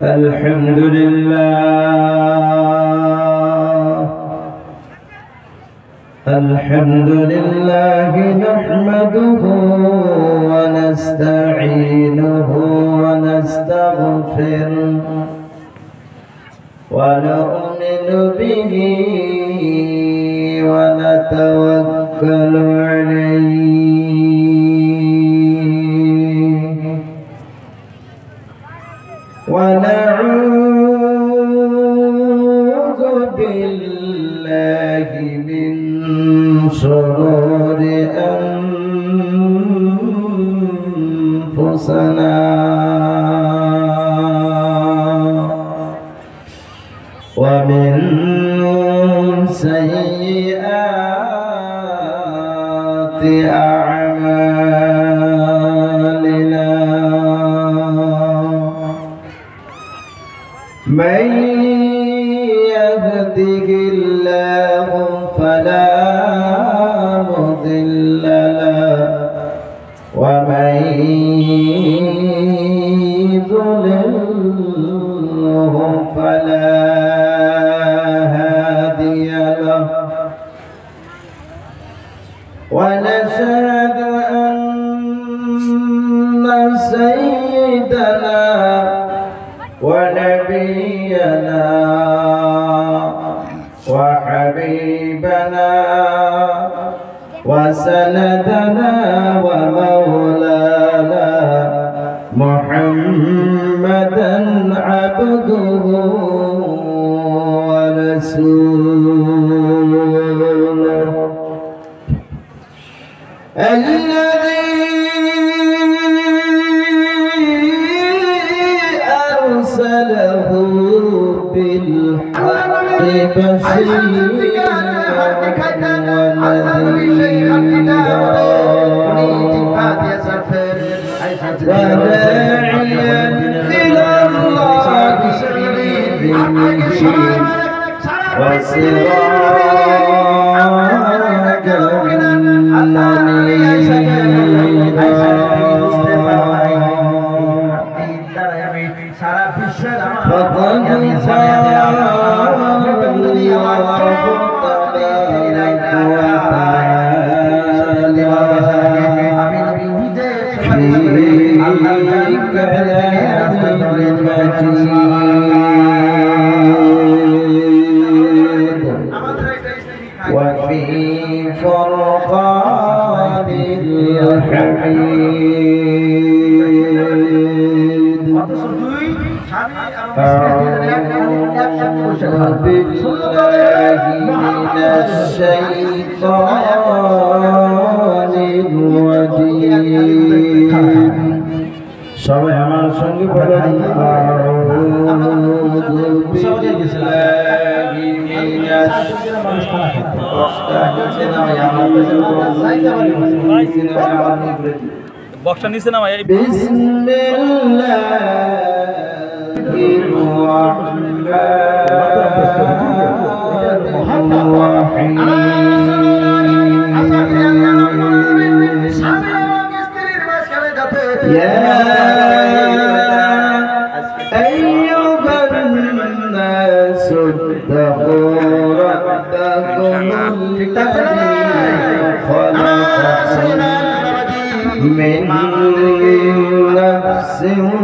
الحمد لله نحمده ونستعينه ونستغفره ونؤمن به ونتوكل عليه ونعوذ بالله من شرور أنفسنا ومن سيئات أعمالنا من يهده الله فلا مضل له ومن يضلله فلا هادي له ونشهد أن سيدنا ونبينا وحبيبنا وسندنا ومولانا محمدا عبده ورسوله الذي أرسله بالحق بشيرا ونذيرا وداعيا إلى الله بإذنه وسراجا فقد وفي فرقان الحميد أعوذ بالله من الشيطان الرجيم সবাই আমার সঙ্গে বলেন আউযু বিল্লাহি মিনাশ বক্সটা নিচে নামাই বিসমিল্লাহির রাহমানির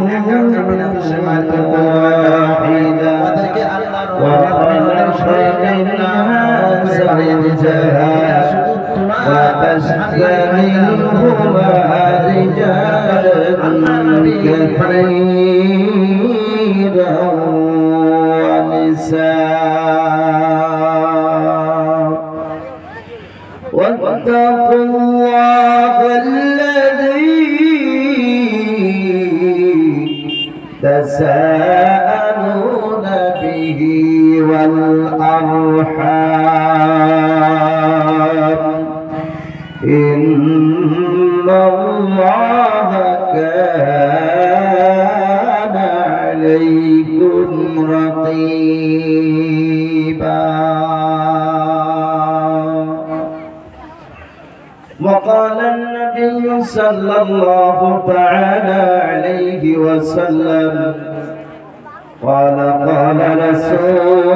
من نفس واحدة وخلق منها زوجها وبث منهما رجالا كثيرا ونساء واتقوا الله الذي تساءلون به والأرحام إن الله كان عليكم رقيبا وقال النبي صلى الله تعالى عليه وسلم قال قال رسول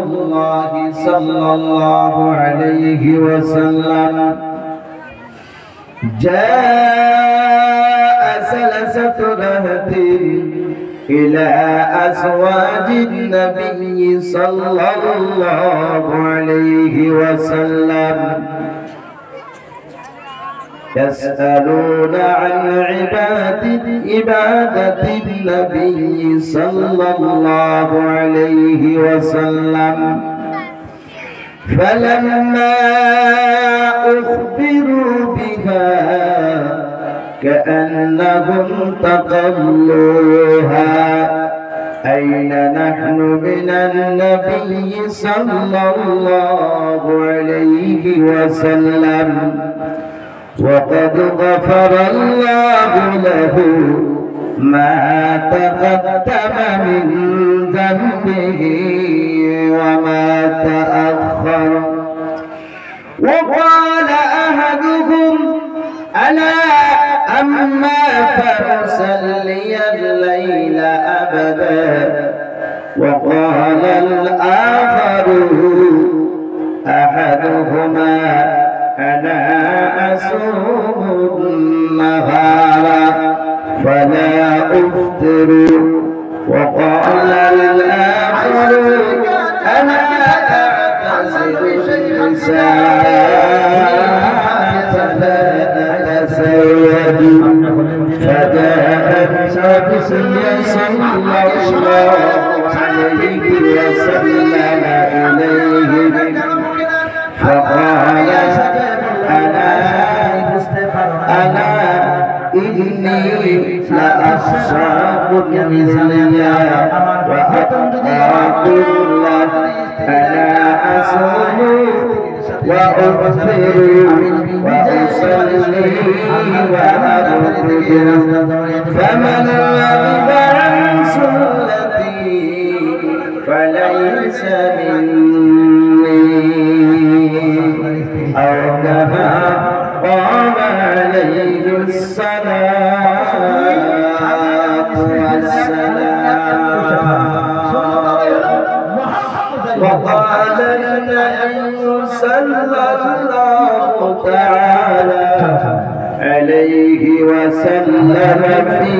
الله صلى الله عليه وسلم جاء ثلاثة رهط إلى أزواج النبي صلى الله عليه وسلم يسألون عن عبادة النبي صلى الله عليه وسلم فلما أخبروا بها كأنهم تقلوها أين نحن من النبي صلى الله عليه وسلم وقد غفر الله له ما تقدم من ذنبه وما تأخر وقال أحدهم ألا أما فأصلي الليل أبدا وقال الآخر أحدهما أنا أصوم النهار فلا أفطر وقال الآخر أنا أعتزل النساء فلا أتزوج فجاء النبي صلى الله عليه وسلم إليهم فقال أنا إني لأخشاكم مثليا وأتقاكم الله أنا أصوم وأفطر وأصلي وأرقد فمن رغب عن سنتي فليس مني أو كما قام عليه الصلاة والسلام وقال النبي صلى الله تعالى عليه وسلم في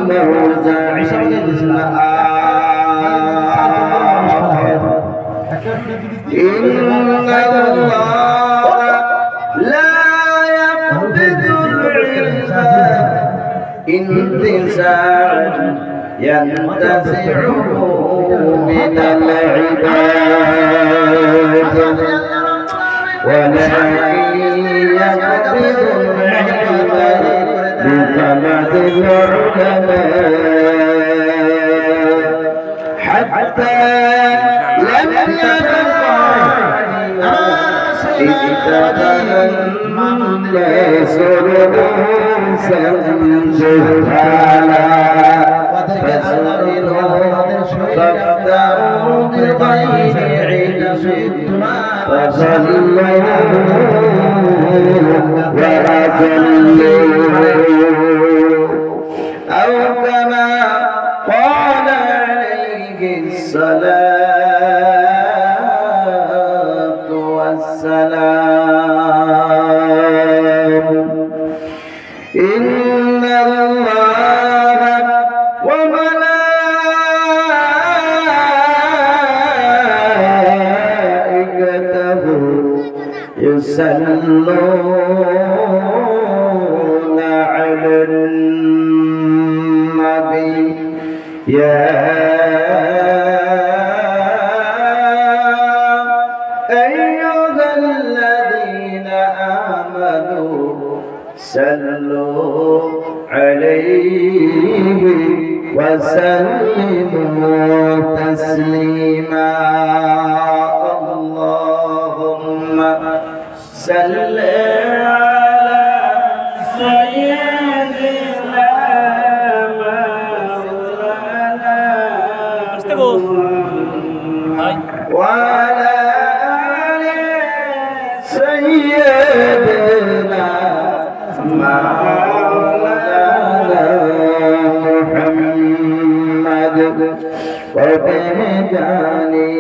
موضع آخر إن الله لا يقبض العلم انتزاعا ينتزعه من العباد ولكن يقبض العلم بقبض العلماء حتى لم يبقى اتخذ الناس رؤوسا جهالا فسئلوا فافتروا بغير علم فضلوا وأضلوا أو كما قال عليه الصلاة والسلام إن الله وملائكته يصلون على النبي يا أيها الذين آمنوا صلوا عليه وسلموا تسليما اللهم صل على سيدنا وعلى آل سيدنا مولانا محمد কবে জানি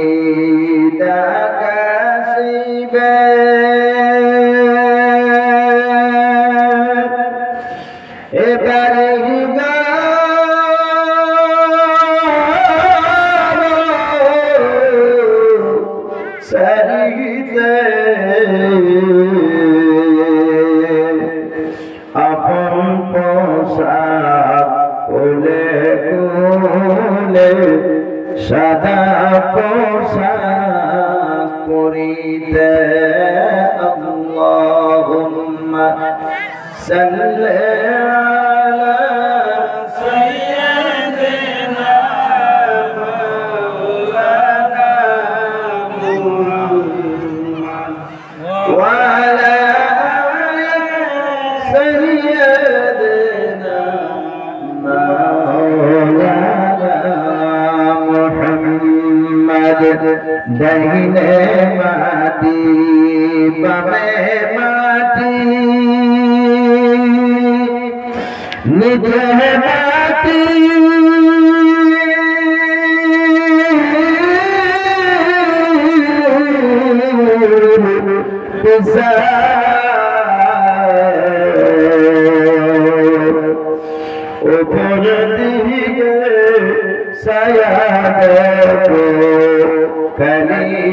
ডাকাশিবে এবারে সরিতে আপন পোশাক কোলে কোলে সাদা পোশাক পরিতে আল্লাহুম্মা সাল্লি আলা সাইয়্যিদিনা মাওলানা মুহাম্মদ ওয়া আলা আলি সাইয়্যিদিনা মাওলানা মুহাম্মদ দাহিনে মাটি বামে মাটি নিচে মাটি উপর দিকে ছায়া দেখো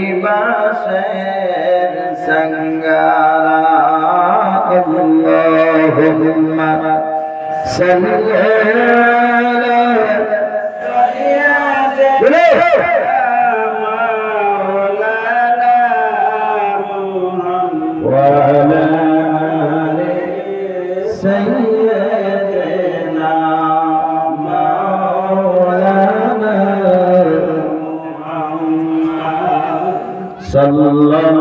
কালিবাসের সঙ্গারা আল্লাহুম্মা সাল্লি আলা سيدنا مولانا صلى الله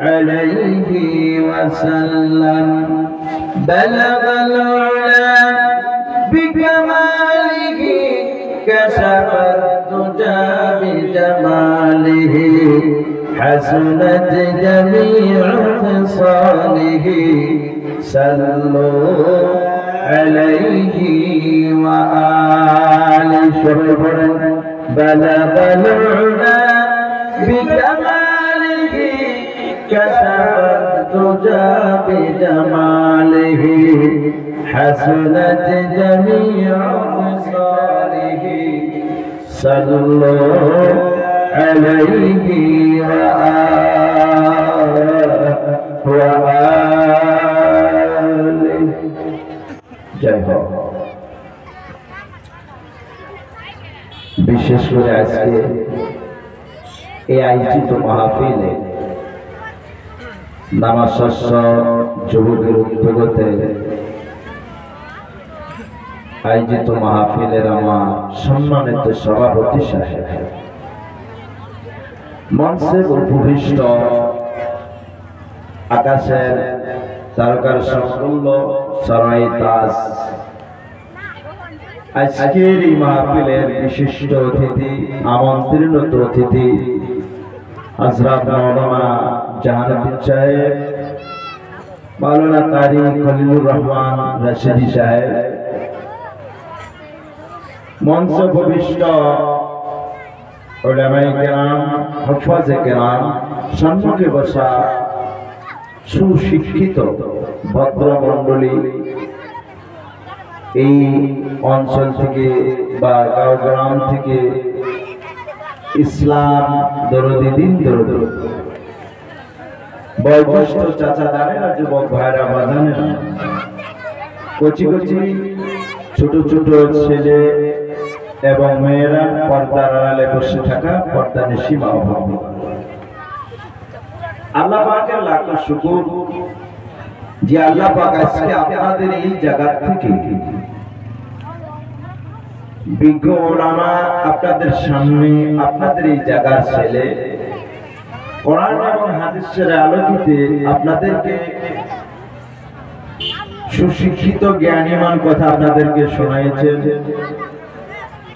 عليه وسلم بلغ العلا بكماله كشف الدجى بجماله حسنت جميع خصاله صلوا عليه وآله بلغ العلا بكماله كشف الدجى بجماله حسنت جميع خصاله صلوا عليه وآله জয় হোক। বিশেষ করে আজকে এই আয়োজিত মাহফিলে নামাশস্য যুবকের উদ্যোগতে আয়োজিত মাহফিলের আমার সম্মানিত সভাপতি সাহেব, মঞ্চে উপবিষ্ট আকাশের তারকার সমতুল্য সরাই তাজ, আজকের এই মাহফিলের বিশিষ্ট অতিথি, আমন্ত্রিত অতিথি হযরত মাওলানা জাহানুদ্দিন সাহেব, মাওলানা কারি খলিলুর রহমান রাশিদি সাহেব, মঞ্চে উপবিষ্ট উলামায়ে কেরাম, হুফাজে কেরাম, সম্মুখে বসা সুশিক্ষিত ভদ্রমণ্ডলী, এই অঞ্চল থেকে বা গাঁও গ্রাম থেকে ইসলাম দরদি দিন দরদি বয়োজ্যেষ্ঠ চাচা দানেরা, যুবক ভাইরা বাজানেরা, কচি কচি ছোট ছোট ছেলে এবং মেয়েরা, পর্দার আড়ালে বসে থাকা পর্দানিশী মা ও বোন, আল্লাহ পাকের লাখ শুকর যে আল্লাহ পাক আজকে আপনাদের এই জায়গা থেকে বিজ্ঞ ওলামা আপনাদের সামনে, আপনাদের এই জায়গার ছেলে কোরআন এবং হাদিসের আলোকিতে আপনাদেরকে সুশিক্ষিত জ্ঞানীমান কথা আপনাদেরকে শোনাইছেন।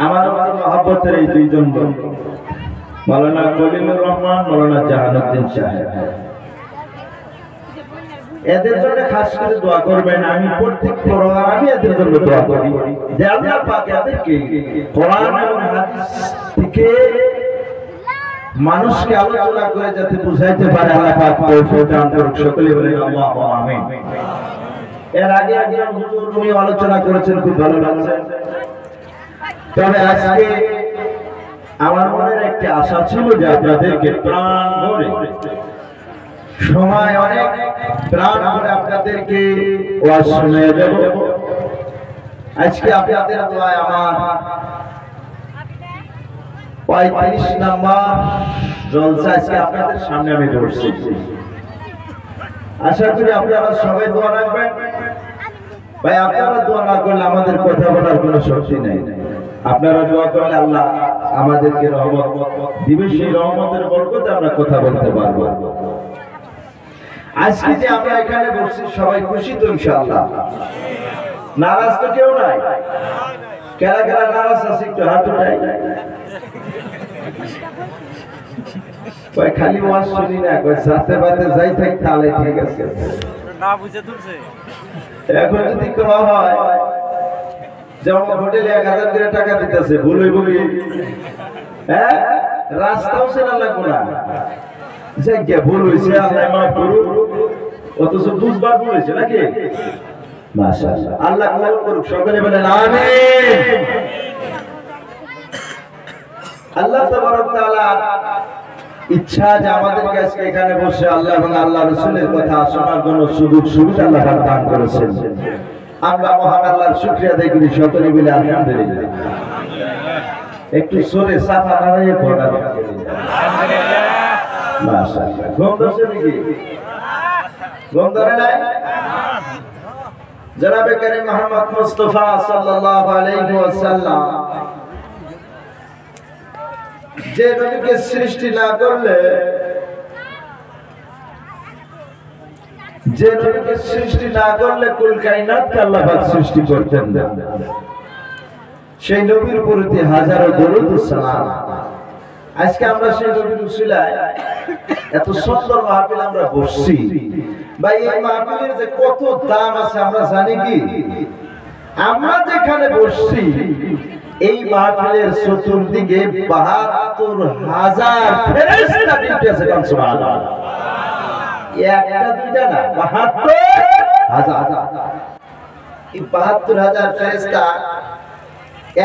আমার মহব্বতের এই দুইজন বন্ধু, মাওলানা খলিলুর রহমান, মাওলানা জাহানুদ্দিন সাহেব, এদের জন্য খাস করে দোয়া করবেন। আমি প্রত্যেক প্রোগ্রামে আমি এদের জন্য দোয়া করি যে আল্লাহ পাক এদেরকে কোরআন এবং হাদিস থেকে মানুষকে আলোচনা করে যাতে বুঝাইতে পারে আল্লাহ পাক তৌফিক দান করুন। সকলে বলেন আল্লাহু আমিন। এর আগে একজন হুজুর উনি আলোচনা করেছেন, খুব ভালো লাগছে। তবে আজকে আমার মনের একটি আশা ছিল যে আপনাদেরকে প্রাণ ভরে সময় অনেক প্রাণ ভরে আপনাদেরকে ওয়াজ শুনিয়ে দেব। আজকে আপনাদের দোয়ায় আমার 35 নম্বর জলসা আজকে আপনাদের সামনে আমি বসছি। আশা করি আপনারা সবাই দোয়া রাখবেন। ভাই আপনারা দোয়া না করলে আমাদের কথা বলার কোনো শক্তি নেই। আপনারা দোয়া করলে আল্লাহ আমাদেরকে রহমত দিবে, সেই রহমতের বরকতে আমরা কথা বলতে পারবো। আজকে যে আমরা এখানে বসছি সবাই খুশি তো ইনশাআল্লাহ? নারাজ তো কেউ নাই? কারা কারা নারাজ আছে একটু হাত উঠাই। কই খালি ওয়াজ শুনি না, কই সাথে বাতে যাই থাক তাহলে ঠিক আছে। না বুঝে তুলছে। এখন যদি কওয়া হয় যেমন হোটেলে 1000 করে টাকা দিতেছে, বলই বলি হ্যাঁ রাস্তাও চেনা লাগবে না, যে কে ভুল হইছে আল্লাহ মাফ করুক, অথচ বুঝবার বলেছে নাকি? মাশাআল্লাহ, আল্লাহ কবুল করুক। সকলে বলেন আমিন। আল্লাহ তাবারক তাআলা ইচ্ছা যে আমাদের কাছে এখানে বসে আল্লাহ এবং আল্লাহ রাসূলের কথা শোনার জন্য সুযোগ সুবিধা আল্লাহ দান করেছেন। আমরা মহান আল্লাহর শুকরিয়া আদায় করি। সকলে বলে আলহামদুলিল্লাহ। একটু সরে সাফা দাঁড়িয়ে পড়া মাশাআল্লাহ। ঘুম ধরছে নাকি? ঘুম ধরে নাই? জনাবে করিম মুহাম্মদ মুস্তাফা সাল্লাল্লাহু আলাইহি ওয়াসাল্লাম যে নবীকে সৃষ্টি না করলে, যে নবীকে সৃষ্টি না করলে কুল কায়নাতকে আল্লাহ পাক সৃষ্টি করতেন না, সেই নবীর প্রতি হাজারো দরুদ ও সালাম। আজকে আমরা সেই নবীর উসিলায় এত সুন্দর মাহফিল আমরা বসছি। ভাই এই মাহফিলের যে কত দাম আছে আমরা জানি কি? আমরা যেখানে বসছি এই মাহফিলের চতুর্দিকে ৭২,০০০ ফেরেশতা ডিউটি আছে। সুবহানাল্লাহ। একটা দুইটা না, ৭২,০০০। এই ৭২,০০০ ফেরেশতা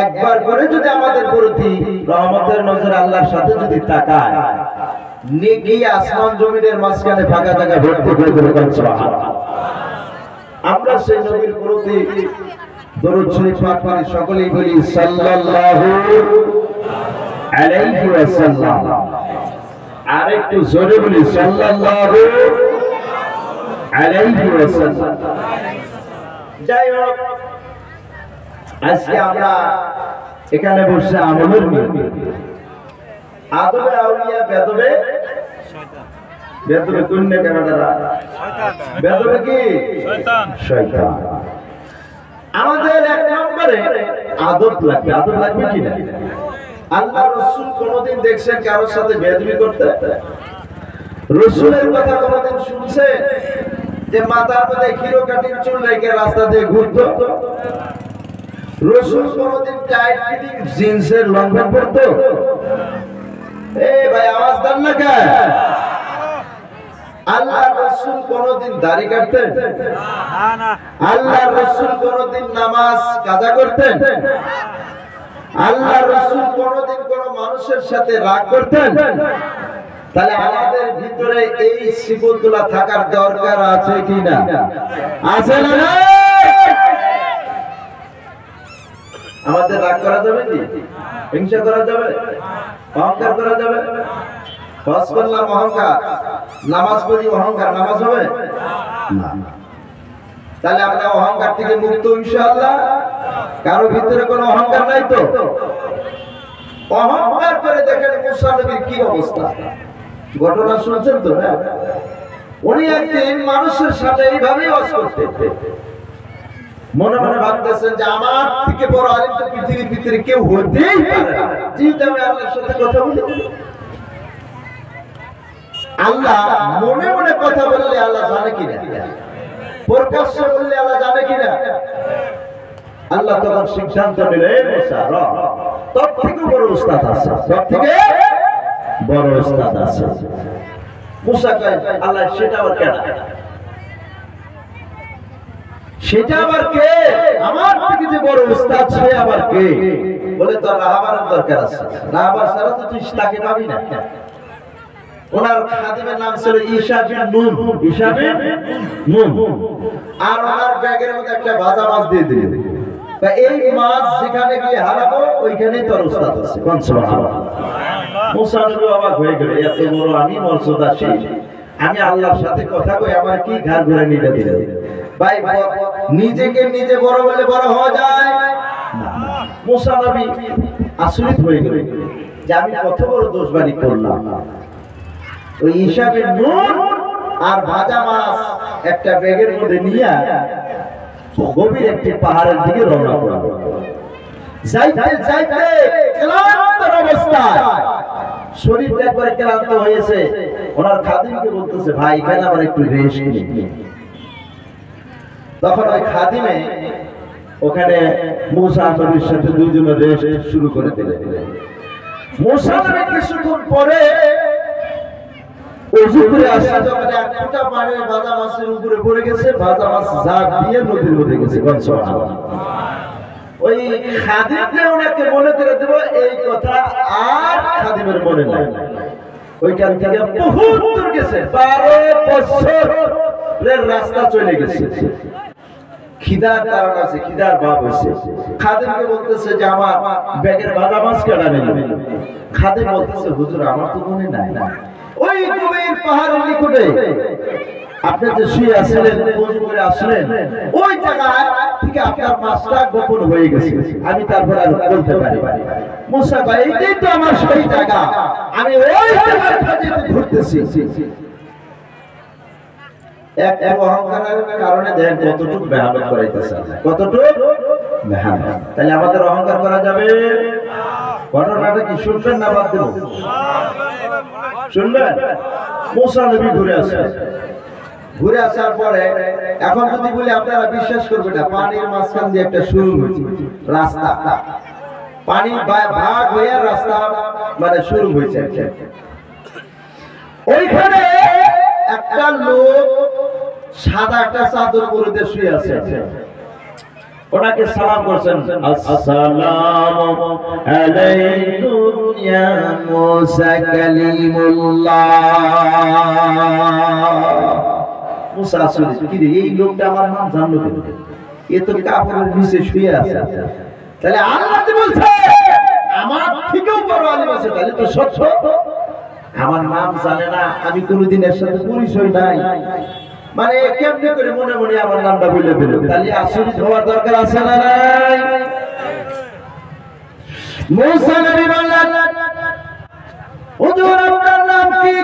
একবার করে যদি আমাদের প্রতি রহমতের নজরে আল্লাহর সাথে যদি তাকায়, নেকি আসমান জমিনের মাঝখানে ফাঁকা জায়গা ভর্তি করে দেবে। সুবহানাল্লাহ। আমরা সেই নবীর প্রতি দরুদ শরীফ পাঠ করি। সকলেই বলি সাল্লাল্লাহু আলাইহি ওয়াসাল্লাম। আর একটু জোরে বলি সাল্লাল্লাহু আলাইহি ওয়াসাল্লাম। যাই হোক, আজকে আমরা এখানে বসে আমলের মিটিং। আদবে আউলিয়া বেদবে শয়তান। বেদবে কোন নে কানাডারা? শয়তান। বেদবে কি? শয়তান। শয়তান। আমাদের এক নম্বরে আদব লাগবে। আদব লাগবে কি না? আল্লাহ রাসূল কোনদিন দেখছেন কারোর সাথে বেয়াদবি করতে? রাসূলের কথা কোনদিন শুনছেন যে মাথার মধ্যে হিরো কাটিং চুল রেখে রাস্তা দিয়ে ঘুরতো? রাসূল কোনদিন টাইট ফিটিং জিন্সের লং প্যান্ট পরতো? এই ভাই আওয়াজ দেন না কেন? আল্লাহ রাসূল কোনদিন দাড়ি কাটতেন? না না। আল্লাহ রাসূল কোনদিন নামাজ কাজা করতেন? আল্লাহ রাসূল কোনদিন কোন মানুষের সাথে রাগ করতেন? তাহলে আমাদের ভিতরে এই সিফাতগুলো থাকার দরকার আছে কি না? আছে না? আমাদের রাগ করা যাবে কি? হিংসা করা যাবে? অহংকার করা যাবে? হজ করলাম অহংকার, নামাজ পড়ি অহংকার, নামাজ হবে না। তাহলে আমরা অহংকার থেকে মুক্ত ইনশাআল্লাহ। কারো ভিতরে কোনো অহংকার নাই তো? অহংকার করে দেখেন মুসা নবীর কি অবস্থা, ঘটনা শুনছেন তো? না, উনি একদিন মানুষের সাথে এইভাবেই ওয়াজ করতেন। মনে মনে ভাবতেছেন যে আমার থেকে বড় আলেম তো পৃথিবীর ভিতরে কেউ হতেই পারে না, যেহেতু আমি আল্লাহর সাথে কথা বলি। আল্লাহ মনে মনে কথা বললে আল্লাহ জানে কি না? প্রকাশ্যে বললে আল্লাহ জানে কিনা? আল্লাহ তখন সিদ্ধান্ত নিলেন মুসা তোর থেকে বড় উস্তাদ আছে, তোর থেকে বড় উস্তাদ আছে। মুসা কয় আল্লাহ সেটা আবার কেন? সেটা আবার কে? আমার থেকে যে বড় উস্তাদ সে আবার কে? বলে তোর রাহাবারের দরকার আছে, রাহাবার ছাড়া তো তুই তাকে পাবি না। ওনার খাদিমের নাম ছিল ঈসা বিন নুন, ঈসা বিন নুন। আর ওনার ব্যাগের মধ্যে একটা ভাজা মাছ দিয়ে দিল, এই মাছ যেখানে গিয়ে হারাবো ওইখানেই তোর উস্তাদ আছে। কোন সুবহানাল্লাহ। মুসা নবী অবাক হয়ে গেল, এত বড় আমি মর্যাদাশীল, আমি আল্লাহর সাথে কথা কই, আমার কি ঘাড় ঘুরে নিতে দিল? ভাই নিজেকে নিজে বড় বলে বড় হওয়া যায় না। মুসা নবী আশ্চর্য হয়ে গেল যে আমি কত বড় দোষবাড়ি করলাম। ওই ঈসা বিন নুন আর ভাজা মাছ একটা ব্যাগের মধ্যে নিয়ে গভীর একটি পাহাড়ের দিকে রওনা করল। যাইতে যাইতে ক্লান্ত অবস্থায়, শরীরটা একবারে ক্লান্ত হয়েছে, ওনার খাদিমকে বলতেছে ভাই এখানে আবার একটু রেস্ট নিই। তখন ওই খাদিমে ওখানে মুসা নবীর সাথে দুইজনে রেস্ট শুরু করে দিলেন। মুসা নবী কিছুক্ষণ পরে ওযু করে আসে, যখন এক ফোঁটা পানি ভাজা মাছের উপরে পড়ে গেছে, ভাজা মাছ ঝাঁপ দিয়ে নদীর মধ্যে গেছে। সুবহানাল্লাহ। ওই খাদিমকে ওনাকে মনে করে দেব এই কথা আর খাদিমের মনে নাই। ওইখান থেকে বহুত দূর গেছে, 12 বছরের রাস্তা চলে গেছে। খিদার কারণ আছে, খিদার ভাব হয়েছে। খাদিমকে বলতেছে যে আমার ব্যাগের ভাজা মাছ কেডা নিল? খাদিম বলতেছে হুজুর আমার তো মনে নাই। ওই গভীর পাহাড়ের নিকটে আপনি যে শুয়ে আসলেন, ওযু করে আসলেন, ওই জায়গায় থেকে আপনার মাছটা গোপন হয়ে গেছে, আমি তারপর আর বলতে পারি। মুসা ভাই এইটাই তো আমার সেই জায়গা, আমি ওই জায়গায় খুঁজে ঘুরতেছি। এক অহংকারের কারণে দেখেন কতটুকু মেহনত করাইতেছে, কতটুকু মেহনত। তাহলে আমাদের অহংকার করা যাবে? ঘটনাটা কি শুনবেন না বাদ দেব? শুনবেন? মুসা নবী ঘুরে আসে, ঘুরে আসার পরে এখন যদি বলি আপনারা বিশ্বাস করবেন না, পানির মাঝখান দিয়ে একটা শুরু হয়েছে রাস্তা, পানি ভাগ হয়ে রাস্তা মানে শুরু হয়েছে। ওইখানে একটা লোক সাদা একটা চাদর পরে দিয়ে শুয়ে আছে, ওনাকে সালাম করছেন, আসসালামু আলাইকুম ইয়া মুসা কালিমুল্লাহ। মুসা আসলে কি রে, এই লোকটা আমার নাম জানলো কেন? এ তো কাপড়ের নিচে শুয়ে আছে। তাহলে আল্লাহ কি বলছে আমার থেকেও বড় আলেম আছে, তাহলে তো সত্য। আমার নাম জানে না, আমি কোনোদিন এর সাথে পরিচয় নাই, মানে কেমনে করে মনে মনে আমার নামটা বলে দিল? তাহলে আশ্চর্য হওয়ার দরকার আছে না নাই? মুসা নবী বললেন হুজুর আপনার নাম কি?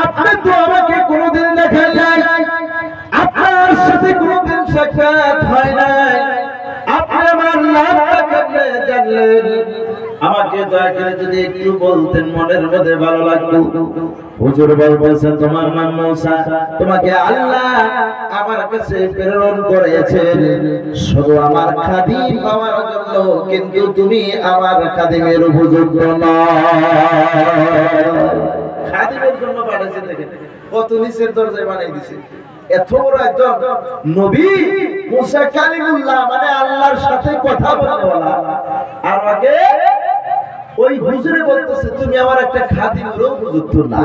আপনি তো আমাকে কোনোদিন দেখেন নাই, আপনার সাথে কোনোদিন সাক্ষাৎ হয় নাই, আপনি আমার নামটা কেমনে জানলেন? আমাকে দয়া করে যদি একটু বলতেন, মনের মধ্যে ভালো লাগতো। হুজুর বলছেন তোমার নাম মুসা, তোমাকে আল্লাহ আমার কাছে প্রেরণ করেছেন শুধু আমার খাদিম হওয়ার জন্য, কিন্তু তুমি আমার খাদিমের উপযুক্ত নও। খাদিমের জন্য বানাইছে, দেখেন কত নিচের দরজায় বানাই দিছে। এত বড় একজন নবী মুসা কালিমুল্লাহ, মানে আল্লাহর সাথে কথা বলা, আর আগে ওই হুজুরে বলতেছে তুমি আমার একটা খাদিমের উপযুক্ত না,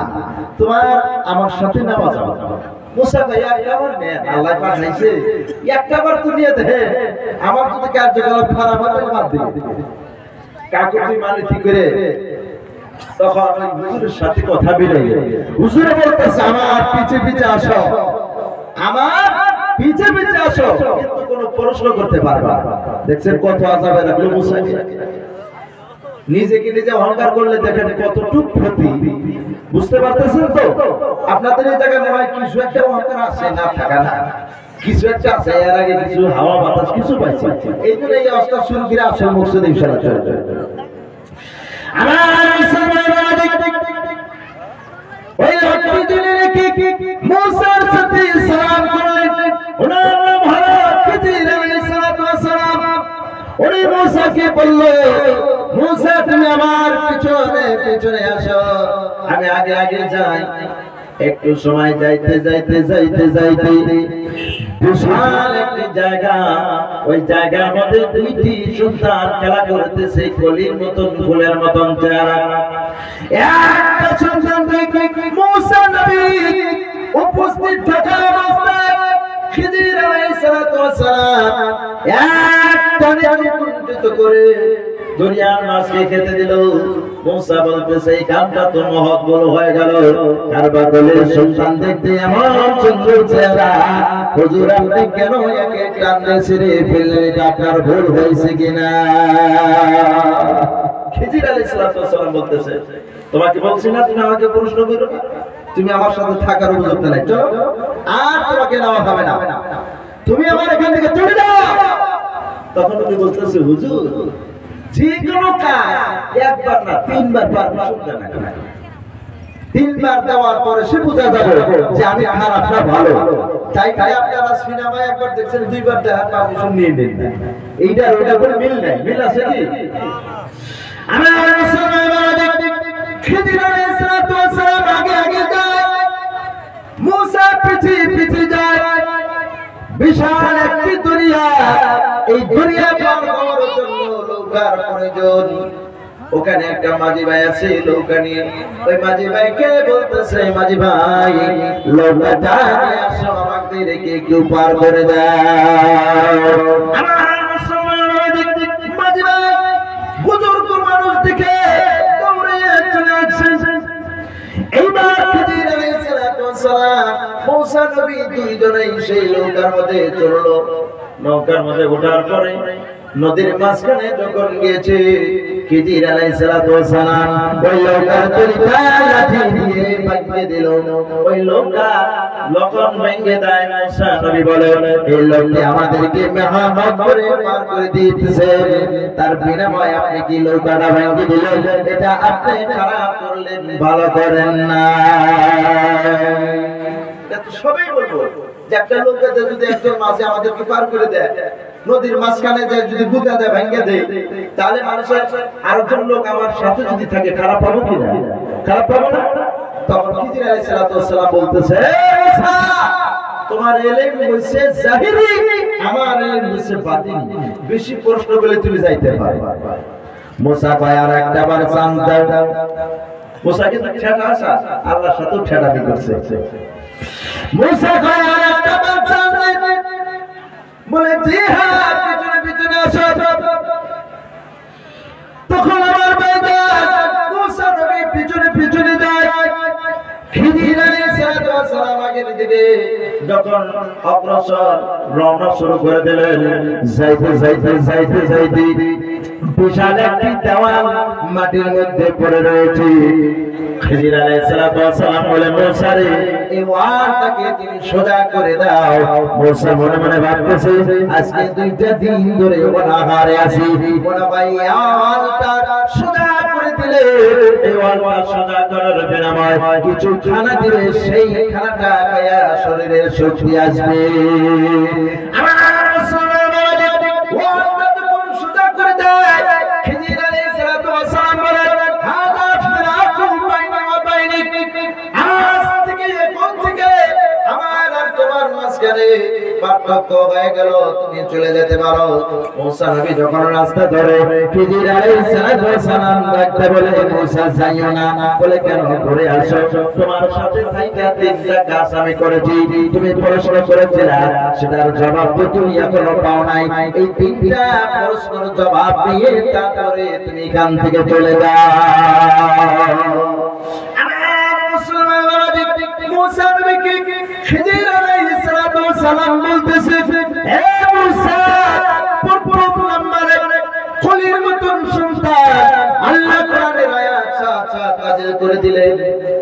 তোমার আমার সাথে নামাজ যাবে। মুসা ভাই একবার নেন, আল্লাহ পাঠাইছে একবার তো নিয়ে দে, আমার যদি কার্যকলাপ খারাপ হয় তাহলে বাদ দিবে। কাকে তুই মানে ঠিক করে তখন ওই হুজুরের সাথে কথা বলে হুজুরে বলতেছে আমার পিছে পিছে আসো, আমার পিছে পিছে আসো, কিন্তু কোনো প্রশ্ন করতে পারবা। দেখছেন কত আযাবে রাখলো মুসা। নিজেকে নিজে অহংকার করলে দেখেন কতটুকু ক্ষতি, বুঝতে পারতেছেন তো? আপনাদের এই জায়গায় মনে হয় কিছু একটা অহংকার আছে, না থাকা না, কিছু একটা আছে, এর আগে কিছু হাওয়া বাতাস কিছু পাইছে, এই জন্য এই অবস্থা শুরু করে আসল মকসদ ইনশাআল্লাহ চলে যাবে। আমার ওই লোকটি দিনে মুসার সাথে সালাম করলেন, ওনার নাম হলো খিজির আলাইহিস সালাতু ওয়াস সালাম। উনি মূসাকে বলল, মূসা তুমি আমার পিছনে পিছনে আসো, আমি আগে আগে যাই। একটু সময় যাইতে যাইতে যাইতে যাইতে বিশাল একটি জায়গা, ওই জায়গার মধ্যে দুইটি সন্তান খেলা করতেছে, কলির মতন ফুলের মতন চেহারা। একটা সন্তান মূসা নবী উপস্থিত থাকা অবস্থায় খিজির আলাইহিস সালাতু ওয়াস সালাম এক টানে কুণ্ঠিত করে দুনিয়ার মাছকে খেতে দিল। মূসা বলতেছে এই কামটা তো মহৎ বড় হয়ে গেল, কারবা কোলের সন্তান দেখতে এমন সুন্দর চেহারা, হুজুর আপনি কেন একে টানতে ছেড়ে ফেললেন, এটা আপনার ভুল হয়েছে কিনা? খিজির আলাইহিস সালাতু ওয়াস সালাম বলতেছে তোমাকে বলছি না তুমি আমাকে প্রশ্ন করো না, তুমি আমার সাথে থাকার উপযুক্ত নাই, চলো আর তোমাকে নেওয়া হবে না, তুমি আমার এখান থেকে চলে যাও। তখন তুমি বলতেছে হুজুর যে কোনো কাজ একবার না তিনবার পারমিশন দেন না, তিনবার দেওয়ার পরে সে বোঝা যাবে যে আমি খারাপ না ভালো। তাই তাই আপনারা সিনেমায় একবার দেখছেন দুইবার দেওয়ার পারমিশন নিয়ে নেন, এইটা ওটা করে মিল নাই, মিল আছে কি? আমার মুসলমান খিজির আলাইহিস সালাতু ওয়াস সালাম আগে আগে যায়, মূসা পিছে পিছে যায়। বিশাল একটি দুনিয়া, এই দুনিয়া পার করার জন্য নৌকার প্রয়োজন। ওখানে একটা মাঝি ভাই আছে নৌকা নিয়ে, ওই মাঝি ভাইকে বলতেছে মাঝি ভাই নৌকাটা নিয়ে আসো, আমাকে রেখে একটু পার করে দাও। আমার মুসলমান মাঝি ভাই বুজুর্গ মানুষ দেখে দৌড়ে চলে আসছে। এইবার খিজির আলাইহিস সালাতু ওয়াস সালাম মূসা নবী দুইজনেই সেই নৌকার মধ্যে চড়লো। নৌকার মধ্যে ওঠার পরে নদীর মাঝখানে যখন গিয়েছে খিজির আলাইহিস সালাতু ওয়াস সালাম ওই নৌকার তলিটা লাঠি দিয়ে ভাঙিয়ে দিল। ওই নৌকা যখন ভেঙে দেয় মূসা নবী বলে এই লোকটি আমাদেরকে মেহনত করে পার করে দিতেছে, তার বিনিময়ে আপনি কি নৌকাটা ভেঙে দিলেন, এটা আপনি খারাপ করলেন, ভালো করেন না। এটা তো সবাই বলবো যে একটা নৌকা যদি একজন মাঝি আমাদেরকে পার করে দেয়, নদীর মাঝখানে যে যদি বুকা দেয় ভেঙে দেয়, তাহলে মানুষের আরেকজন লোক আমার সাথে যদি থাকে খারাপ পাবো কিনা? খারাপ পাবো না? তখন খিজির আলাইহিস সালাতু ওয়াস সালাম বলতেছে মূসা তোমার ইলম হইছে জাহিরি, আমার ইলম হইছে বাতিনি, বেশি প্রশ্ন করলে তুমি যাইতে পারো। মূসা কয় আর একটা বার চান দাও। মূসা কিন্তু ঠেটা আসা আল্লাহর সাথে ঠেটামি করছে। মূসা কয় আর একটা বার চান বলে জি হ্যাঁ পিছনে পিছনে আসো। তখন আমার ভাইজান মূসা নবী পিছনে পিছনে যায়। খিজির আলাইহিস সালাতু ওয়াস সালাম আগের দিকে যখন অগ্রসর রওনা শুরু করে দিলেন, যাইতে যাইতে যাইতে যাইতে বিশাল একটি দেওয়াল মাটির মধ্যে পড়ে রয়েছে। খিজির আলাইহিস সালাতু ওয়াস সালাম বলে মূসা রে এই ওয়ালটাকে তুমি সোজা করে দাও। মূসা মনে মনে ভাবতেছে আজকে দুইটা দিন ধরে অনাহারে আছি, মনে ভাই ওয়ালটা সোজা করে দিলে এই ওয়ালটা সোজা করার বিনিময়ে কিছু খানা দিলে সেই খানাটা খায়া শরীরের শক্তি আসবে। আমার মুসলমান ওয়ালটা যখন সোজা করে দেয়, খিজির আলাইহিস সালাতু ওয়াস সালাম বলে হাযা ফিরাকুম বাইনা ওয়া বাইনিক, আজ থেকে এখন থেকে আমার আর তোমার মাঝখানে পার্থক্য হয়ে গেল, তুমি চলে যেতে পারো। মূসা নবী যখন রাস্তা ধরে খিজির আলাইহিস সালাতু ওয়াস সালাম ডাকতে বলে মূসা যাইও না, বলে কেন ঘুরে আসো, তোমার সাথে থাইকা তিনটা কাজ আমি করেছি, তুমি প্রশ্ন করেছিলা সেটার জবাব তো তুমি এখনো পাও নাই, এই তিনটা প্রশ্নের জবাব দিয়ে তারপরে তুমি এখান থেকে চলে যাও। আমার মুসলমান মূসা নবীকে খিজির আলাইহিস সালাতু ওয়াস সালাম বলতেছে হে মূসা প্রথম নম্বরে কলির মতন সন্তান আল্লাহ কোরআনের আয়াত সাথ কাজে করে দিলেন।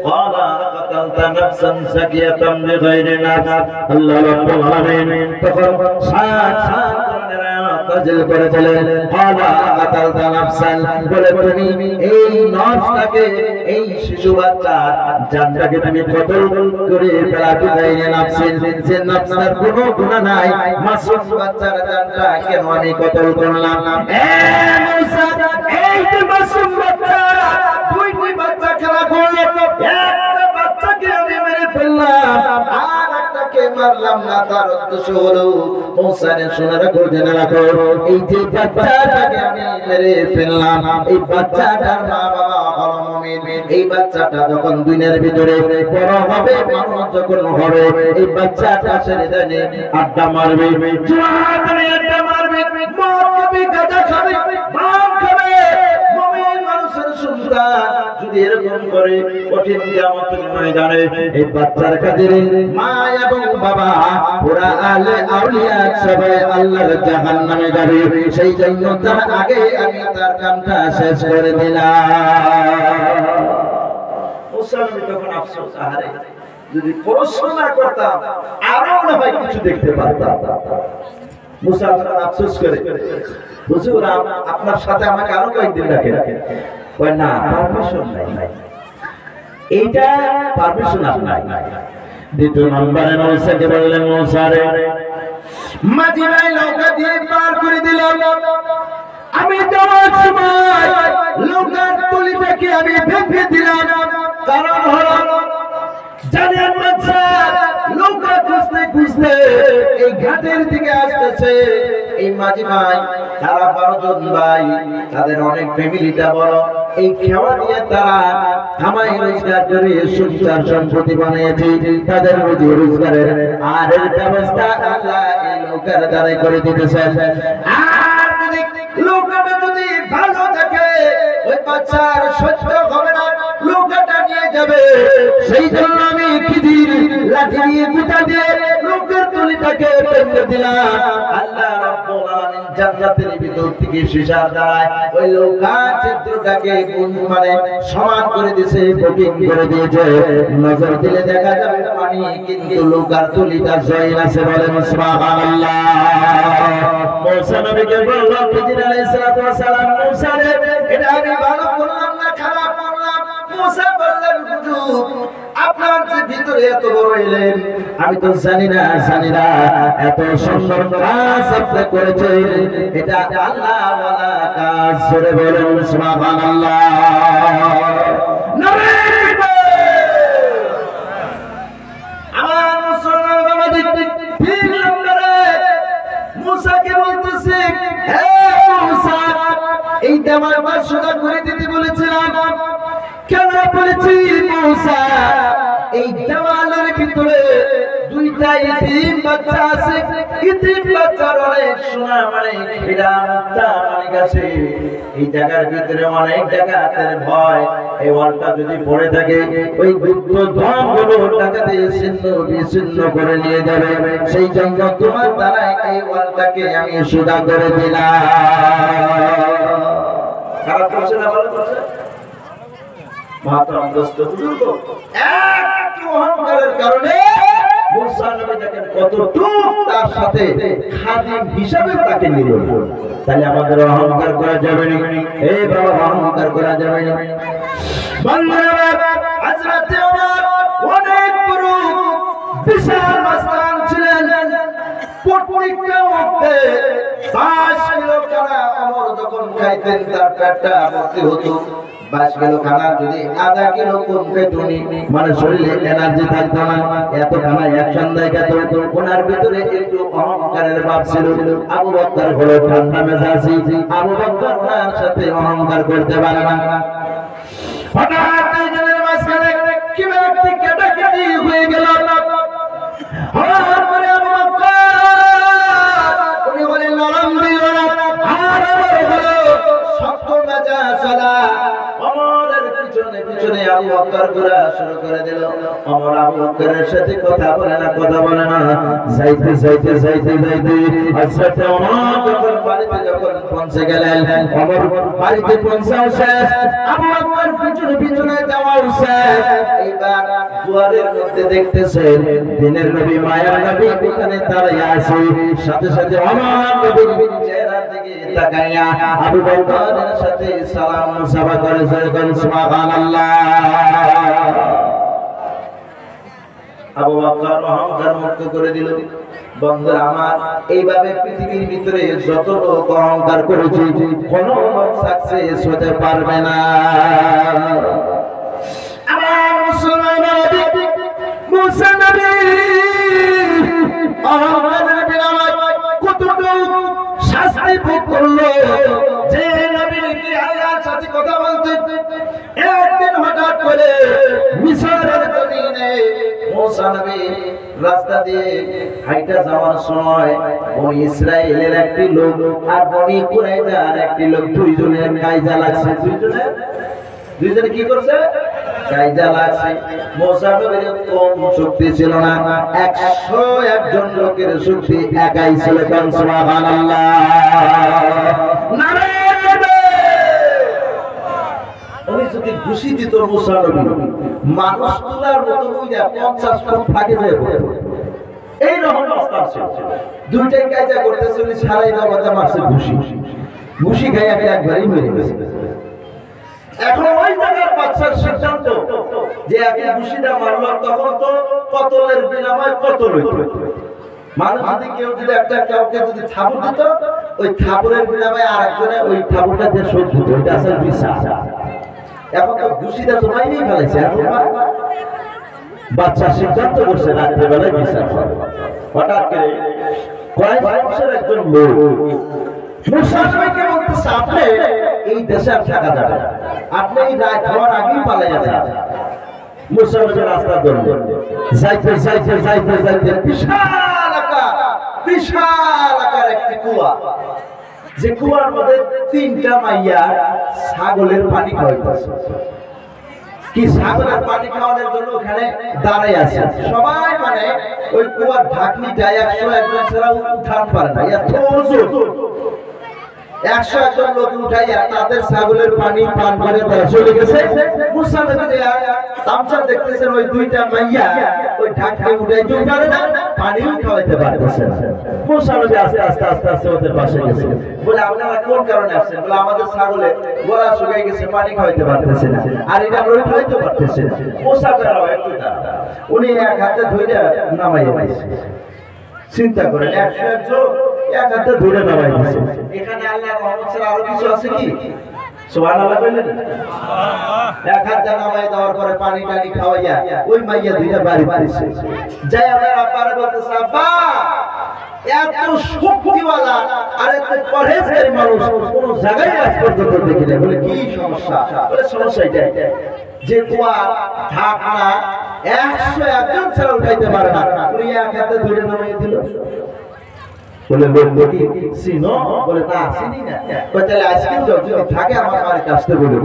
ওয়ালা কাতালতা নাফসান সাকিয়াতাম বিগাইরি নাফস, আল্লাহ রাব্বুল আলামিন তখন সাথ কোরআনের আয়াত নাযিল করে দিলেন আলা কাতালতা নাফসান বলে তুমি এই নফসটাকে এই শিশু বাচ্চা জানটাকে তুমি কতল করে ফেলাতে চাইলে নাফসিন যে নফসের কোনো গুনাহ নাই মাসুম বাচ্চার জানটা কেন আমি কতল করলাম এ মুসা এই যে মাসুম বাচ্চা দুইটি বাচ্চা খেলা করলো একটা বাচ্চাকে আমি মেরে ফেললাম আর একটাকে মারলাম না তার উদ্দেশ্য হলো মুসারে শোনা রাখো জেনে রাখো এই যে বাচ্চাটাকে আমি মেরে ফেললাম এই বাচ্চাটার মা বাবা হলো মুমিন এই বাচ্চাটা যখন দুনিয়ার ভিতরে বড় হবে মানুষ যখন হবে এই বাচ্চাটা ছেড়ে দেনে আড্ডা মারবে জুয়াতে আড্ডা মারবে মদ খাবে গাঁজা খাবে ভাঙ খাবে মুমিন মানুষের সন্তান যদি এরকম করে কঠিন কিয়ামতের ময়দানে এই বাচ্চার কাছে মা এবং বাবা পুরা আলে আউলিয়া সবাই আল্লাহর জাহান্নামে যাবে সেই জন্য তার আগে আমি তার কামটা শেষ করে দিলাম মুসা নবী তখন আফসোস আহারে যদি প্রশ্ন না করতাম আরো না হয় কিছু দেখতে পারতাম মুসা তখন আফসোস করে হুজুর আপনার সাথে আমাকে আরো কয়েকদিন রাখেন কই না পারমিশন নাই এইটা পারমিশন আপনার দ্বিতীয় নম্বরে মুসাকে বললেন মুসা রে মাঝি ভাই নৌকা দিয়ে পার করে দিলাম আমি যাওয়ার সময় নৌকার তলিটাকে আমি ভেঙে দিলাম কারণ হলো জানেন বাচ্চা নৌকা খুঁজতে খুঁজতে এই ঘাটের দিকে আসতেছে এই মাঝি ভাই তারা 12 জন ভাই তাদের অনেক ফ্যামিলিটা বড় এই খেওয়া দিয়ে তারা কামাই রোজগার করে সংসার সম্পত্তি বানিয়েছে তাদের রুজি রোজগারের আর এর ব্যবস্থা আল্লাহ এই নৌকার দ্বারা করে দিতেছেন আর যদি নৌকাটা যদি ভালো থাকে ওই বাচ্চার সহ্য হবে না নৌকাটা নিয়ে যাবে সেই জন্য আমি খিদির লাঠি দিয়ে গুতা দিয়ে নৌকার তলিটাকে ভেঙে দিলাম আল্লাহ রাব্বুল আলামিন জান্নাতের ভিতর থেকে সীসার দ্বারায় ওই নৌকা চিত্রটাকে মানে সমান করে দিয়েছে বুকিং করে দিয়েছে নজর দিলে দেখা যাবে পানি কিন্তু নৌকার তলিটা জয়েন আছে বলেন সুবহানাল্লাহ মুসা নবীকে বলল খিদির আলাইহিস সালাম মুসা রে এটা আমি ভালো করলাম না খারাপ করলাম মুসা বললেন হুজুর আপনার যে ভিতরে এত বড় এলেন আমি তো জানি না এত সুন্দর কাজ আপনি করেছেন এটা আল্লাহ ওয়ালা কাজ জোরে বলেন সুবহানাল্লাহ আমার মুসলমান বাবাদের তিন নম্বরে মুসাকে বলতেছে হে মুসা এই দেওয়াল বাসনা করে দিতে বলেছিলাম কেন বলেছি মুসা এই দেওয়ালের ভিতরে দুইটা ইতিম বাচ্চা আছে ইতিম বাচ্চার অনেক সোনা মানে হীরা অনেক আছে এই জায়গার ভিতরে অনেক ডাকাতের ভয় এই ওয়ালটা যদি পড়ে থাকে ওই গুপ্ত ধনগুলো ডাকাতে ছিন্ন বিচ্ছিন্ন করে নিয়ে যাবে সেই জন্য তোমার দ্বারা এই ওয়ালটাকে আমি সুদা করে দিলাম খারাপ করছে না ভালো করছে মাতরম দোস্ত বুজুর্গ একটু অহংকারের কারণে মুসা নবী দেখেন কতটুকু তার সাথে খাদিম হিসাবে তাকে নিল তাহলে আমাদের অহংকার করা যাবে না এই বাবা অহংকার করা যাবে না বন্ধুরা হযরত ওমর অনেক বড় বিশাল মাস্তান ছিলেন প্রত্যেকটা ওয়াক্তে 5 কিলো খানা ওমর যখন খাইতেন তার পেটটা ভর্তি হতো 5 কিলো খানা যদি আধা কিলো কম খেতুনি মানে শরীরে এনার্জি থাকতো না এত খানা এক সন্ধ্যায় খেত ওনার ভিতরে একটু অহংকারের ভাব ছিল আবু বকর হলো ঠান্ডা মেজাজি আবু বকর ওনার সাথে অহংকার করতে পারে না হঠাৎ দুইজনের মাঝখানে কি ব্যক্তি কেটাকেটি হয়ে গেল হঠাৎ করে আবু বকর উনি বলেন নরম দিল না আর হলো শক্ত মেজা চলা ওমরের পিছনে পিছনে আবু বকর ঘোরা শুরু করে দিল ওমর আবু বকরের সাথে কথা বলে না যাইতে হযরত ওমর যখন বাড়িতে পৌঁছে গেলেন ওমর বাড়িতে পৌঁছাও শেষ আবু বকর পিছনে যাওয়া শেষ এইবার দুয়ারের মধ্যে দেখতেছেন দিনের নবী মায়ার নবী ওখানে দাঁড়িয়ে আছে সাথে সাথে ওমর নবীর চেহারা তাকাইয়া আবু বকরের সাথে সালাম মুসাফা করে সুবহানাল্লাহ। আবু বকর অহংকার মুক্ত করে দিল। বন্ধুরা আমার, এইভাবে পৃথিবীর ভিতরে যত লোক অহংকার করেছে কোন লোক সাকসেস হতে পারবে না। আমার মুসলমান নবী মুসা নবী অহংকারের বিনিময়ে কতটুকু শাস্তি ভোগ করলো। যে নবীর কি আল্লাহর সাথে কথা বলতেন, একদিন হঠাৎ করে মিশরের জমিনে মুসা নবী রাস্তা দিয়ে হাইটা যাওয়ার সময় বনি ইসরাইলের একটি লোক আর বনি কুরাইজার একটি লোক দুইজনের কায়দা লাগছে। দুইজনে কি করছে? কায়দা লাগছে। মুসা নবীর কম শক্তি ছিল না, 101 জন লোকের শক্তি একাই ছিল। সুবহানাল্লাহ। উনি যদি ঘুষি দিত মুসা নবী, মানুষ তোলার মতো 50 ফুট ফাঁকে যায় এই রকম অবস্থা ছিল। দুইটাই কায়দা করতেছে, উনি সারাই দাওয়াতে মারছে ঘুষি। ঘুষি খাই একবারই মেরে গেছে। এখন ওই জায়গার বাচ্চার সিদ্ধান্ত যে একে ঘুষিটা মারলো, তখন তো কতলের বিনিময়ে কতল হইতো। মানুষ যদি কেউ যদি কাউকে যদি থাপড় দিত, ওই থাপড়ের বিনিময়ে আরেকজনে ওই থাপড়টা দিয়ে শোধ দিত। এটা আসলে বিশ্বাস। এখন তো ঘুষিটা তো মাইরেই ফেলেছে। এখন বাচ্চা সিদ্ধান্ত করছে রাত্রেবেলায় বিশ্বাস। হঠাৎ করে কয়েক বছর একজন লোক মুসা নবীকে বলতেছে, আপনি এই দেশে আর থাকা যাবে না, আপনি এই রাত হওয়ার আগেই পালিয়ে যান। মুসা নবী রাস্তা ধরলেন, যাইতে যাইতে যাইতে যাইতে বিশাল আকার একটি কুয়া, যে কুয়ার মধ্যে 3টা মাইয়া ছাগলের পানি খাওয়াইতেছে। কি ছাগলের পানি খাওয়ানোর জন্য ওখানে দাঁড়াই আছে সবাই। মানে ওই কুয়ার ঢাকনিটা 101 জন ছাড়া উঠান পারে না, এত ওজন। 101 জন লোক উঠাইয়া তাদের ছাগলের পানি পান করে তারা চলে গেছে। মুসা নবী তামসা দেখতেছেন, ওই 2টা মাইয়া ওই ঢাকনি উঠাইতে পারে না, পানিও খাওয়াইতে পারতেছে না। মুসা নবী আস্তে আস্তে আস্তে আস্তে ওদের পাশে গেছে। বলে, আপনারা কোন কারণে আসছেন? বলে, আমাদের ছাগলে গলা শুকিয়ে গেছে, পানি খাওয়াইতে পারতেছে না, আর এটা আমরা উঠাইতে পারতেছে না। মুসা বেরাও একটু দাঁড়া, উনি এক হাতে ধইরা নামাইয়া দিয়েছে। চিন্তা করেন, 101 জন এক হাতে ধরে নামাই দিয়েছে। এখানে আল্লাহর রহমত ছাড়া আরো কিছু আছে কি? সুবহানাল্লাহ বললেন। এক হাতে নামাই দেওয়ার পরে পানি টানি খাওয়াইয়া ওই মাইয়া 2টা বাড়ি পাইছে। যাই আমার আব্বারে বলতেছে, আব্বা এত শক্তিওয়ালা আর এত পরহেজগার মানুষ কোন জায়গায় আজ পর্যন্ত দেখি না। বলে, কি সমস্যা? বলে, সমস্যা এটা যে কুয়া ঢাকনা 101 জন ছাড়া উঠাইতে পারে না, উনি এক হাতে ধরে নামাই দিল। বলে, লোক কি চিনো? বলে, না চিনি না। তাহলে আজকে যদি থাকে আমার বাড়িতে আসতে বলে।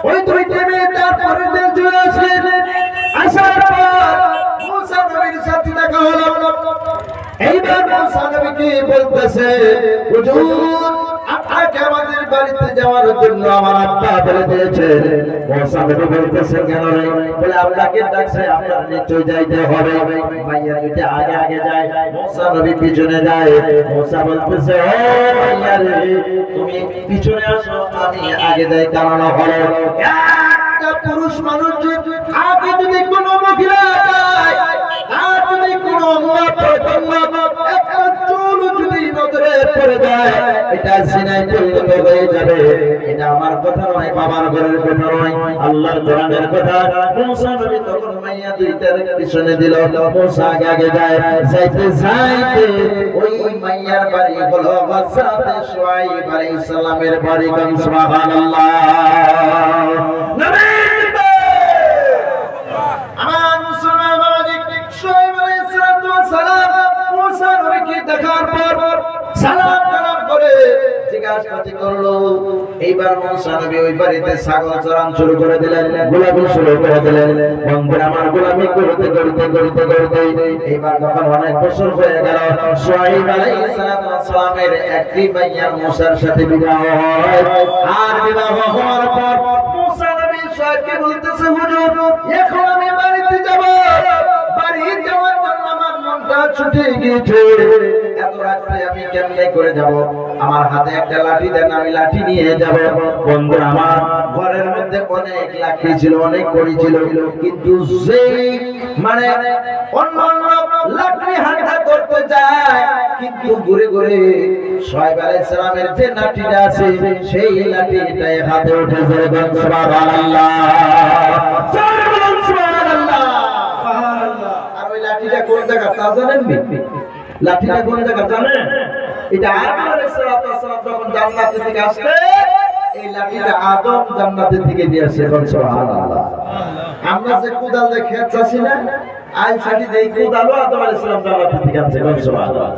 ওই 2টা মেয়ে তারপরে দিন চলে আসে। আসার পর মুসা নবীর সাথে দেখা হলো। এইবার মুসা নবীকে বলতেছে, হুজুর আপনাকে আমাদের বাড়িতে যাওয়ার জন্য আমার আব্বা বলে দিয়েছে। মুসা নবী বলতেছে, কেন রে? বলে, আপনাকে ডাকছে, আপনার নিশ্চয় যাইতে হবে। মাইয়া দুইটা আগে আগে যায়, মুসা নবী পিছনে যায়। মুসা বলতেছে, ও মাইয়া রে, তুমি পিছনে আসো, আমি আগে যাই। কারণ হলো একটা পুরুষ মানুষ আগে যদি কোনো মহিলা যায়, আর যদি কোনো একটা চুল যদি নজরে পড়ে যায়, এটা জিনায় পরিণত হয়ে যাবে। এটা আমার কথা নয়, বাবার ঘরের কথা নয়, আল্লাহর কোরআনের কথা। মুসা নবী তখন মাইয়া 2টার পিছনে দিল। মুসা আগে আগে যায়। যাইতে যাইতে ওই মাইয়ার বাড়ি হলো হযরত শুআয়ব আলাইহিস সালামের বাড়ি। সুবহানাল্লাহ। আমার মুসলমান বাবাজি, শুআয়ব আলাইহিস সালাম মুসা নবীকে দেখার পর সালাম কালাম করে জিজ্ঞাসা করলো। এইবার মুসা নবী ওই বাড়িতে ছাগল চরান শুরু করে দিলেন, গোলামি শুরু করে দিলেন। বন্ধুরা আমার, গোলামি করতে করতে করতে করতে এইবার যখন অনেক বছর হয়ে গেল, শুআয়ব আলাইহিস সালামের একটি মাইয়া মুসার সাথে বিবাহ হয়। আর বিবাহ হওয়ার পর মুসা নবী শুআয়বকে বলতেছে, হুজুর এখন আমি বাড়িতে যাব। বাড়ি যাওয়ার জন্য আমার মনটা ছুটে গিয়েছে। এত রাত্রে আমি কেমনে করে যাব, আমার হাতে একটা লাঠি দেন, আমি লাঠি নিয়ে যাব। বন্ধু আমার ঘরের মধ্যে অনেক লাঠি ছিল, অনেক কড়ি ছিল, কিন্তু যেই মানে অন্যান্য লাঠি হাঁটা করতে যায়, কিন্তু ঘুরে ঘুরে শোয়েব আলাইহিস সালামের যে লাঠিটা আছে সেই লাঠিটাই হাতে উঠে ধরে দেন সুবহানাল্লাহ, সুবহানাল্লাহ। আর ওই লাঠিটা কোন জায়গা তা জানেন? লাঠিটা কোন জায়গা জানেন? এটা আদম আলাইহিস সালাম যখন জান্নাত থেকে আসলে এই লাঠিটা আদম জান্নাত থেকে নিয়ে আসে। সুবহানাল্লাহ। আমরা যে কুদাল দিয়ে খেত চাষি না, আই ছাটি দেই কুদালও আদম আলাইহিস সালাম জান্নাত থেকে আনছে। সুবহানাল্লাহ।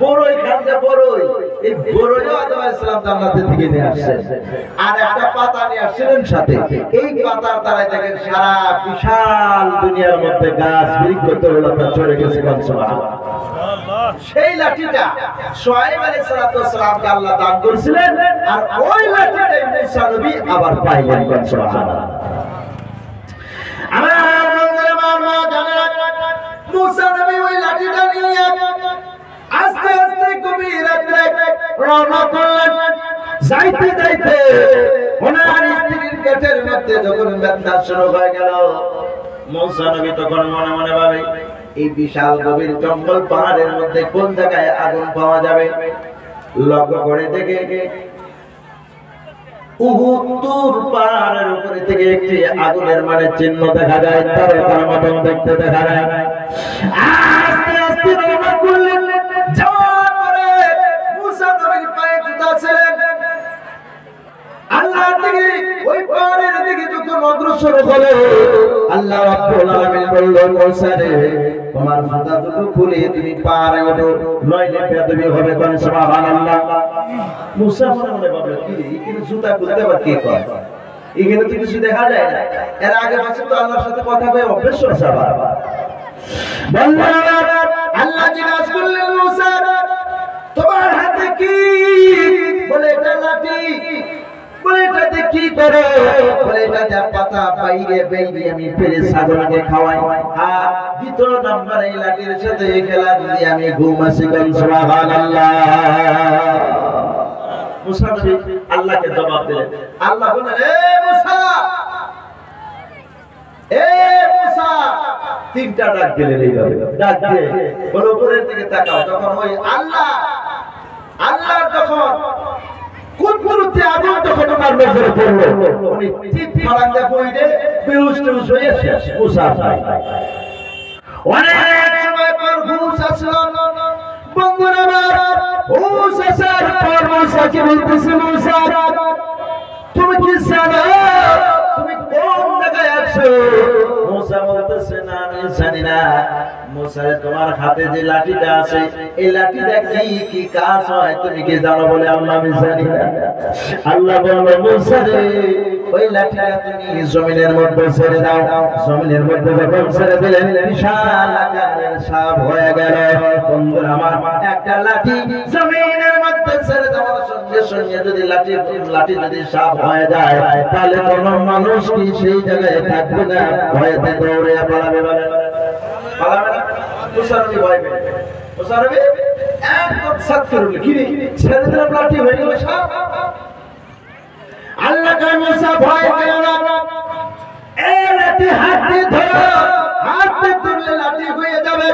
বড়ই খানতে বড়ই, এই বড়ইও আদম আলাইহিস সালাম জান্নাত থেকে নিয়ে আসছে। আর একটা পাতা নিয়ে আসছিলেন সাথে, এই পাতার দ্বারা দেখেন সারা বিশাল দুনিয়ার মধ্যে গাছ বৃক্ষ তরুলতা চলে গেছে। সুবহানাল্লাহ। সেই লাঠিটা শোয়েব আলাইহিস সালামকে আল্লাহ দান করেছিলেন, আর ওই লাঠিটাই মুসা নবী আবার পাইলেন। সুবহানাল্লাহ। আমার বন্ধুরা, মা জানেন মুসা নবী ওই লাঠিটা নিয়ে আস্তে আস্তে গভীর রাতে রওনা করলেন। যাইতে যাইতে ওনার স্ত্রীর পেটের মধ্যে যখন ব্যথা শুরু হয়ে গেল, মুসা নবী তখন মনে মনে ভাবে এই বিশাল গভীর জঙ্গল পাহাড়ের মধ্যে কোন জায়গায় আগুন পাওয়া যাবে। লক্ষ্য করে দেখে উহুদ তুর পাহাড়ের উপরে থেকে একটি আগুনের মানে চিহ্ন দেখা যায়, তার মতন দেখতে দেখা যায়। আস্তে আস্তে রওনা করলেন। যাওয়ার পরে মুসা নবীর পায়ে জুতা ছিলেন। আল্লাহর দিকে ওই পাহাড়ের দিকে যখন অগ্রসর হলো, আল্লাহ রাব্বুল আলামিন বললেন, মুসা রে, তোমার জুতা দুটো খুলে তুমি পাহাড়ে ওঠো, নইলে বেয়াদবি হবে। সুবহানাল্লাহ। মুসা মনে মনে ভাবলেন, কি এখানে জুতা খুলতে আবার কি করে, এখানে তো কিছু দেখা যায় না। এর আগে বছর তো আল্লাহর সাথে কথা বলে অভ্যেস হয়েছে। আল্লাহ জিজ্ঞাসা করলেন, মুসা তোমার হাতে কি? বলে এটা লাঠি। বলে এটাতে কি করে? বলে এটাতে পাতা বাইরে বাইরে আমি পেরে ছাগলকে খাওয়াই, আর দ্বিতীয় নাম্বার এই লাঠির সাথে খেলা যদি আমি ঘুমাসি। সুবহানাল্লাহ। মুসা নবী আল্লাহকে জবাব দিলেন। আল্লাহ বললেন, এ মুসা, এ মুসা, তিনটা ডাক দিলেন। এইভাবে ডাক দিয়ে বলে উপরের দিকে তাকাও। তখন ওই আল্লাহ যখন কুদরতে আগুন যখন ওনার নজরে পড়লো, উনি চিৎ ফাড়াঙ্গা পড়ে বেহুশ টেহুশ হয়ে শেষ। মুসা অনেক সময় পর হুশ আসলো। বন্ধুরা আমার, হুশ আসার পর মুসাকে বলতেছে, মুসা তুমি কি জানো তুমি কোন জায়গায় আছো? মুসা বলতেছে, না আমি জানি না। মুসা, তোমার হাতে যে লাঠিটা আছে এই লাঠিটা কি কাজ হয় তুমি কি জানো? বলে, আল্লাহ আমি জানি না। আল্লাহ বলল, মুসা রে, ওই লাঠিটা তুমি জমিনের মধ্যে ছেড়ে দাও। জমিনের মধ্যে যখন ছেড়ে দিলেন, বিশাল আকারের সাপ হয়ে গেল। বন্ধুরা আমার, একটা লাঠি জমিনের মধ্যে ছেড়ে দেওয়ার সঙ্গে সঙ্গে যদি লাঠি যদি সাপ হয়ে যায়, তাহলে কোন মানুষ কি সেই জায়গায় থাকবে না, ভয়েতে দৌড়ে পালাবে। পালাবে না। মুসা নবী ভয় পেয়ে, মুসা নবী একদম সাত করল, কি রে ছেড়ে দিলাম, লাঠি হয়ে গেল সাপ। আল্লাহ কা মুসা ভয় পেল না। এই লাঠি হাতে ধরো, হাতে তুললে লাঠি হয়ে যাবে।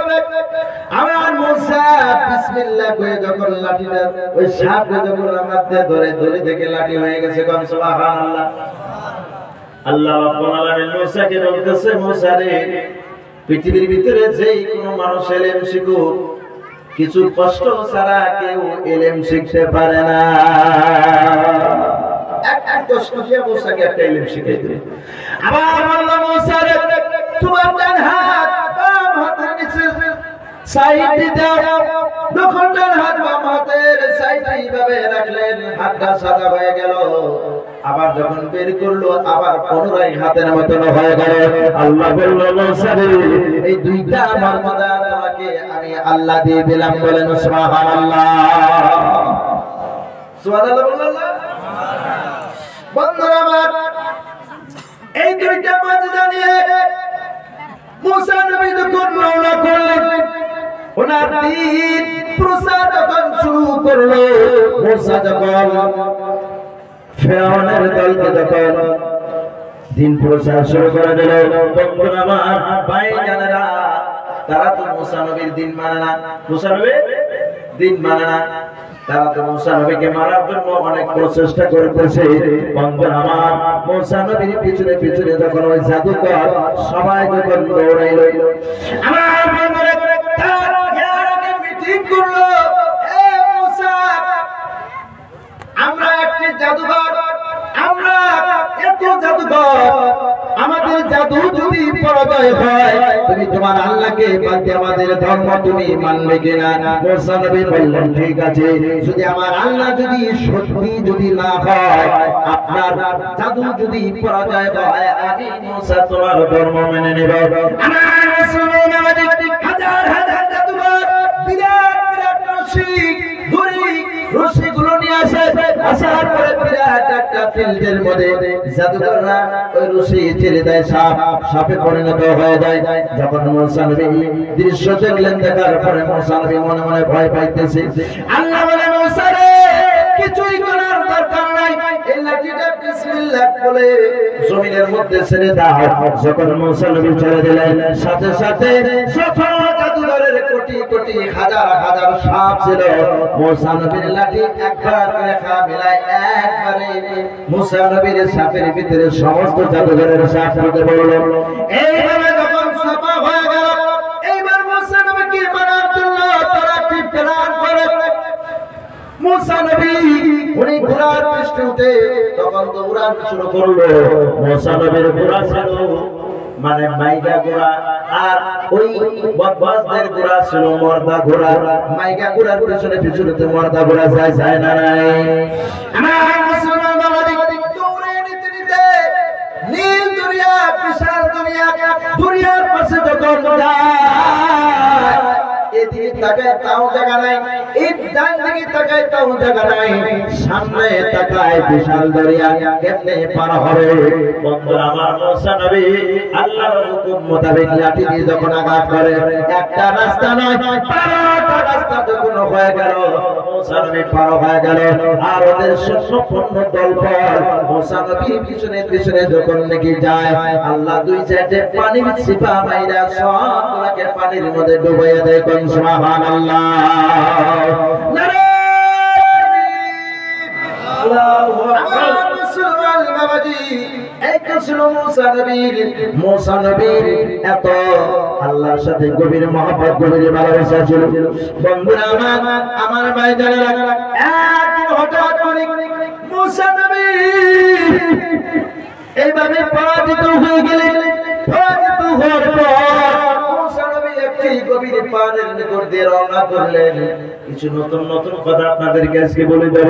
আমার মুসা বিসমিল্লাহ কয়ে যখন লাঠিটা ওই সাপকে যখন আমাদের ধরে ধরে দেখে লাঠি হয়ে গেছে। সুবহানাল্লাহ। আল্লাহ রাব্বুল আলামিন মুসাকে বলতেছে, মুসা রে, পৃথিবীর ভিতরে যেই কোনো মানুষ ইলম শিখুক, কিছু কষ্ট ছাড়া কেউ ইলম শিখতে পারে না। এক কষ্ট দিয়ে মুসাকে একটা ইলম শিখাই দিল। আবার আল্লাহ মুসা রে, তোমার ডান হাত বাম হাতের নিচে সাইডে দাও। যখন ডান হাত বাম হাতের সাইডে এইভাবে রাখলেন, হাতটা সাদা হয়ে গেল। আবার যখন বের করলো, আবার পুনরায় হাতের মতন হয়ে গেল। আল্লাহ বলল, মুসা রে, এই দুইটা মর্যাদা তোমাকে আমি আল্লাহ দিয়ে দিলাম। বলেন সুবহানাল্লাহ। সুবহানাল্লাহ বললেন না? বন্ধুরা আমার, এই দুইটা মর্যাদা নিয়ে মুসা নবী যখন রওনা করলেন, ওনার দিন প্রচার যখন শুরু করলো, মুসা যখন ফেরাউনের দলকে যখন দিন প্রচার শুরু করে দিল, বন্ধুরা আমার ভাইজানেরা, তারা তো মুসা নবীর দিন মানে না, মুসা নবীর দিন মানে না, তারা তো মুসা নবীকে মারার জন্য অনেক প্রচেষ্টা করতেছে। বন্ধুরা আমার মুসা নবীর পিছনে পিছনে যখন ওই জাদুকর সবাই যখন দৌড়াইল, আমার বন্ধুরা তারা মিটিং করলো, এ মুসা, আমরা একটি জাদুকর, আমরা এত জাদুকর, আমাদের জাদু যদি পরাজয় হয়, তুমি তোমার আল্লাহকে বাদ দিয়ে আমাদের ধর্ম তুমি মানবে কিনা? মুসা নবী বললেন, ঠিক আছে, যদি আমার আল্লাহ যদি সত্যি যদি না হয়, আপনার জাদু যদি পরাজয় হয়, আমি মুসা তোমার ধর্ম মেনে নেব। আমার মুসলমান আমাদের হাজার হাজার জাদুকর, বিরাট বিরাট রশিগুলো নিয়ে আসে, আসার পরে বিরাট একটা ফিল্ডের মধ্যে জাদুকররা ওই রশি ছেড়ে দেয়, সাপে পরিণত হয়ে যায়। যখন মুসা নবী দৃশ্য দেখলেন, দেখার পরে মুসা নবী মনে মনে ভয় পাইতেছে। আল্লাহ বলে, মুসা রে, কিছুই করার দরকার নাই, এই লাঠিটা বিসমিল্লাহ বলে জমিনের মধ্যে ছেড়ে দাও। যখন মুসা নবী ছেড়ে দিলেন, সাথে সাথে শত জাদুকরের কোটি কোটি হাজার হাজার সাপ ছিল, মুসা নবীর লাঠি একবার রেখা মিলায় একবারে মুসা নবীর সাপের ভিতরে সমস্ত জাদুকরের সাপ ঢুকে পড়ল। এইভাবে যখন সাপা হয়ে গেল, এইবার মুসা নবীকে মারার জন্য তারা একটি প্ল্যান করে। মুসা নবী উনি ঘোড়ার পৃষ্ঠে উঠে তখন দৌড়ানো শুরু করলো। মুসা নবীর ঘোড়া ছিল মানে মাইগা ঘোড়া, আর ওই বদমাশদের ঘোড়া ছিল মর্দা ঘোড়া। মাইগা ঘোড়ার পিছনে পিছনে তো মর্দা ঘোড়া যায় না নাই। আমার মুসলমান বাবাজি দৌড়ে নিতে নিতে নীল দরিয়া, বিশাল দরিয়া, দরিয়ার পাশে যখন যায়, এদিকে তাকায় তাও জায়গা নাই, এই ডান দিকে তাকায় তাও জায়গা নাই, সামনে তাকায় বিশাল দরিয়া, কেমনে পার হবে? বন্ধুরা আমার, মুসা নবী আল্লাহর হুকুম মোতাবেক লাঠি দিয়ে যখন আঘাত করে, একটা রাস্তা নয়, 12টা রাস্তা যখন হয়ে গেল, মুসা নবী পার হয়ে গেল। আর ওদের সৈন্যপূর্ণ দলবল মুসা নবীর পিছনে পিছনে যখন নাকি যায়, আল্লাহ দুই সাইডে পানির ছিপা মাইরা সবগুলোকে পানির মধ্যে ডুবাইয়া দেয়। কোন সুবহানাল্লাহ, আল্লাহু আকবার। মুসলমান বাবাজি, এই ছিল মুসা নবীর। মুসা নবীর এত আল্লাহর সাথে গভীর মহব্বত, গভীর ভালোবাসা ছিল। বন্ধুরা আমার ভাইজানেরা, একদিন হঠাৎ করে মুসা নবী এইভাবে পরাজিত হয়ে গেলেন। পরাজিত হওয়ার পর মুসা নবী একটি গভীর পাহাড়ের নিকট দিয়ে রওনা করলেন। কিছু নতুন নতুন কথা আপনাদেরকে আজকে বলে দেব।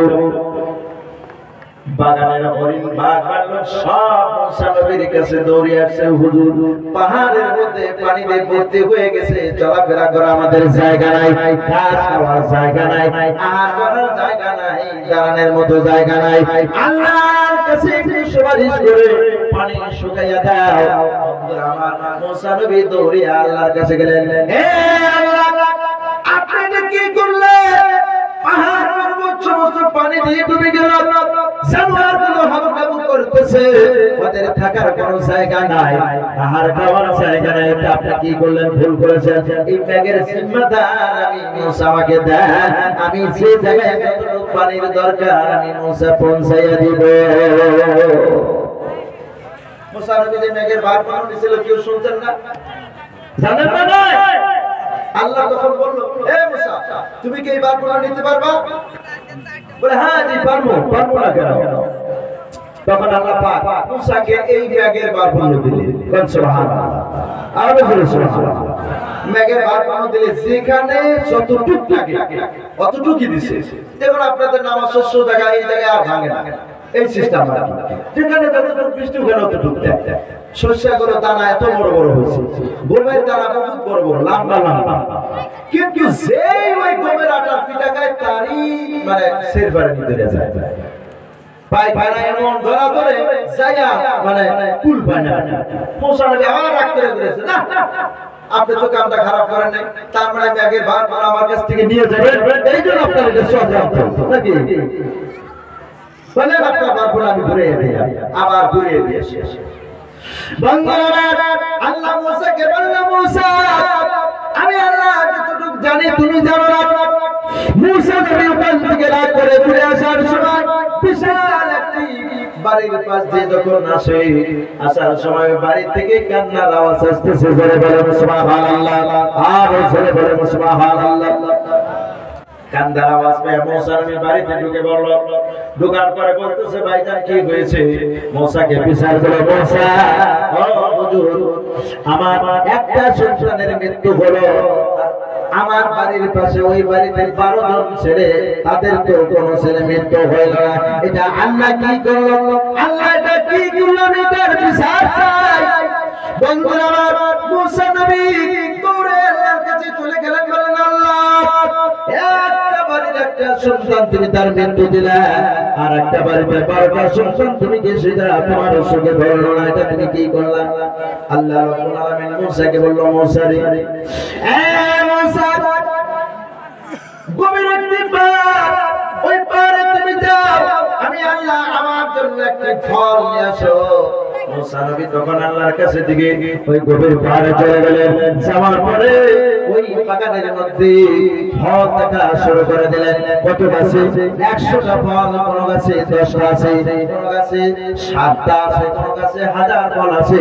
বাগানের হরিণ, বাঘ, ভাল্লুক সব মুসা নবীর কাছে দৌড়ে আসছে। হুজুর, পাহাড়ের মধ্যে পানিতে ভর্তি হয়ে গেছে, চলাফেরা করা আমাদের জায়গা নাই, ঘাস খাওয়ার জায়গা নাই, আহার করার জায়গা নাই, দাঁড়ানোর মতো জায়গা নাই। আল্লাহর কাছে একটু সুপারিশ করে পানি শুকাইয়া দাও। আমার মুসা নবী দৌড়ে আল্লাহর কাছে গেলেন। হে আল্লাহ, আপনি এটা কি করলেন? পাহাড় পর্বত সমস্ত পানি দিয়ে ডুবে গেল, জানোয়ারগুলো হাবুডাবু করতেছে, ওদের থাকার কোনো জায়গা নাই, আহার খাওয়ার জায়গা নাই। এটা আপনি কি করলেন? ভুল করেছেন। এই ব্যাগের জিম্মাদার আমি মুসা, আমাকে দেন, আমি যে জায়গায় যতটুকু পানির দরকার আমি মুসা পৌঁছাইয়া দিব। মুসা নবী যে ব্যাগের ভার পানি দিছিল, কেউ শুনতেন না, জানেন না? আল্লাহ তখন বলল, হে মুসা, তুমি কি এই বারগুলো নিতে পারবা? বলে, হ্যাঁ জি পারবো। পারবো না কেন? তখন আল্লাহ পাক মুসাকে এই ব্যাগের বারগুলো দিলেন। সুবহানাল্লাহ, আর বলে সুবহানাল্লাহ। ব্যাগের বারগুলো দিলে যেখানে যতটুকু থাকে অতটুকুই দিছে। যেমন আপনাদের নামাজ শস্য জায়গা, এই জায়গায় আর ভাঙে না, এই সিস্টেম আর কি। যেখানে যতটুকু বৃষ্টি ওখানে অতটুকু দেয়। শস্যগুলো দানা এত বড় বড় হয়েছে, গমের দানা বহুত বড় বড়, লম্বা লম্বা, কিন্তু যেই ওই গমের আটার পিঠা খায় তারই মানে শের বাড়ি ধরে যায়, পাই ভাড়া এমন ধরা ধরে জায়গা মানে কুল পায় না। মুসা নবী আবার রাগ করে দিয়েছে, না আপনি তো কামটা খারাপ করেন নাই, তার মানে ব্যাগের ভার আমার কাছ থেকে নিয়ে যাবেন, এই জন্য আপনার এটা সজাগ নাকি বলেন আপনার ভারগুলো আমি ঘুরিয়ে দিই, আবার ঘুরিয়ে দিয়ে শেষ। আল্লাহ মুসাকে বলল, মুসা আমি আল্লাহ যতটুকু জানি তুমি জানো না। মুসা নবী ওখান থেকে রাগ করে ঘুরে আসার সময় বিশাল একটি বাড়ির পাশ দিয়ে যখন আসে, আসার সময় বাড়ি থেকে কান্নার আওয়াজ আসতেছে, জোরে বলে সুবহানাল্লাহ, আর জোরে বলে সুবহানাল্লাহ। কান্দার আওয়াজ পেয়ে মুসা নবী বাড়িতে ঢুকে পড়ল। ঢোকার পরে বলতেছে, ভাইজান কি হয়েছে? মুসাকে বিচার করে, মুসা ও হুজুর, আমার একটা সন্তানের মৃত্যু হলো, আমার বাড়ির পাশে ওই বাড়িতে 12 জন ছেলে, তাদের তো কোনো ছেলে মৃত্যু হইল না, এটা আল্লাহ কি করলো? আল্লাহ এটা কি করলো? এটার বিচার চাই। বন্ধুরা আমার, মুসা নবী দৌড়ে আল্লাহর কাছে চলে গেলেন, বলেন আল্লাহ একটা বাড়ির একটা সন্তান তুমি তার মৃত্যু দিলা, আর একটা বাড়িতে 12টা সন্তান তুমি কে সেটা তোমার সুখে ধরলো না, এটা তুমি কি করলা? আল্লাহ রাব্বুল আলামিন মুসাকে বলল, মুসা রে মুসা গভীর একটি পার, ওই পারে তুমি যাও, আমি আল্লাহ আমার জন্য একটা ফল নিয়ে আসো। মুসা নবী তখন আল্লাহর কাছে দিকে ওই গভীর পাহাড়ে চলে গেলেন। যাওয়ার পরে ওই বাগানের মধ্যে ফল দেখা শুরু করে দিলেন। কত গাছে? 100টা ফল, কোন গাছে 10টা আছে, কোন গাছে 7টা আছে, কোন গাছে 1000 ফল আছে,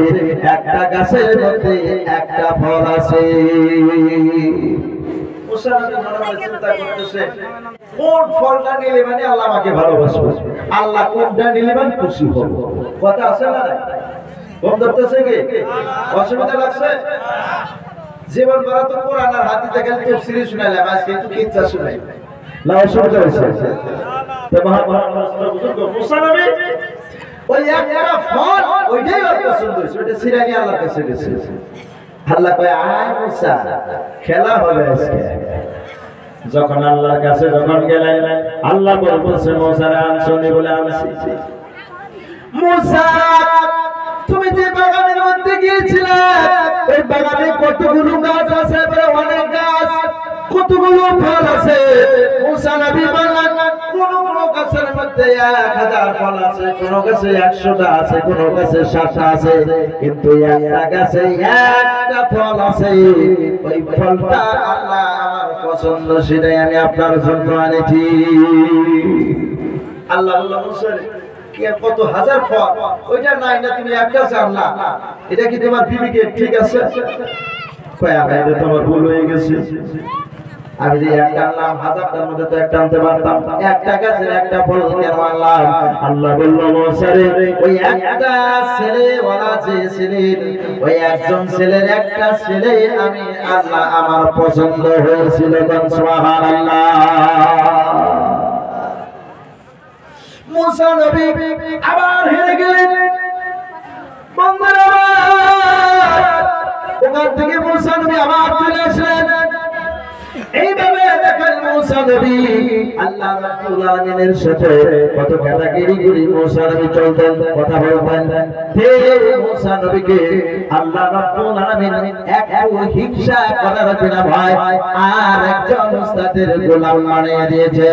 একটা গাছের মধ্যে একটা ফল আছে। মুসা নবী মনে মনে চিন্তা করতেছে, কোন ফলটা নিলে মানে আল্লাহ আমাকে ভালোবাসবে, আল্লাহ কোনটা নিলে মানে খুশি হবে। কথা আছে না? কম ধরতেছে কি? অসুবিধা লাগছে? জীবন ভরা তো কোরআন আর হাদিস খালি তাফসীর শুনাইলাম, আজকে একটু কিচ্ছা শুনাই না, অসুবিধা হচ্ছে। তো মহান বুজুর্গ মুসা নবী ওই একটা ফল, ওইটাই ওর পছন্দ হয়েছে, ওইটা সিরানি আল্লাহর কাছে গেছে। আল্লাহ কয়, আয় মুসা, খেলা হবে আজকে। যখন আল্লাহর কাছে যখন গেলেন, আল্লাহ বলতেছে, মুসারে আনছনি বলে আনছি। মুসা তুমি যে বাগানের মধ্যে গিয়েছিলে, ওই বাগানে কতগুলো গাছ আছে? বলে অনেক গাছ। কতগুলো ফল আছে? মুসা নবী বললেন, কোন কোন গাছের মধ্যে 1000 ফল আছে, কোন গাছে 100টা আছে, কোন গাছে 7টা আছে, কিন্তু একটা গাছে একটা ফল আছে। ওই ফলটা আল্লাহ আমার পছন্দ, সেটাই আমি আপনার জন্য আনেছি। আল্লাহ আল্লাহ মুসা কত 1000 ফল, ওইটা নাই না, তুমি একটা জানলা, এটা কি তোমার বিবিকে ঠিক আছে? কয় আগে এটা তোমার ভুল হয়ে গেছে, আমি যে একটা আনলাম 1000টার মধ্যে তো একটা আনতে পারতাম, একটা গাছের একটা ফল কেন আনলাম? আল্লাহ বলল, মুসা রে ওই একটা ছেলে ওরা যে ছিলেন, ওই একজন ছেলের একটা ছেলে আমি আল্লাহ আমার পছন্দ হয়েছিল। সুবহানাল্লাহ। মুসা নবী আবার হেরে গেলেন। বন্ধুরা ওখান থেকে মুসা নবী আবার চলে আসলেন। এইভাবে দেখেন মুসা নবী আল্লাহ রাব্বুল আলামিনের সাথে কত কাটাকাটি করে মুসা নবী চলতেন, কথা বলতেন। হে মুসা নবীকে আল্লাহ রাব্বুল আলামিন একটু হিংসা করার বিনা ভয় আর একজন উস্তাদের গোলাম বানিয়ে দিয়েছে।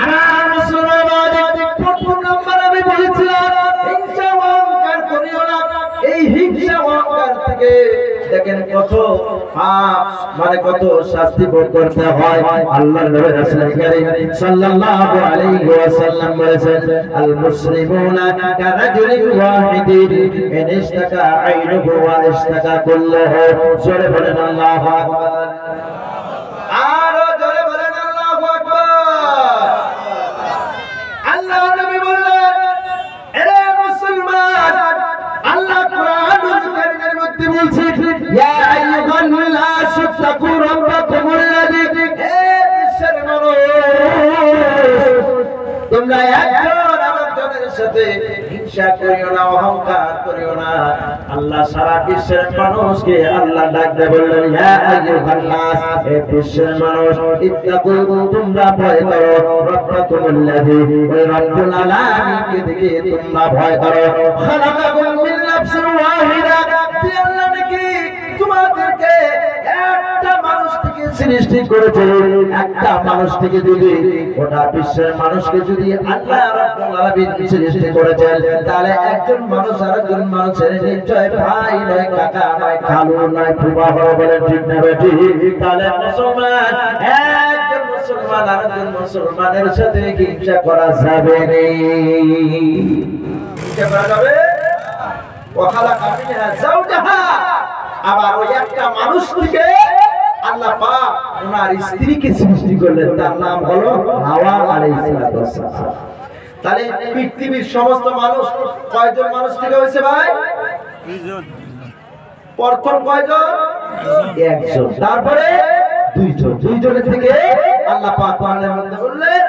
আমার মুসলমান প্রথম নাম্বার আমি বলেছিলাম, হিংসা অহংকার করিও না। এই হিংসা অহংকার থেকে দেখেন কত পাপ, মানে কত শাস্তি ভোগ করতে হয়। আল্লাহর নবী রাসূল কারীম সাল্লাল্লাহু আলাইহি ওয়াসাল্লাম বলেছেন, আল মুসলিমুনা কারাজুলিন ওয়াহিদিন ইন ইশতাকা আইনুহু ওয়া ইশতাকা কুল্লুহু। জোরে বলেন আল্লাহু আকবার, আরো জোরে বলেন আল্লাহু আকবার। আল্লাহর নবী বললেন, এরে মুসলমান, আল্লাহ কোরআনুল কারীমের মধ্যে বলছেন, ইয়া আইয়ুহান নাস তাকু রাব্বাকুমুল্লাযী, হে বিশ্বের মানুষ, তোমরা একজন আরেকজনের সাথে হিংসা করিও না, অহংকার করিও না। আল্লাহ সারা বিশ্বের মানুষকে আল্লাহ ডাকতে বললেন, ইয়া আইয়ুহান নাস, হে বিশ্বের মানুষ, ইত্তাকু, তোমরা ভয় করো, রাব্বাকুমুল্লাযী, ওই রব্বুল আলামিনকে দেখে তোমরা ভয় করো। খালাকাকুম মিন নাফসিন ওয়াহিদা, যে আল্লাহ নাকি সৃষ্টি করেছে একটা মানুষ থেকে যদি গোটা বিশ্বের মানুষকে যদি আল্লাহ রাব্বুল আলামিন সৃষ্টি করেছেন তাহলে একজন মানুষ আরেকজন মানুষের নিশ্চয় ভাই নয় কাকা নয় খালু নয় ফুফা বলে ঠিক না বেটি তাহলে মুসলমান একজন মুসলমান আরেকজন মুসলমানের সাথে হিংসা করা যাবে না হিংসা করা যাবে ওয়াখালাকা মিনহা যাওজাহা আবার ওই একটা মানুষ থেকে আল্লাহ পাক ওনার স্ত্রীকে সৃষ্টি করলেন তার নাম হলো হাওয়া আলাইহিস সালাম তাহলে পৃথিবীর সমস্ত মানুষ কয়জন মানুষ থেকে হয়েছে ভাই দুইজন প্রথম কয়জন একজন তারপরে দুইজনের থেকে আল্লাহ পাক কোরআনের মধ্যে বললেন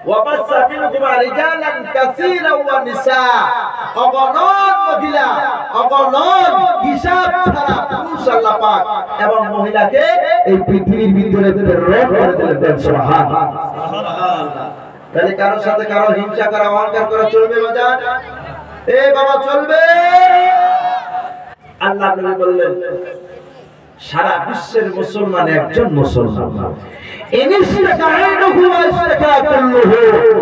وَبَثَّ مِنْهُمَا رِجَالًا كَثِيرًا وَنِسَاءً অগণন মহিলা অগণন হিসাব ছাড়া পুরুষ আল্লাহ পাক এবং মহিলাকে এই পৃথিবীর ভিতরে প্রেরণ করে দিলেন সুবহানাল্লাহ তাহলে কারোর সাথে কারো হিংসা করা অহংকার করা চলবে বাজার এ বাবা চলবে আল্লাহ নবী বললেন সারা বিশ্বের মুসলমান একজন মুসলমান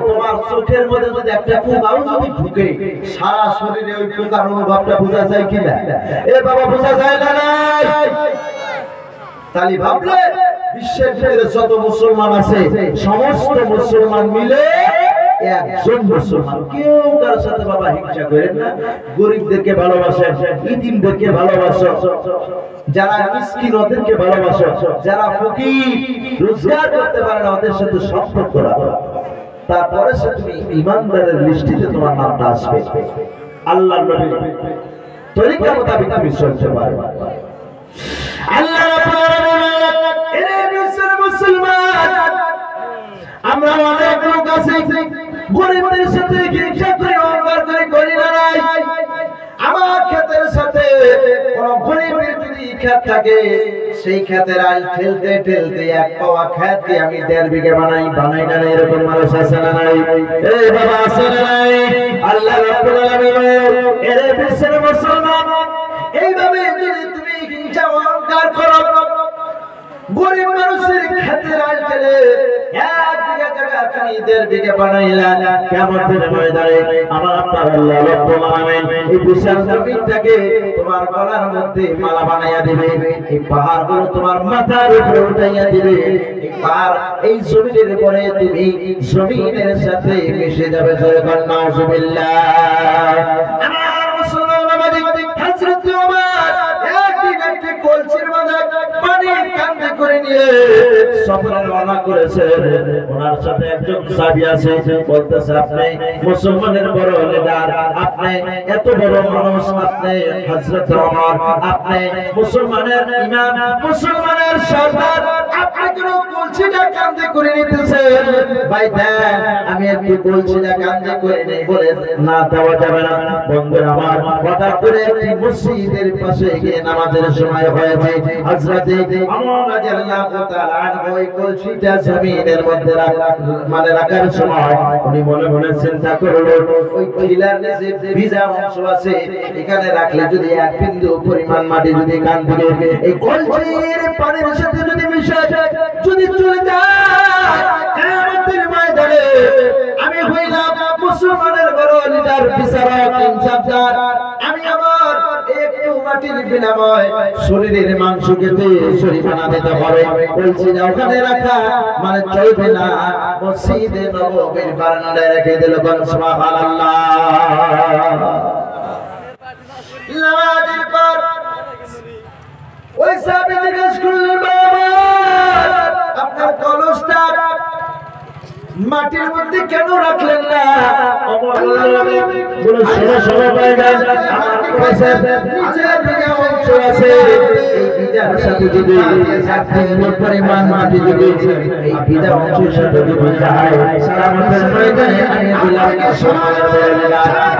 তোমার চোখের মধ্যে যদি একটা পোকাও যদি ঢুকে সারা শরীরে ওই পোকার অনুভবটা বোঝা যায় কিনা এ বাবা বোঝা যায় না তাহলে ভাবলে বিশ্বের ভিতরে যত মুসলমান আছে সমস্ত মুসলমান মিলে একজন মুসলমান কেউ কারোর সাথে বাবা হিংসা করেন না গরিবদেরকে ভালোবাসেন ইতিমদেরকে ভালোবাসেন যারা মিসকিন ওদেরকে ভালোবাসেন যারা ফকির রোজগার করতে পারে না ওদের সাথে সম্পর্ক রাখো তারপরে সে তুমি ঈমানদারের লিস্টিতে তোমার নামটা আসবে আল্লাহর নবী তরিকা মোতাবেক তুমি চলতে পারবে আল্লাহ রাব্বুল আলামিন এরে বিশ্বের মুসলমান আমরা অনেক লোক আছে গরিবদের সাথে হিংসা করে অহংকার করি না আমার ক্ষেতের সাথে কোন গরিবের যদি ক্ষেত থাকে সেই ক্ষেতের আল ঠেলতে ঠেলতে এক পাওয়া ক্ষেতকে আমি 1.5 বিঘা বানাই না এরকম মানুষ আছে না নাই এই বাবা আছে না নাই আল্লাহ রাব্বুল আলামিন এর বিশ্বের মুসলমান এইভাবে যদি তুমি হিংসা অহংকার করো গরিব মানুষের ক্ষেতের আল ঠেলে 1 বিঘা জায়গা তুমি 1.5 বিঘা বানাইলা কিয়ামতের ময়দানে আমার আল্লাহ রাব্বুল আলামিন এই বিশাল জমিনটাকে তোমার গলার মধ্যে মালা বানাইয়া দিবে এই পাহাড়গুলো তোমার মাথার উপরে উঠাইয়া দিবে এই পাহাড় এই জমিনের উপরে তুমি জমিনের সাথে মিশে যাবে জয় নাউজুবিল্লাহ আমার মুসলমান আমাদের হযরত ওমর একদিন একটি কলসির মধ্যে পানি কাঁধে করে নিয়ে সফরে রওনা করেছেন ওনার সাথে একজন সাহাবী আছে বলতেছে আপনি মুসলমানের বড় লিডার আপনি এত বড় মানুষ আপনি হযরত ওমর আপনি মুসলমানের ইমাম মুসলমানের সরদার আপনি কেন কলসিটা কাঁধে করে নিতেছেন ভাই দেন আমি একটু কলসিটা কাঁধে করে নেই বলে না দেওয়া যাবে না বন্ধুরা আমার হঠাৎ করে একটি মসজিদের পাশে গিয়ে নামাজের সময় হয়েছে হযরত ওমর রাদিয়াল্লাহু তাআলা আনহু ওই কলসিটা জমিনের মধ্যে রাখার সময় উনি মনে মনে চিন্তা করলেন ওই খিলার নিচে ভিজা অংশ আছে এখানে রাখলে যদি এক বিন্দু পরিমাণ মাটি যদি কান থেকে এই কলসির পানির সাথে যদি মিশে যায় যদি চলে যায় কিয়ামতের ময়দানে আমি হইলাম মুসলমানের বড় লিডার বিচারক ইনসাফদার আমি আমার একটু মাটির বিনিময়ে শরীরের মাংস কেটে শরীর বানাতে হবে বলছি না ওখানে রাখা মানে চলবে না মসজিদে নববীর বারান্দায় রেখে দিল সুবহানাল্লাহ নামাজের পর ওই সাহাবী জিজ্ঞেস করলেন বাবা আপনার কলসটা মাটির মধ্যে কেন রাখলেন না ওমর বলল সবাই বাইরে আমার কাছে নিচে ভিজা অংশ আছে এই ভিজার সাথে যদি সাধারণ পরিমাণ মাটি যদি এই ভিজা অংশের সাথে যদি যায় সারা মাঠের ময়দানে আমি দিলাম সময় বলে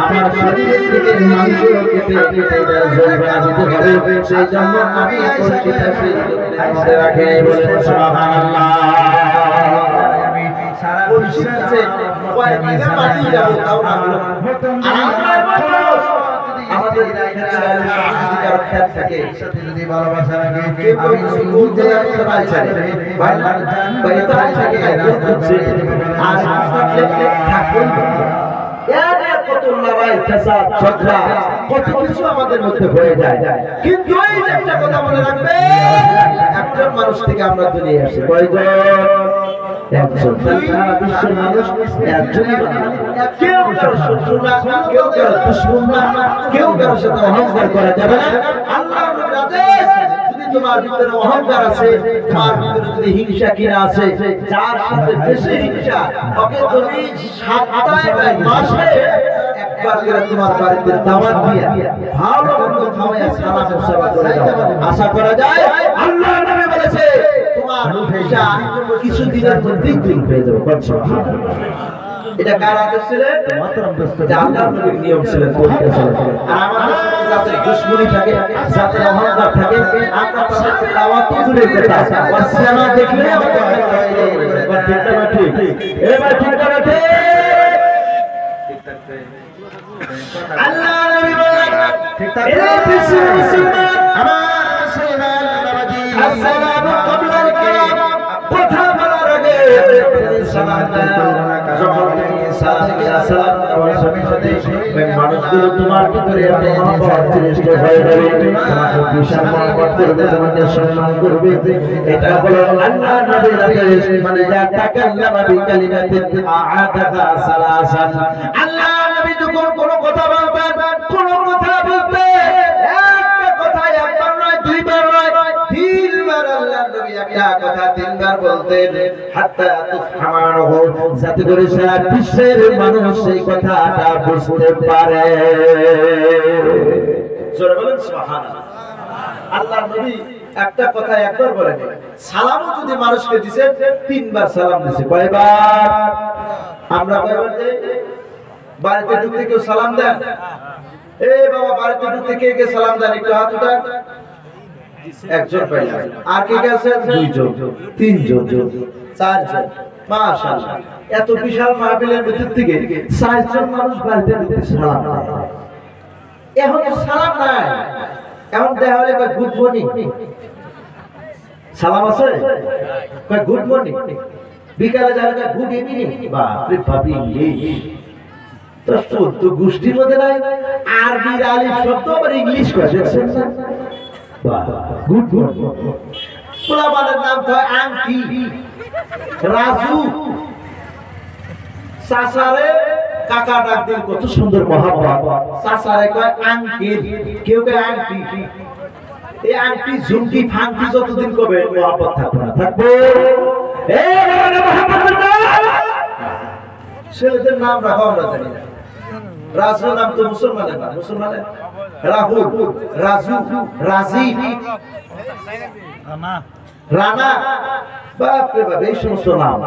আমার শরীর থেকে মাংস কেটে কেটে জলবা দিতে হবে সেই জন্য আমি কলসিটা সেই হাতে রাখে বলে সুবহানাল্লাহ কলসিতে কয়েক বিঘা মাটি যাবে তাও না হলো আর আমার মানুষ যদি আমাদের সংস্কৃতিকার খেয়াল থাকে যদি ভালোবাসা রাখে আমি সুন্দর করে করতে পারছি ভাই ভাই তো থাকে আর থাকুন কত লড়াই ফেসাদ ঝগড়া কত কিছু আমাদের মধ্যে হয়ে যায় কিন্তু এই একটা কথা মনে রাখবে একজন মানুষ থেকে আমরা দুনিয়ায় আসি কয়জন একজন সারা বিশ্বের মানুষ একজনই কেউ কারো শত্রু না কেউ কারো দুশমন না কেউ কারোর সাথে অহংকার করা যাবে না আল্লাহর নবীর আদেশ যদি তোমার ভিতরে অহংকার আছে তোমার ভিতরে যদি হিংসা কিনা আছে যার সাথে বেশি হিংসা ওকে তুমি সপ্তাহে বা মাসে একবার করে তোমার বাড়িতে দাওয়াত দিয়া ভালো মন্দ খাওয়াইয়া সালাম সেবা করে দাও আশা করা যায় আল্লাহর নবী বলেছে তোমার হিংসা কিছুদিনের মধ্যেই দূর হয়ে যাবে এটা কার আদেশ ছিল এটা আল্লাহর নবীর নিয়ম ছিল তরিকা ছিল আর আমাদের সাথে যাতে দুশমনি থাকে যাতে অহংকার থাকে আমরা তাদের দাওয়াত দূরে কথা আর সেনা দেখলে আমাদের ঠিক না ঠিক এবার ঠিক না ঠিক আল্লাহ নবী বলেন ঠিক থাকে এই বিশ্ব মুসলমান আমার মুসলমান বাবাজি আসসালামু কবলাল কালাম কথা বলার আগে সালাম দাও যখন সালাম দেওয়ার সাথে সাথে মানুষগুলো তোমার ভিতরে এত মহব্বত সৃষ্টি হয়ে যাবে তোমাকে বিশাল মহব্বত করবে তোমাকে সম্মান করবে এটা হলো আল্লাহ নবীর আদেশ মানে যা তাকাল্লামা বিকালিমাতিন আ'াদাহা সালাসান আল্লাহ নবী যখন কোন কথা বলতেন একটা কথা একবার নয় দুইবার নয় তিনবার আল্লাহ নবী একটা কথা তিনবার বলতেন হাত্তা তুফহামানহু যাতে করে সারা বিশ্বের মানুষ এই কথাটা বুঝতে পারে জোরে বলেন সুবহানাল্লাহ আল্লাহ নবী একটা কথা একবার বলেন সালামও যদি মানুষকে দিবেন তিনবার সালাম দিছে কয়বার আমরা কয়বার দেই বাড়িতে ঢুকতে কেউ সালাম দেন এই বাবা বাড়িতে ঢুকতে কে কে সালাম দেন একটু হাত উঠান একজন পাইলেন আর কে কে আছেন দুইজন তিনজন চারজন মাশাআল্লাহ এত বিশাল মাহফিলের ভিতর থেকে চারজন মানুষ বাড়িতে ঢুকতে সালাম দেয় এখন তো সালাম নাই এখন দেখা হলে কয় গুড মর্নিং সালাম আছে কয় গুড মর্নিং বিকালে যারা গুড ইভিনিং বাপ রে বাপ ইংলিশ তো গোষ্ঠীর মধ্যে নাই আরবির আলিফ শব্দ আবার ইংলিশ কয় দেখছেন না বাহ গুড মর্নিং পোলাপানের নাম তো আংটি রাজু সাসারে কাকা ডাক দিল কত সুন্দর মহব্বত সাসারে কয় আংকিল কেউ কয় আংটি এই আংটি ঝুমকি ফাংকি যতদিন কবে মহব্বত থাকবে না থাকবে এই বাবা মহব্বত ছেলেদের নাম রাখো আমরা জানি না রাজু নাম তো মুসলমানের নাম মুসলমানের রাহুল রাজু রাজি রানা বাপ রে বাপ এই সমস্ত নাম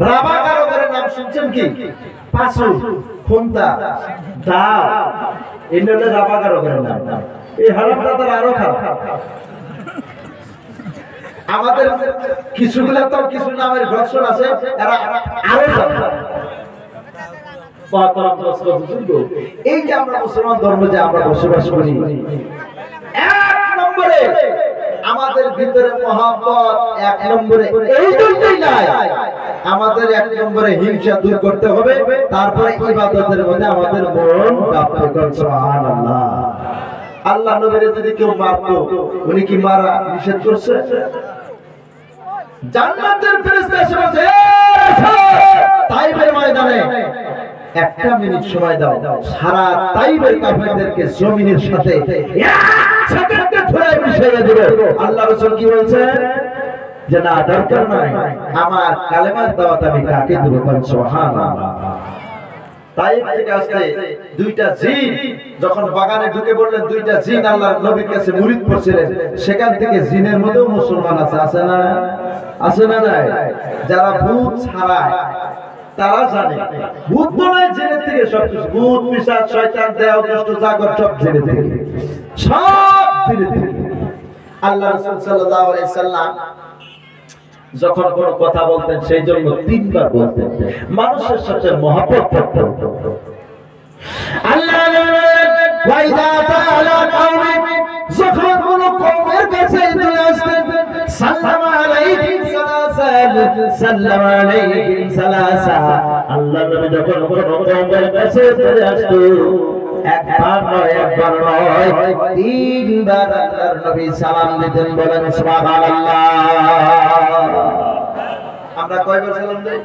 রাবা কারকের নাম শুনছেন কি পাসু খুন্তা দাও এই হলো রাবা কারকের নাম এই হারাম দাদার আরো খারাপ আমাদের কিছুগুলা তো কিছু নামের ঘর্ষণ আছে এরা আরো খারাপ এই যে আমরা মুসলমান ধর্ম যে আমরা বসবাস করি এক নম্বরে আমাদের ভিতরে মহব্বত এক নম্বরে এই জন্যই নাই আমাদের এক নম্বরে হিংসা দূর করতে হবে তারপরে ইবাদতের মধ্যে আমাদের মন কাঁপতে করবে সুবহানাল্লাহ আল্লাহ নবীর যদি কেউ মারতো উনি কি মারা নিষেধ করছে জান্নাতের ফেরেশতা এসে বলছে তাইফের ময়দানে একটা মিনিট সময় দাও সারা তাইফের কাফেরদেরকে জমিনের সাথে একসাথে ধরে মিশিয়ে দেব আল্লাহ রাসূল কি বলেছেন যে না দরকার নাই আমার কালেমার দাওয়াত আমি কাকে দেব বলেন সুবহানাল্লাহ তাইফ থেকে আসলে দুইটা জিন যখন বাগানে ঢুকে পড়লেন দুইটা জিন আল্লাহর নবীর কাছে মুরিদ পড়ছিলেন সেখান থেকে জিনের মধ্যেও মুসলমান আছে না আছে না নাই যারা ভূত ছাড়ায় তারা জানে ভূত নয় জিনের থেকে সবকিছু ভূত পিশাচ শয়তান দেহ দুষ্ট জাগর সব জিনের থেকে সব জিনের থেকে আল্লাহ রাসূল সাল্লাল্লাহু আলাইহি সাল্লাম যখন কোন কথা বলতেন সেই জন্য তিনবার বলতেন মানুষের সাথে মহব্বত করতেন আল্লাহ ওয়াইদা তাআলা কওমি যখন কোন কওমের কাছে চলে আসতেন সাল্লাম আলাইহিম সাল্লাম আলাইহিম সালাসা আল্লাহ নবী যখন কোন কওমের কাছে চলে আসতো একবার নয় তিনবার আল্লাহর নবী সালাম দিতেন বলেন সুবহানাল্লাহ আমরা কয়বার সালাম দেই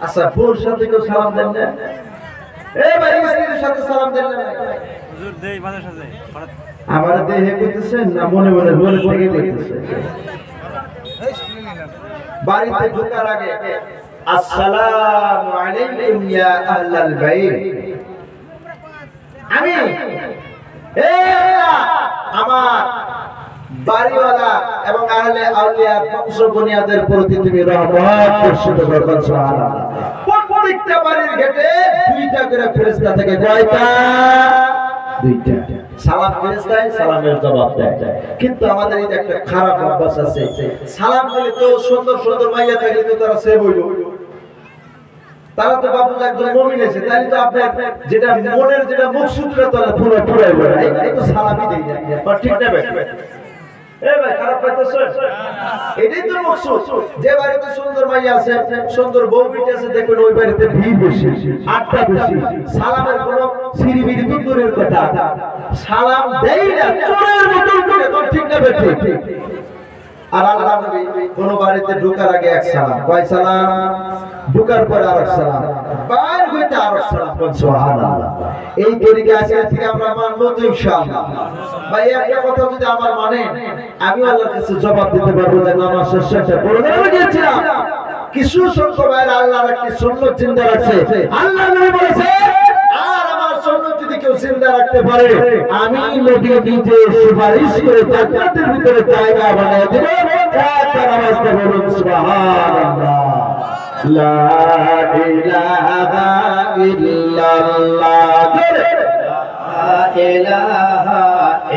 আচ্ছা বউর সাথে কেউ সালাম দেন না এই ভাই স্ত্রীর সাথে সালাম দেন না হুজুর দেই মাঝে সাথে আমার দেহে কইতেছেন না মনে মনে বলে থেকে কইতেছেন বাড়িতে ঢোকার আগে আসসালামু আলাইকুম ইয়া আহলাল বাইত আমি হে আল্লাহ আমার বাড়িওয়ালা এবং আহলে আউলিয়া বংশ বুনিয়াদের প্রতি তুমি রহমত বর্ষিত করো সুবহানাল্লাহ প্রত্যেকটা বাড়ির গেটে দুইটা করে ফেরেশতা থেকে কয়টা দুইটা সালাম ফেরেশতায় সালামের জবাব দেয় কিন্তু আমাদের এই যে একটা খারাপ অভ্যাস আছে সালাম দিলে তো সুন্দর সুন্দর মাইয়া থাকলে তো তারা সেভ হইল তারা তো বাবু একজন মুমিন আছে তাহলে তো আপনার যেটা মনের যেটা মকসুদটা তাহলে পুরো পুরাই বলে এই তো সালামই দেই না ঠিক না ভাই এই ভাই খারাপ পাইতেছ এটাই তো মকসুদ যে বাড়িতে সুন্দর মাইয়া আছে সুন্দর বউ বিটি আছে দেখবেন ওই বাড়িতে ভিড় বেশি আড্ডা বেশি সালামের কোনো সিরিবিরি তো দূরের কথা সালাম দেই না চোরের মতো করে ঠিক না ভাই ঠিক আর আল্লাহ নবী কোন বাড়িতে ঢোকার আগে এক সালাম কয় সালাম ঢোকার পরে আরেক সালাম বাইর হইতে আরেক সালাম সুবহানাল্লাহ এই তরিকা আজকে থেকে আমরা মানব তো ইনশাআল্লাহ ভাই একটা কথা যদি আমার মানে আমি আল্লাহর কাছে জবাব দিতে পারবো যে নামাজ শেষে পড়ে গিয়েছিলাম কিছু সংখ্যক ভাইরা আল্লাহর একটি সুন্নাত জিন্দা রাখছে আল্লাহ নবী বলেছে আর আমার সুন্নাত যদি কেউ জিন্দা রাখতে পারে আমি নবী নিজে সুপারিশ করে জান্নাতের ভিতরে জায়গা বানিয়ে দেব একটা নামাজ পড়ুন সুবহানাল্লাহ লা ইলাহা ইল্লাল্লাহ লা ইলাহা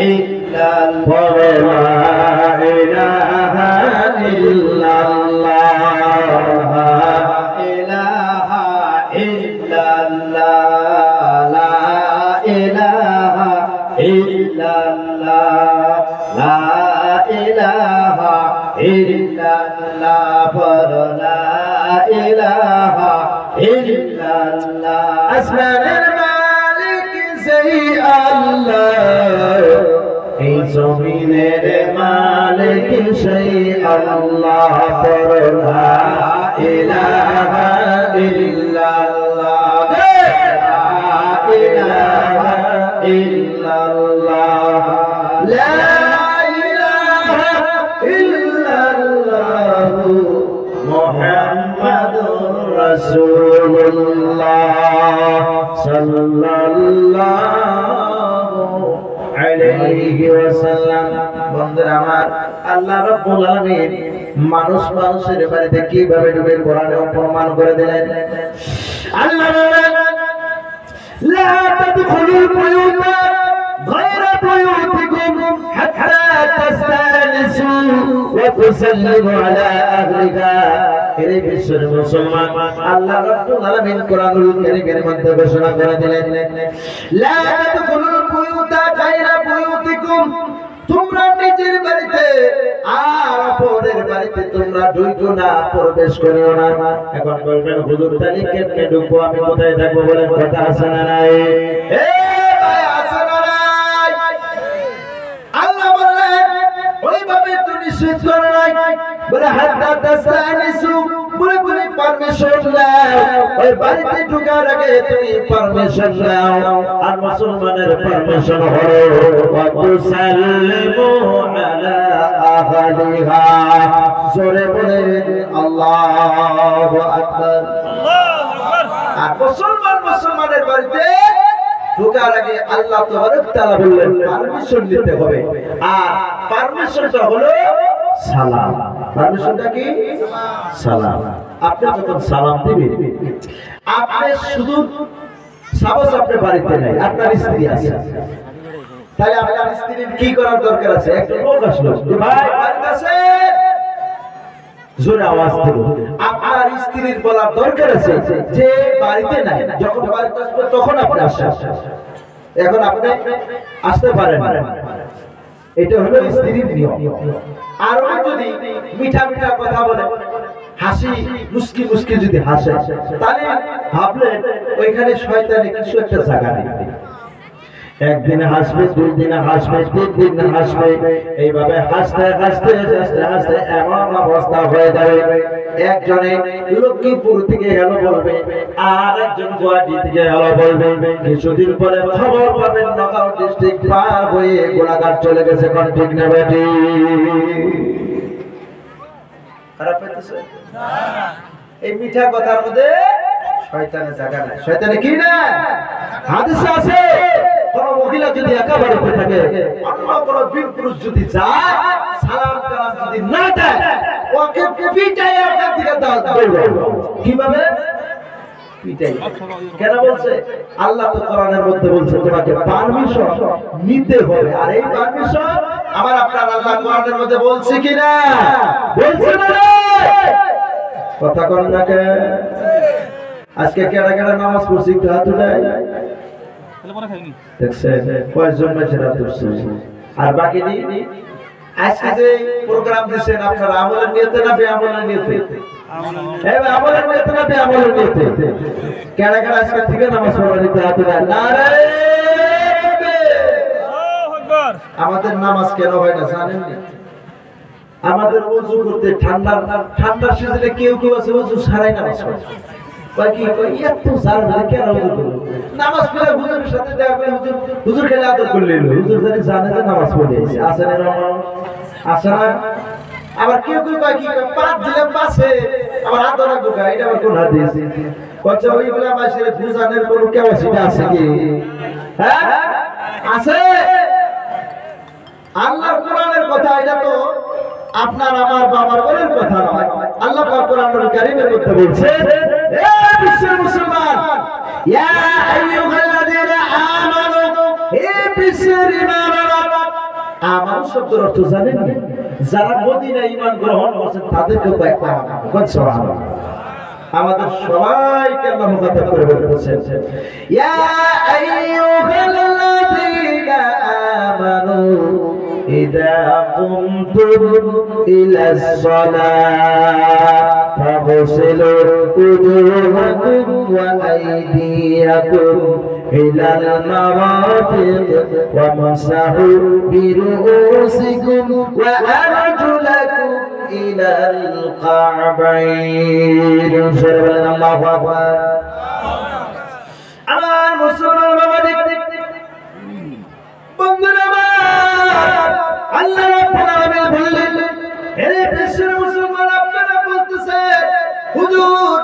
ইল্লাল্লাহ লা ইলাহা ইল্লাল্লাহ লা ইলাহা ইল্লাল্লাহ লা ইলাহা ইল্লাল্লাহ লা ইলাহা ইল্লাল্লাহ লা ইলাহা ইল্লাল্লাহ আসমানের মালিক সেই আল্লাহ এই জমিনের মালিক সেই আল্লাহ লা ইলাহা ইল্লাল্লাহ লা ইলাহা ইল্লাল্লাহ লা ইলাহা ইল্লাল্লাহ মুহাম্মাদুর রাসূলুল্লাহ সাল্লাল্লাহু আলাইহি ওয়াসাল্লাম বন্ধুরা আমার আল্লাহ রাব্বুল আলামিন মানুষের বাড়িতে কিভাবে ঢুকে কোরআনে প্রমাণ করে দিলেন আল্লাহ বলেন লা তাদখুলুল বুয়ুতা গায়রা বুয়ুতিকুম হাত্তা তাস্তানিসু ওয়া তুসাল্লিমু আলা আহলিহা এর বিশ্বের মুসলমান আল্লাহ রাব্বুল আলামিন কোরআনুল কারীমের মধ্যে ঘোষণা করে দিলেন লা তাদখুলুল বুয়ুতা গায়রা বুয়ুতিকুম তোমরা নিজের বাড়িতে আর অপরের বাড়িতে তোমরা ঢুকো না প্রবেশ করিও না এখন বলবেন হুজুর তাহলে কেমনে ঢুকবো আমি কোথায় থাকবো বলে কথা আছে না নাই এ ভাই আছে না নাই আল্লাহ বলেন ওইভাবে তো নিষেধ করে নাই বলে হাত্তা তাস্তানিসু বলে তুমি পারমিশন নাও ওই বাড়িতে ঢোকার আগে তুমি পারমিশন নাও আর মুসলমানের পারমিশন হলো ওয়া তুসাল্লিমু আলা আহলিহা জোরে বলেন আল্লাহু আকবার আর মুসলমানের বাড়িতে ঢোকার আগে আল্লাহ তাবারক তাআলা বললেন পারমিশন নিতে হবে আর পারমিশনটা হলো সালাম পারমিশনটা কি সালাম আপনি যখন সালাম দিবেন আপনি শুধু সাপোজ আপনি বাড়িতে নাই আপনার স্ত্রী আছে তাহলে আপনার স্ত্রীর কি করার দরকার আছে একটা লোক আসলো ভাই বাড়িতে আছে জোরে আওয়াজ দিল আপনার স্ত্রীর বলার দরকার আছে যে বাড়িতে নাই যখন বাড়িতে আসবে তখন আপনি আসেন এখন আপনি আসতে পারেন, এটা হলো স্ত্রীর নিয়ম। আর যদি মিঠা মিঠা কথা বলে, হাসি মুস্কি মুস্কি যদি হাসে, তাহলে ভাবলেন ওইখানে শয়তানের কিছু একটা জায়গা নেই। একদিন হাসবে, দুই দিন হাসবে, তিন দিন হাসবে, এইভাবে হাসতে হাসতে হাসতে হাসতে এমন অবস্থা হয়ে যাবে, একজনে লক্ষ্মীপুর থেকে গেল বলবে, আর একজন গুয়াহাটি থেকে গেল বলবে, কিছুদিন পরে খবর পাবেন নগাঁও ডিস্ট্রিক্ট পার হয়ে গোলাঘাট চলে গেছে। কোন ঠিক না বেটি? খারাপ হইতেছে না? এই মিঠা কথার মধ্যে শয়তানের জায়গা নাই। শয়তানে কি না? হাদিসে আছে, কোন মহিলা যদি একা বাড়িতে থাকে, অন্য কোন বীর পুরুষ যদি যায়, সালাম কালাম যদি না দেয়, ওকে পিটাইয়া ওখান থেকে দৌড়াও। কিভাবে পিটাই? কেন বলছে? আল্লাহ তো কোরআনের মধ্যে বলছে তোমাকে পারমিশন নিতে হবে। আর এই পারমিশন আমার আপনার আল্লাহ কোরআনের মধ্যে বলছে কিনা? বলছে না রে? কথা কন না কে? আজকে কেডা কেডা নামাজ পড়ছি একটু হাত উঠায় দেখছেন? কয়জন মাসের হাত উঠছে? আর বাকি নেই। আজকে যে প্রোগ্রাম দিচ্ছেন আপনারা আমলের নিয়তে না বেআমলের নিয়তে? আমলের নিয়তে না বেআমলের নিয়তে? কেডা কেডা আজকে থেকে নামাজ পড়ার একটু হাত উঠায়? নারে আমাদের নামাজ কেন হয় না জানেন? আমাদের ওযু করতে ঠান্ডার সিজনে কেউ কেউ আছে ওযু ছাড়াই নামাজ পড়ে। বাকি এত সার না কেন ওযু করে নামাজ পড়ে হুজুরের সাথে দেখা করে হুজুর খেলে আদর করলে হুজুর জানে যে নামাজ পড়ে আছে। আসে না আসে না? আবার কেউ কেউ বাকি পাঁচ দিলে পাশে আবার আদর ঢুকা, এটা আবার কোন হাদিস? কচ্ছে ওইগুলা মাসের বুঝানোর কোনো ক্যাপাসিটি আছে কি? হ্যাঁ আছে? আল্লাহর কোরআনের কথা, এটা তো আপনার আমার বাবার বলের কথা নয়। আল্লাহ পাক কোরআনুল কারীমের মধ্যে বলছেন, হে বিশ্বের মুসলমান, ইয়া আইয়ুহাল্লাযীনা আমানু, হে বিশ্বের ঈমানওয়ালা। আমানু শব্দের অর্থ জানেন? যারা মদিনায় ঈমান গ্রহণ করেছেন তাদেরকে তো একটা কোন সুবহানাল্লাহ। আমাদের সবাইকে আল্লাহ মুখাতাব করে বলছেন, ইয়া আইয়ুহাল্লাযীনা আমানু إذا قمتم إلى الصلاة فاغسلوا وجوهكم وأيديكم إلى المرافق وامسحوا برؤوسكم وأرجلكم إلى الكعبين. الله أكبر. আমার মুসলমান বাবাদের বন্ধুরা, আল্লাহ রাব্বুল আলামিন বললেন, হে বিশ্বের মুসলমান, আপনারা বলতেছেন হুজুর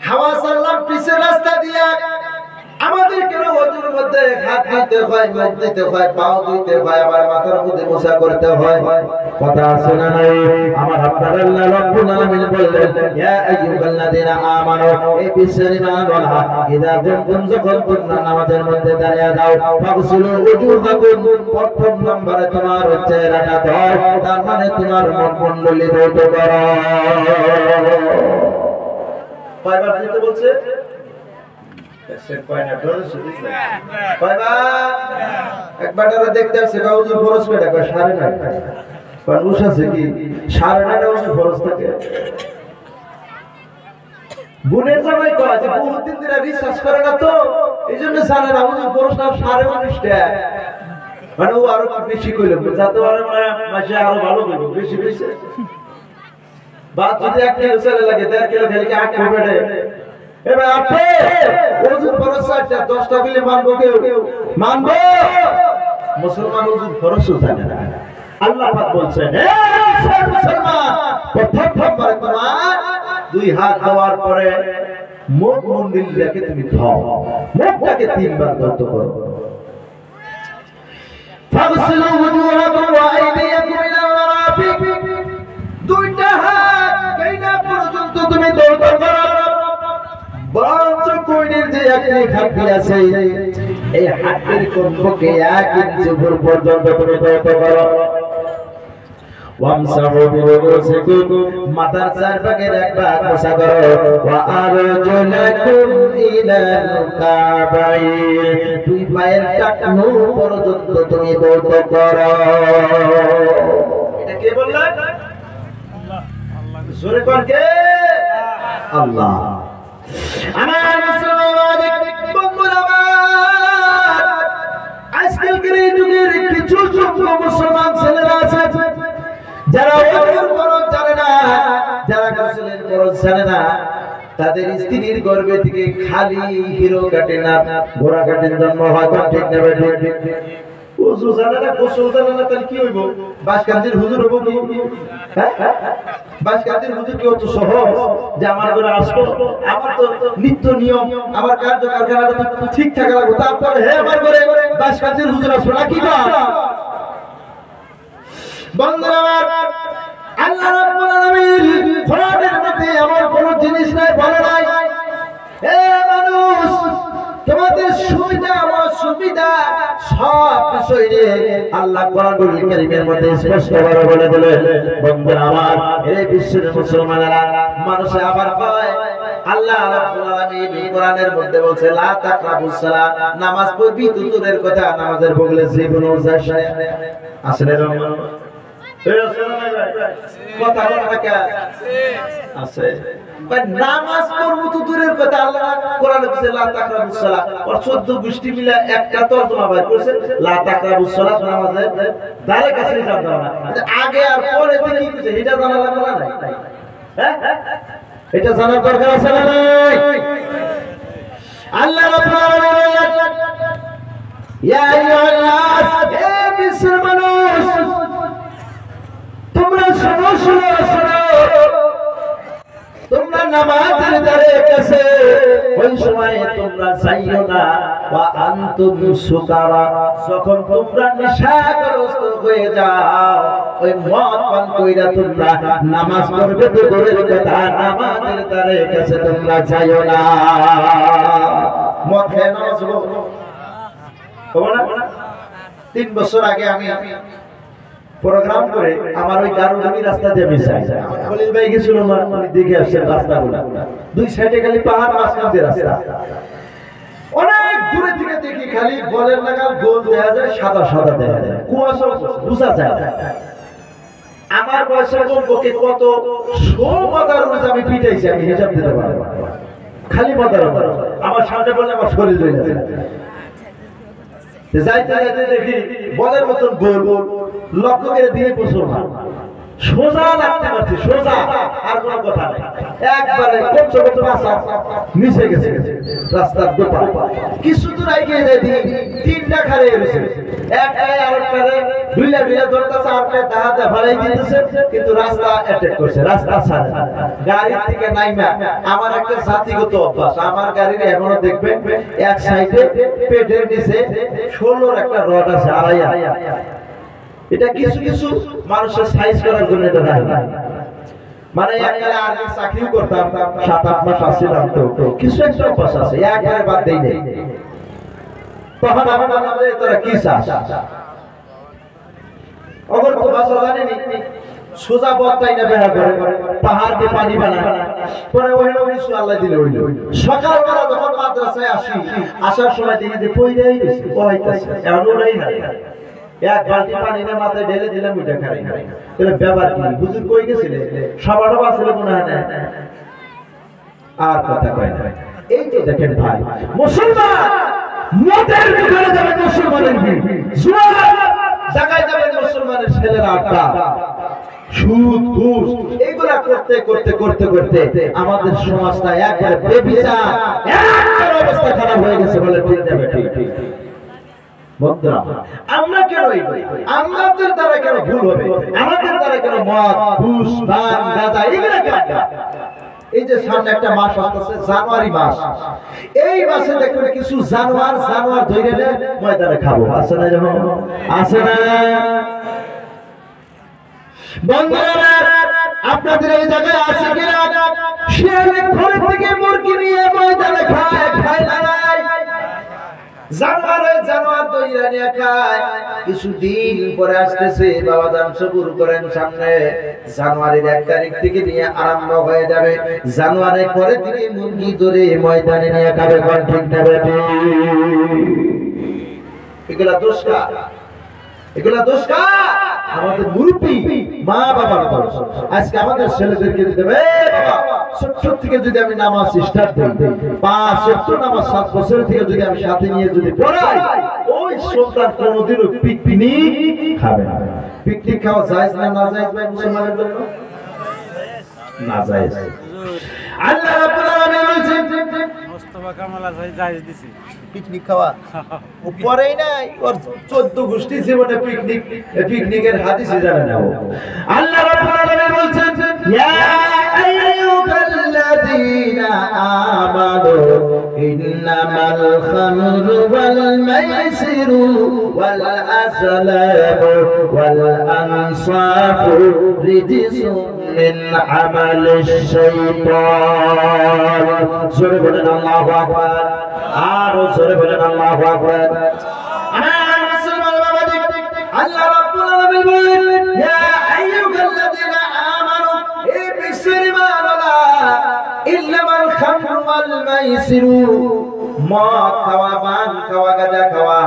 হাওয়া সাল্লাম পিছের রাস্তা দিয়া আমাদের কেন ওযুর মধ্যে হাত দিতে হয়, মুখ দিতে হয়, পাও দিতে হয়, আবার মাথার মধ্যে মোছা করতে হয়? কথা আছে না নাই? আমার আপনার আল্লাহ রাব্বুল আলামিন বললেন, ইয়া আইয়ুহাল্লাযীনা আমানু, এই বিশ্বের ঈমানওয়ালা, ইযা কুনতুম, যখন তোমরা নামাজের মধ্যে দাঁড়িয়ে যাও, ফাগসিলু ওযুহাকুম, প্রথম নম্বরে তোমার চেহারাটা ধোও, তার মানে তোমার মুখমণ্ডলী ধৌত করো। কয়বার দিতে বলছে? একবার দেখতে আসছে হুজুর ফরজ কয়টা? কয় 9.5। মানুষ আছে কি 9.5 হুজুর ফরজ থাকে? বুনের জামাই কয় যে বহুদিন ধরে রিসার্চ করে না তো, এইজন্য জানে না হুজুর ফরজ না 19.5টা। মানে ও আরো বেশি কইলো, যাতে আরো মাসে আরো ভালো কইব, বেশি বেশি। বা যদি 1 কিলো চলে লাগে 1.5 কিলো খেলে কি 8 কিলো বেড়ে? এবার আপনি ওযুর ফরজ 4টা, 10টা বিলে মানবো কেউ? মানবো? মুসলমান ওযুর ফরজ জানে না। আল্লাহ পাক বলছেন, হে মুসলমান, প্রথম নম্বরে তোমার দুই হাত দেওয়ার পরে মুখ মন্দির রেখে তুমি ধোও, মুখটাকে 3 বার ধৌত করো। ফাগসিলু ওযুহাকুম ওয়া আইদিয়াকুম ইলাল মারাফিক, দুইটা হাত কইনা পর্যন্ত তুমি ধৌত করো। বরঞ্চ কোইনের যে একটি হাড্ডি আছে, এই হাড্ডির কমপক্ষে 1 ইঞ্চি উপর পর্যন্ত তুমি ধৌত করো। ওয়ামসাহু বিরুসিকুম মাথার চারপাশের এক ভাগ মোছা করো ওয়া আরজুলাকুম ইলাল কাবাইন দুই পায়ের টাকনু পর্যন্ত তুমি দৌত করো। এটা কে বললেন? আল্লাহ। জোরে কোন কে? আল্লাহ। আমার মুসলমান বন্ধুরা আজকালকার এই যুগের কিছু যোগ্য মুসলমান ছেলেরা আছে যারা ওয়াজের ফরজ জানে না, যারা গোসলের ফরজ জানে না, তাদের স্ত্রীর গর্ভে থেকে খালি হিরো কাটে না ঘোড়া কাটেন জন্ম হয়। ঠিক না ঠিক? ওযু জানে না, গোসল জানে না, তাহলে কি হইব? বাসকান্দির হুজুর হবো কি? হ্যাঁ, বাসকান্দির হুজুর কি অত সহজ যে আমার ঘরে আসবো? আমার তো নিত্য নিয়ম, আমার কার্য কারখানাটা তো ঠিক থাকা লাগবে, তারপরে হে আমার ঘরে বাসকান্দির হুজুর আসবো না কি না? বন্ধুরা আমার, আল্লাহ রাব্বুল আলামিন কোরআনের মধ্যে এমন কোন জিনিস নাই বলে নাই হে মানুষ তোমাদের সুবিধা আমার সুবিধা সব বিষয় নিয়ে আল্লাহ কোরআনুল কারীমের মধ্যে স্পষ্টভাবে বলে দিলেন। বন্ধুরা আমার, এই বিশ্বের মুসলমানেরা মানুষে আবার কয় আল্লাহ রাব্বুল আলামিন কোরআনের মধ্যে বলছে লা তাকরাবুস সালাত, নামাজ পড়বি তুতুরের কথা, নামাজের বগলে জীবনও যাস আসলে কথা কথা আছে নামাজ পড়বো তো দূরের কথা, আল্লাহ কোরআনে বলেছে লা তাকরাবুস সালাত, আর 14 গোষ্ঠী মিলে একটা তরজমা বের করেছে লা তাকরাবুস সালাত, নামাজের ধারে কাছে যাবে না। আগে আর পরে কি কইছে এটা জানা লাগবে না? হ্যাঁ, এটা জানার দরকার আছে না নাই? আল্লাহ রাব্বুল আলামিন ইয়া আইয়ুহান নাস, হে বিশ্বের মানুষ তোমরা শোনো শোনো শোনো, তোমরা নামাজের দ্বারে কাছে ওই সময় তোমরা যাইও না ওয়া আনতুম সুকারা, যখন তোমরা নেশাগ্রস্ত হয়ে যাও ওই মদ পান কইরা তোমরা নামাজ পড়বে তো দূরের কথা, নামাজের দ্বারে কাছে তোমরা যাইও না। মদ খেয়ে নামাজ পড়বো না? 3 বছর আগে আমি প্রোগ্রাম করে আমার ওই গারুডামি রাস্তা দিয়ে মিশাই খলিল ভাই গেছিল না, উনি দেখে আসছেন রাস্তাগুলো, দুই সাইডে খালি পাহাড়, মাঝখান দিয়ে রাস্তা। অনেক দূরে থেকে দেখি খালি বলের লাগাল গোল দেখা যায়, সাদা সাদা দেখা যায়, কুয়াশা বুঝা যায়। আমার বয়সে বলবকে কত 100 মাদার রোজ আমি পিটাইছি, আমি হিসাব দিতে পারবো। খালি মাদার আমার সামনে বললে আমার শরীর হয়ে যায়। যাইতে যাইতে দেখি বলের মতন গোল লক্ষ্য করে দিয়ে মুসলমান সোজা লাগতে পারছি, সোজা, আর কোনো কথা নেই, একবারে কমছে কত রাস্তা মিশে গেছে রাস্তার দোপা। কিছু দূর এগিয়ে যাই দিই 3টা খারে এসেছে, একটাই আরেকটারে ঢুইলা ঢুইলা ধরতেছে, আরেকটা দাহাতে ভাড়াই দিতেছে, কিন্তু রাস্তা অ্যাটাক করছে, রাস্তা ছাড়ে গাড়ি থেকে নাইমা। আমার একটা জাতিগত অভ্যাস, আমার গাড়ির এখনো দেখবেন এক সাইডে পেটের নিচে 16 একটা রড আছে, আড়াইয়া। এটা কিছু কিছু মানুষের সাইজ করার জন্য এটা নাই, মানে একবারে আগে চাকরিও করতাম 7-8 মাস আসছিলাম, তো কিছু একটা অভ্যাস আছে, একবারে বাদ দেই নাই। তখন আমার নাম তোরা কি চাস, অগর তো ভাষা জানেনি, সোজা পথটাই না বেড়া করে পাহাড় দিয়ে পানি বানায়, পরে ওইটা কিছু আল্লাহ দিলে হইল। সকালবেলা যখন মাদ্রাসায় আসি, আসার সময় দেখি যে পইরাই গেছে, পয়তাছে, এমন ওরাই না, এক বালতি পানি না মাথায় ঢেলে দিলাম, ওইটা খাই না। তাহলে ব্যাপার কি? হুজুর কই গেছিলে? সবারও আসলে মনে হয় না, আর কথা কয় না। এই তো দেখেন ভাই, মুসলমান মদের দোকানে যাবে মুসলমানের ভিড়, জুয়ার জায়গায় যাবে মুসলমানের ছেলেরা আড্ডা, সুদ ঘুষ এগুলা করতে করতে করতে করতে আমাদের সমাজটা একবারে বেবিচার, একবারে অবস্থা খারাপ হয়ে গেছে বলে ঠিক যাবে। ঠিক বন্ধুরা, আমরা কেন আমাদের দ্বারা কেন ভুল হবে? আমাদের দ্বারা কেন মদ ঘুষ ভাঙ গাঁজা এগুলা কেন? এই যে সামনে একটা মাস আসছে জানুয়ারি মাস, এই মাসে দেখবেন কিছু জানোয়ার ধরে নেয় ময়দানে খাবো, আছে না? যখন আছে না বন্ধুরা, আপনাদের এই জায়গায় আছে কিনা? শিয়ালে ঘর থেকে মুরগি নিয়ে ময়দানে খায় না? জানোয়ার তো ইরানিয়া খায়। কিছুদিন পরে আসতেছে বাবা জান, সবুর করেন, সামনে জানুয়ারির 1 তারিখ থেকে নিয়ে আরম্ভ হয়ে যাবে। জানুয়ারির পরে থেকে মুরগি ধরে ময়দানে নিয়ে খাবে। কোন ঠিক না বেটি? এগুলা দোষ কার? এগুলা দোষ কার? আমাদের মুরব্বি মা বাবার দোষ। আজকে আমাদের ছেলেদেরকে দিতে হবে, বাবা 70 থেকে যদি আমি নামাজ স্টার্ট করি, 5 নামাজ 7 বছর থেকে যদি আমি সাথে নিয়ে যদি পড়াই, ওই সন্তান কোনোদিনও পিকনিক খাবে না। পিকনিক খাওয়া জায়েজ না না জায়েজ ভাই মুসলমানের জন্য? না জায়েজ। আল্লাহ রাব্বুল আলামিন বলেন মোস্তফা কামাল জায়েজ দিছি পিকনিক খাওয়া উপরেই নাই, ওর 14 গোষ্ঠী জীবনে পিকনিকের হাদিসই জানে না। আল্লাহ রাব্বুল আলামিন বলেন ইয়া আইয়ুহাল্লাযীনা আমানু ইন্নামাল খামরু ওয়াল মাইসিরু ওয়াল আসলামু ওয়াল আনসাবু রিজসুম মিন আমালিশ শাইতান। জোরে বলেন আল্লাহু আকবার। আর জোরে বলেন আল্লাহু আকবার। আমার মুসলমান বাবাজি, আল্লাহ রাব্বুল আলামিন বলেন ইয়া আইয়ুহাল্লাযীনা আমানু, হে মুসলমানরা, ইন্নামাল খামরু ওয়াল মাইসিরু, মদ খাওয়া, পান খাওয়া, গাঁজা খাওয়া,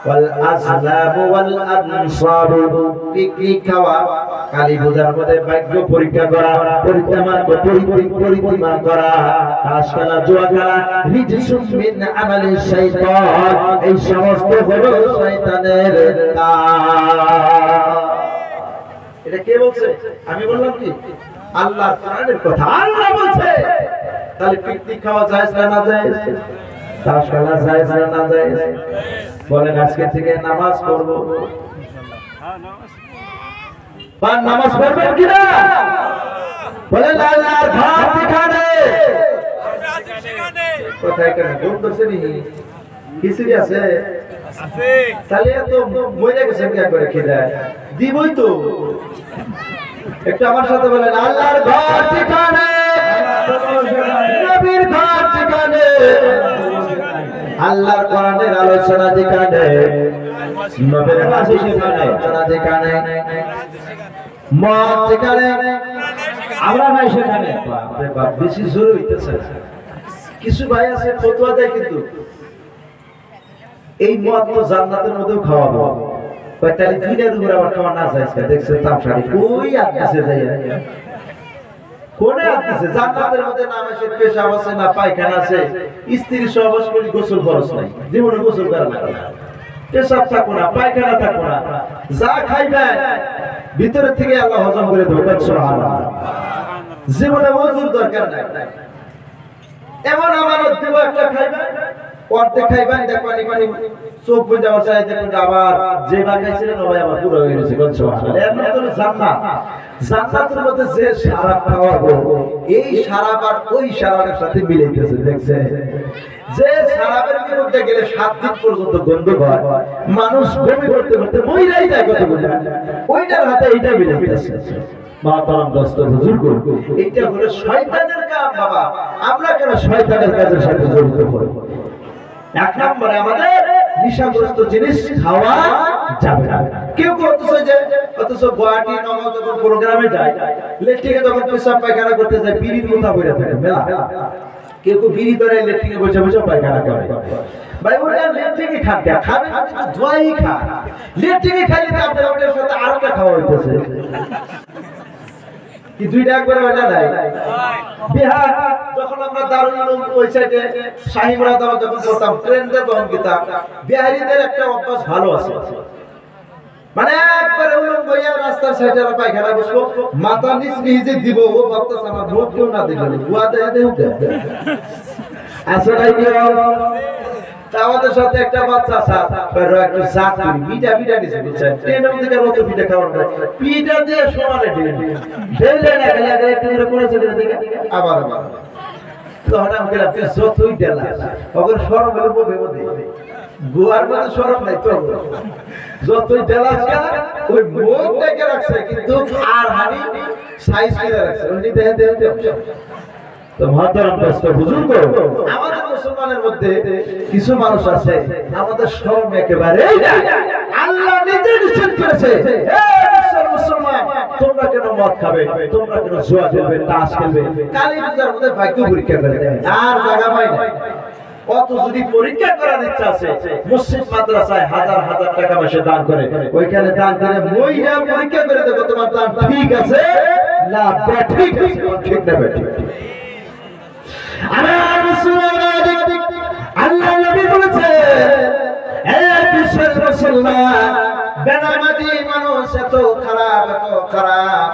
ওয়াল আসলামু ওয়াল আনসাবু, পিকনিক খাওয়া, কালী পূজার মধ্যে ভাগ্য পরীক্ষা করা, পরিত্যাগ করা, তাস খেলা, জুয়া খেলা, রিজসুম মিন আমালিশ শাইতান, এই সমস্ত হলো শয়তানের কাজ। এটা কে বলছে? আমি বললাম কি? আল্লাহর কোরআনের কথা। আল্লাহ বলছে। তাহলে পিকনিক খাওয়া জায়েজ না না জায়েজ? তাস খেলা জায়েজ না না জায়েজ? বলেন আজকে থেকে নামাজ পড়ব। পান নামাজ পড়বেন কিনা? বলেন আল্লাহর ঘর যেখানে, কোথায় কেন ভুল করছে নি? কিছু কি আছে? তাহলে তো মরে গেছেন কি করে খেয়ে দিবই তো। একটু আমার সাথে বলেন আল্লাহর ঘর যেখানে, নবীর ঘর যেখানে, আল্লাহর কোরআনের আলোচনা যেখানে, নবীর আলোচনা যেখানে, মত যেখানে, আমরা নাই সেখানে। বাপরে বাপ, বেশি জোর হইতেছে। কিছু ভাই আছে ফতোয়া দেয়, কিন্তু এই মদ তো জান্নাতের মধ্যেও খাওয়াবো, তাহলে দুইটার উপর আবার খাওয়া না যায়। দেখছেন তামসারি কই আসতেছে, যাই কোনে আসতেছে? জান্নাতের মধ্যে না আসে, পেশাব আছে না, পায়খানা আছে, স্ত্রী সহবাস করি, গোসল খরচ নাই, জীবনে গোসল করা না, পেশাব থাকো না, পায়খানা থাকো না, যা খাইবে ভিতরে থেকে আল্লাহ হজম করে দেবে। সুবহানাল্লাহ। জীবনে ওযুর দরকার নাই। এমন আমানত দেব, একটা খাইবে, অর্ধেক খাইবেন, দেখবেন পানি চোখ বুঝে বসে দেখবেন আবার যে বা খাইছিলেন ওই আবার পুরো হয়ে গেছে। সুবহানাল্লাহ। এর নাম হলো জান্নাত। জান্নাতের মধ্যে যে শরাব খাওয়াবো, এই শরাব আর ওই শরাবের সাথে মিলাইতেছে। দেখছেন যে শরাবের মধ্যে গেলে 7 দিন পর্যন্ত গন্ধ হয়, মানুষ বমি করতে করতে মইরাই যায় কত বুঝা, ওইটার হাতে এইটা মিলাইতেছে। মাতারাম দোস্ত হুজুর গো, এটা হলো শয়তানের কাজ বাবা। আমরা কেন শয়তানের কাজের সাথে জড়িত হই? এক নম্বরে আমাদের নিশাগ্রস্ত জিনিস খাওয়া যাবে না। কেউ অথচ গুয়াহাটি নগর যখন প্রোগ্রামে যায়, লেট্রিনে যখন পেশাব পায়খানা করতে যায়, বিড়ির মোতা বইরা থাকে মেলা। কেউ বিড়ি ধরে লেট্রিনে বসে বসে পায়খানা করে। ভাই বলে লেট্রিনে খাদ্য খাবে, কিন্তু ধোয়াই খা। লেট্রিনে খাইলে তো আপনার ওটার সাথে আরেকটা খাওয়া হইতেছে। কি দুইটা একবারে হয় না? নাই বিহার যখন আমরা দারুল উলুম ওই সাইডে শাহিমরাদা যখন করতাম, ট্রেনটা যখন গিতাম, বিহারিদের একটা অভ্যাস ভালো আছে, মানে একবারে উলুম বইয়া রাস্তার সাইডে পায়খানা বসবো, মাথা নিচ নিচে দিব, ও ভাবতেছে আমার ভোট কেউ না দিলে গুয়া দেয় দেয় আসলে কি আমাদের সাথে একটা বাচ্চা একটু জাত করি, পিঠা দিছে বুঝছেন, ট্রেনের মধ্যে কেন তো পিঠা খাওয়ার পিঠা দিয়ে সমানে ঢেলে না গেলে আগে একটু করে করেছে আবার তখন আমি গেলাম যতই ডেলা ওদের সরম হলে বোধে বোধে গোয়ার মধ্যে সরম নাই তো, যতই ডেলা ওই মুখ ডেকে রাখছে, কিন্তু আর হানি সাইজ করে রাখছে। তো মহতরম দোস্ত হুজুর গো, আমাদের মুসলমানের মধ্যে কিছু মানুষ আছে আমাদের শরম একেবারে আল্লাহ নিজে নিষেধ করেছে, মুসলমান তোমরা কেন মদ খাবে, তোমরা কেন জুয়া খেলবে, তাস খেলবে, কালী পূজার মধ্যে ভাগ্য পরীক্ষা করে আর জায়গা পাই না। কত যদি পরীক্ষা করার ইচ্ছা আছে মসজিদ মাদ্রাসায় হাজার হাজার টাকা মাসে দান করে, ওইখানে দান করে মইরা পরীক্ষা করে দেবো তোমার দান ঠিক আছে না ঠিক আছে, ঠিক না ঠিক। আমার মুসলমান আল্লাহ নবী বলেছে হে বিশ্বের মুসলমান বেনামাজি মানুষ এত খারাপ এত খারাপ।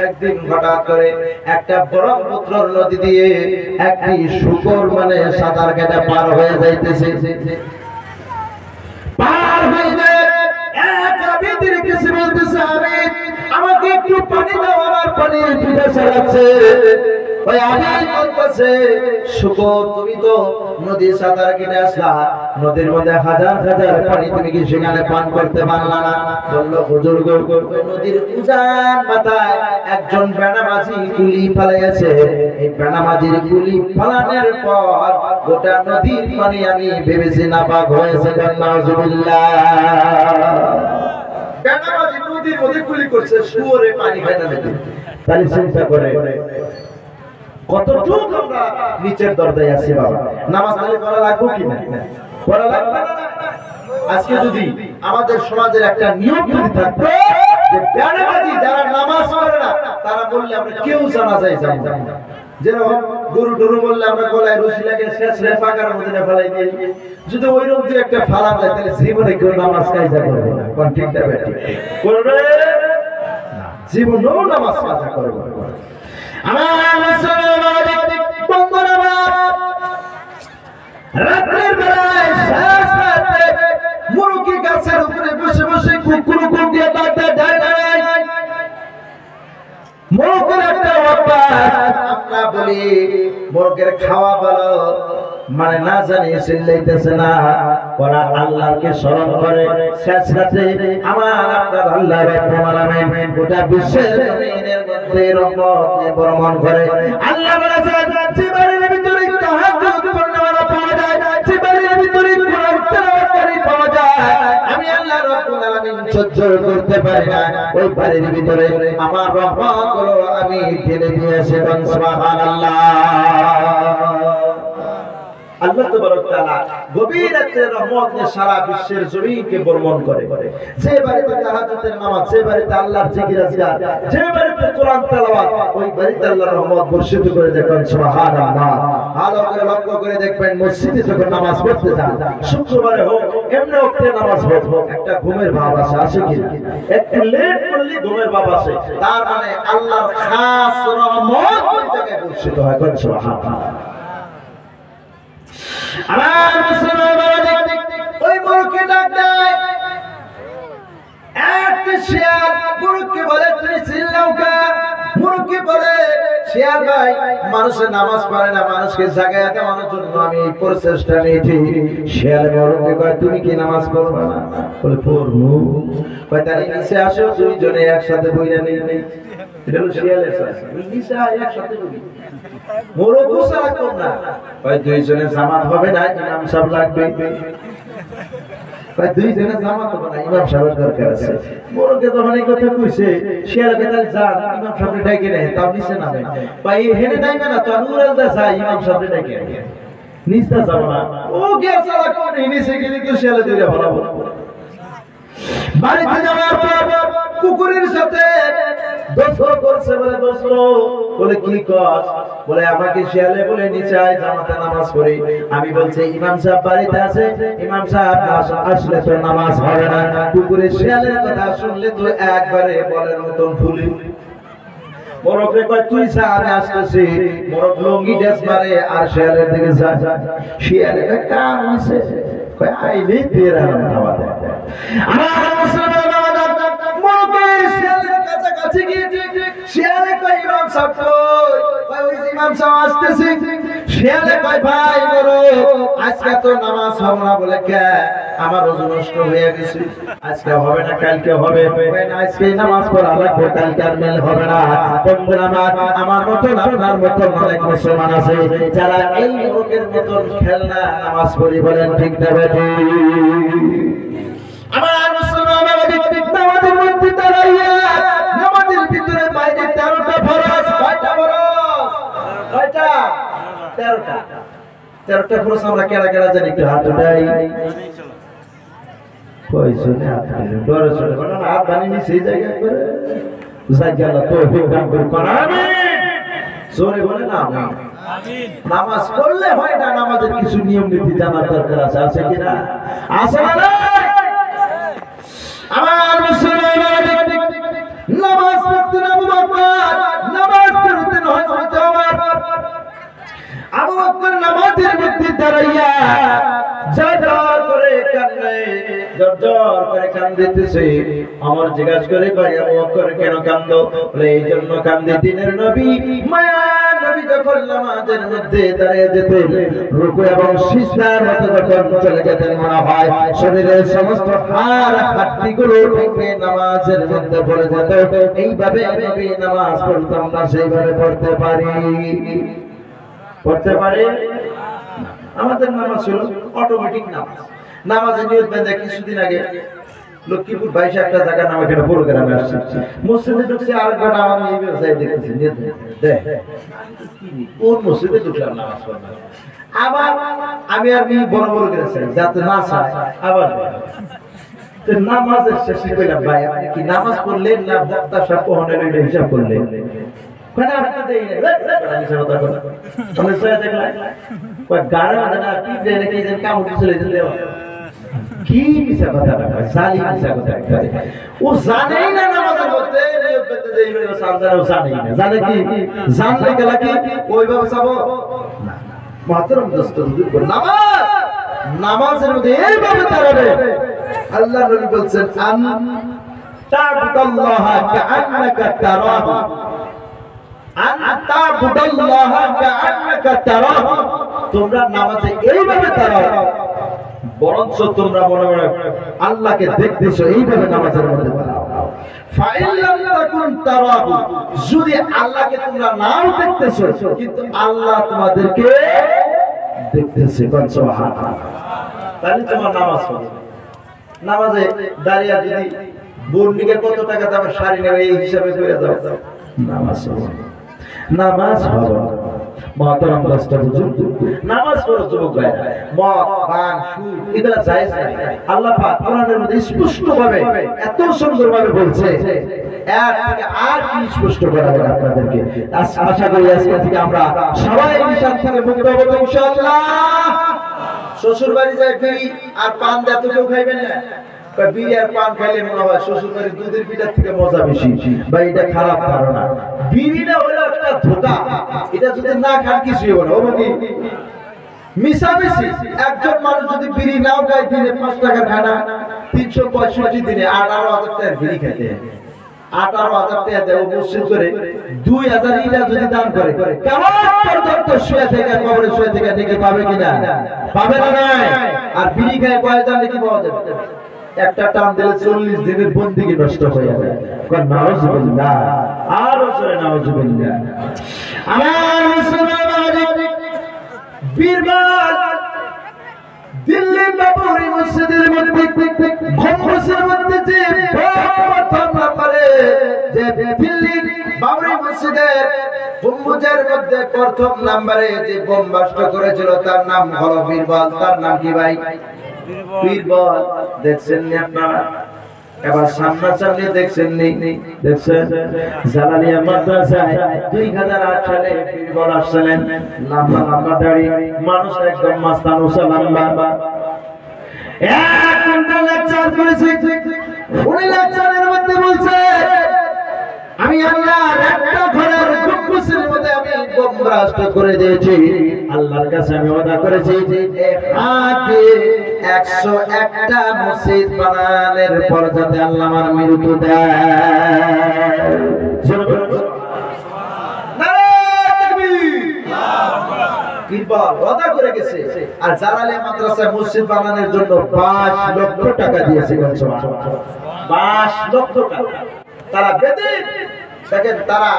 একদিন হঠাৎ করে একটা ব্রহ্মপুত্র নদী দিয়ে একটি শুকর মানে সাঁতার কেটে পার হয়ে যাইতেছে, পার হয়ে যায় এক আবিদের কাছে বলতেছে আমি আমাকে একটু পানি দাও, আমার পানির পিপাসা লাগছে। ওই আবিদ বলতেছে শুকর তুমি তো নদী সাঁতার কেটে আসলা, নদীর মধ্যে হাজার হাজার পানি তুমি কি সেখানে পান করতে পারলা না? বলল হুজুর গো নদীর উজান মাথায় একজন বেনামাজি গুলি ফালাইছে, এই বেনামাজির গুলি ফালানোর পর গোটা নদীর পানি আমি ভেবেছি নাপাক হয়েছে। নাউজুবিল্লাহ। বেনামাজি নদীর মধ্যে গুলি করছে, শুয়োরে পানি খায় না নদী। তাহলে চিন্তা করে কতটুকু আমরা নিচের দরজায় আছি বাবা। নামাজ তাহলে পড়া লাগবে কি না? পড়া লাগবে না। আজকে যদি আমাদের সমাজের একটা নিয়ম যদি থাকতো যে বেনামাজি যারা নামাজ পড়ে না তারা বললে আমরা কেউ জানাজায় যাব না, যেরকম গরু টরু বললে আমরা গলায় রশি লাগে শেষ রে পাকার মধ্যে ফেলাই দিই, যদি ওই রকম দিয়ে একটা ফালা যায় তাহলে জীবনে কেউ নামাজ কায়দা করবে না। কোন ঠিক না বেঠিক করবে না, জীবনেও নামাজ কায়দা করবে না। আমার মুসলমান বন্ধুরা রাতের বেলায় শেষ রাতে মুরগি গাছের উপরে বসে বসে কুকুর দিয়ে ডাকতে যায়। মুরগির একটা অভ্যাস আমরা বলি মুরগির খাওয়া বলো মানে না জানি চিল্লাইতেছে না, ওরা আল্লাহকে স্মরণ করে শেষ রাতে আমার আপনার আল্লাহ রাব্বুল আলামিন গোটা বিশ্বের জমিনের মধ্যে রহমত বর্মণ করে। আল্লাহ বলেছেন যে বাড়ির ভিতরে তাহাজ্জুদ পড়নেওয়ালা পাওয়া যায়, যে বাড়ির ভিতরে কোরআন তেলাওয়াতকারী পাওয়া যায়, আমি আল্লাহ রাব্বুল আলামিন সহ্য করতে পারি না, ওই বাড়ির ভিতরে আমার রহমতগুলো আমি ঢেলে দিয়েছি। সুবহানাল্লাহ। আল্লাহ তাবারক তাআলা গভীর রাতে রহমত নিয়ে সারা বিশ্বের জমিনকে বর্মণ করে। যে বাড়িতে তাহাজ্জুদের নামাজ, যে বাড়িতে আল্লাহর জিকির আজকার, যে বাড়িতে কোরআন তেলাওয়াত, ওই বাড়িতে আল্লাহর রহমত বর্ষিত করে দেখেন। সুবহানাল্লাহ। ভালো করে লক্ষ্য করে দেখবেন মসজিদে যখন নামাজ পড়তে যান, শুক্রবারে হোক এমনি ওয়াক্তে নামাজ হোক, একটা ঘুমের ভাব আসে কি না? একটু লেট করলে ঘুমের ভাব আসে, তার মানে আল্লাহর খাস রহমত ওই জায়গায় বর্ষিত হয়। সুবহানাল্লাহ। আমার মুসলমান ওই মুরগি ডাক দেয়, একটা শিয়াল মুরগি বলে তুমি চিল্লাও কা? মুরগি বলে শিয়াল ভাই মানুষের নামাজ পড়ে না, মানুষকে জাগায় দেওয়ার জন্য আমি এই প্রচেষ্টা নিয়েছি। শিয়াল মুরগি কয় তুমি কি নামাজ পড়বে না? বলে পড়বো। কয় তাহলে নিচে আসো দুইজনে একসাথে বইরা নেই। এটা হলো শিয়ালের কাজ, নিচে একসাথে বই। মুরগি সারা কোন না, কয় দুইজনে জামাত হবে না, ইমাম সাহেব লাগবে। কয় দুইজনে জামাত হবে না, ইমাম সাহেবের দরকার আছে। মুরগি যখন এই কথা কইছে শিয়ালকে তাহলে যান ইমাম সাহেব ডাকে নেয়, তাও নিচে নামে। কয় হেনে ডাইবে না, তো উড়াল দা যায় ইমাম সাহেব ডাকে নিচে যাব না। ও কে সারা কোন নিচে গেলে তো শিয়ালে ধরে ফলাবো। বাড়িতে যাওয়ার পর কুকুরের সাথে দোস্ত করছে, বলে দোস্ত বলে কি কস? বলে আমাকে শিয়ালে বলে নিচে আয় জামাতে নামাজ পড়ি। আমি বলছি ইমাম সাহেব বাড়িতে আছে, ইমাম সাহেব আসলে তো নামাজ হবে না। কুকুরের শিয়ালের কথা শুনলে তো একবারে বলের মতন ফুলি। মোরকে কয় তুই যা আমি আসতেছি। মোরক লঙ্গি ড্রেস মারে আর শিয়ালের দিকে যা। শিয়ালে কাম আছে, কয় আইলে তেরা নামাজ। আমার মুসলমান মোরকে শিয়ালের কাছাকাছি গিয়ে শিয়ালে কই ইমাম সাহেব কই ওই ইমাম সাহেব আসতেছে শিয়ালে কই ভাই বড় আজকে তো নামাজ হবে না বলে কে আমার ওযু নষ্ট হয়ে গেছে আজকে হবে না কালকে হবে না আজকে নামাজ পড়া লাগবে কালকে আর মেল হবে না বন্ধুরা আমার মত আপনার মত অনেক মুসলমান আছে যারা এই লোকের মত খেলনা নামাজ পড়ি বলেন ঠিক না বেঠিক আমার মুসলমান নামাজের মধ্যে দাঁড়াইয়া নামাজের ভিতরে বাইরে 13টা ফরজ কয়টা ফরজ কয়টা 13টা ফরজ আমরা কেডা কেডা জানি একটু হাত উঠাই কয়জনে হাত উঠাই ডরে চলে বলেন হাত বানিয়ে সেই জায়গায় করে জায়গা আল্লাহ তৌফিক দান করুন আমিন জোরে বলেন আমিন নামাজ পড়লে হয় না নামাজের কিছু নিয়ম নীতি জানার দরকার আছে আছে কি না আছে না আমার মুসলমান নামাজ পড়তে আবু বকর নামাজ পড়তে হয় হয়তো আবু বকর নামাজের মধ্যে দাঁড়াইয়া জোর করে কান্দে জোর করে কান্দিতেছে আমার জিজ্ঞাসা করে ভাই আবু বকর কেন কান্দো বলে এই জন্য কান্দে দিনের নবী মায়া নবী যখন নামাজের মধ্যে দাঁড়িয়ে যেতেন রুকু এবং সিজদার মধ্যে যখন চলে যেতেন মনে হয় শরীরের সমস্ত হাড় হাড্ডিগুলো ভেঙে নামাজের মধ্যে পড়ে যেত এইভাবে নবী নামাজ পড়তাম না সেইভাবে পড়তে পারি আমাদের নামাজ হলো অটোমেটিক নামাজ নামাজের নিয়ত বেঁধে কিছুদিন আগে লক্ষ্মীপুর 22 একটা জায়গা নাম এখানে প্রোগ্রামে আসছে মসজিদে ঢুকছে আর একটা আমি এই ব্যবসায় দেখতেছি নিয়ত দেখ কোন মসজিদে ঢুকলাম নামাজ পড়লাম আবার আমি আর বড় বড় করেছি যাতে না চায় আবার তো নামাজের শেষে কইলাম ভাই আপনি কি নামাজ পড়লেন না বক্তা সাহেব কোহনের এটা হিসাব করলেন কোনা আপনি দেই না আমি সব কথা বলি আমি সে দেখলাম কই গাড়া না কি দেনে কি যেন কাম চলে যেতে কি মিছা কথা কয় জালিম মিছা কথা কয় ও জানেই না নামাজের মধ্যে নিয়ত করতে যাইবে সালদারও জানেই না জানে কি জানলে গেলা কি ওইভাবে যাব না মাতরম দোস্ত নামাজের মধ্যে এইভাবে দাঁড়াবে আল্লাহ নবী বলেন তা'বুদাল্লাহা কাআন্নাকা তারাহু তা'বুদাল্লাহা কাআন্নাকা তারাহু তোমরা নামাজে এইভাবে দাঁড়াও বরঞ্চ তোমরা মনে মনে আল্লাহকে দেখতেছো এইভাবে নামাজের মধ্যে দাঁড়াও ফাইন লাম তাকুন তারাহু যদি আল্লাহকে তোমরা নাও দেখতেছো কিন্তু আল্লাহ তোমাদেরকে দেখতেছে সুবহানাল্লাহ তাহলে তোমার নামাজ হবে নামাজে দাঁড়িয়ে যদি বর্ণিকে কত টাকা দামের শাড়ি নেবে এই হিসাবে করে দাও নামাজ হবে মহতরম দোস্ত বুজুর্গ নামাজ পড়ো যুবক ভাই মদ পান সুদ এগুলা জায়েজ নাই আল্লাহ পাক কোরআনের মধ্যে স্পষ্টভাবে এত সুন্দরভাবে বলছে এক থেকে আর কি স্পষ্ট করা হবে আপনাদেরকে আশা করি আজকে থেকে আমরা সবাই নিশান থেকে মুক্ত হব ইনশাআল্লাহ শ্বশুর বাড়ি যায় বিড়ি আর পান দেয় তো কেউ খাইবেন না বিড়ি আর পান খাইলে মনে হয় শ্বশুর বাড়ির দুধের পিঠার থেকে মজা বেশি বা এটা খারাপ ধারণা বিড়িটা হলো একটা ধোঁকা এটা যদি না খান কিছুই হবে না ওবো কি মিশামিশি একজন মানুষ যদি বিড়ি নাও খায় দিনে 5 টাকা খানা 365 দিনে 18,000 টাকা বিড়ি খেতে 18,000 টাকা দেয় মসজিদ করে 2,000 ইটা যদি দান করে কেমন পর্যন্ত শুয়ে থেকে কবরে শুয়ে থেকে দেখে পাবে কিনা পাবে না নাই আর বিড়ি খায় কয় জানলে কি পাওয়া যাবে একটা টান দিলে 40 দিনের বন্দিগি নষ্ট হয়ে যাবে কোন নাউজুবিল্লাহ আর ওসরে নাউজুবিল্লাহ আমার মুসলমান বীরবাল দিল্লি বাবরি মসজিদের মধ্যে গম্বুজের মধ্যে যে প্রথম নাম্বারে যে দিল্লি বাবরি মসজিদের গম্বুজের মধ্যে প্রথম নম্বরে যে বোম বাস্ট করেছিল তার নাম হলো বীরবল তার নাম কি ভাই বীরবল দেখছেন নি আপনারা এবার সামনাসামনি দেখছেন নি দেখছেন জালালিয়া মাদ্রাসায় 2008 সালে বীরবল আসলেন লম্বা লম্বা দাড়ি মানুষ একদম মাস্তান উসা লম্বা এক ঘন্টা লেকচার করেছে উনি লেকচারের মধ্যে বলছে আমি আল্লাহর একটা ঘরের গম্বুজের মধ্যে আমি বোম ব্লাস্ট করে দিয়েছি আল্লাহর কাছে আমি ওয়াদা করেছি যে হাতে 101টা মসজিদ বানানোর পর যাতে আল্লাহ আমার মৃত্যু দেয় বীরবল ওয়াদা করে গেছে আর জালালিয়া মাদ্রাসায় মসজিদ বানানোর জন্য 5 লক্ষ টাকা দিয়েছে সুবহানাল্লাহ 5 লক্ষ টাকা তারা বেদে দেখেন তারা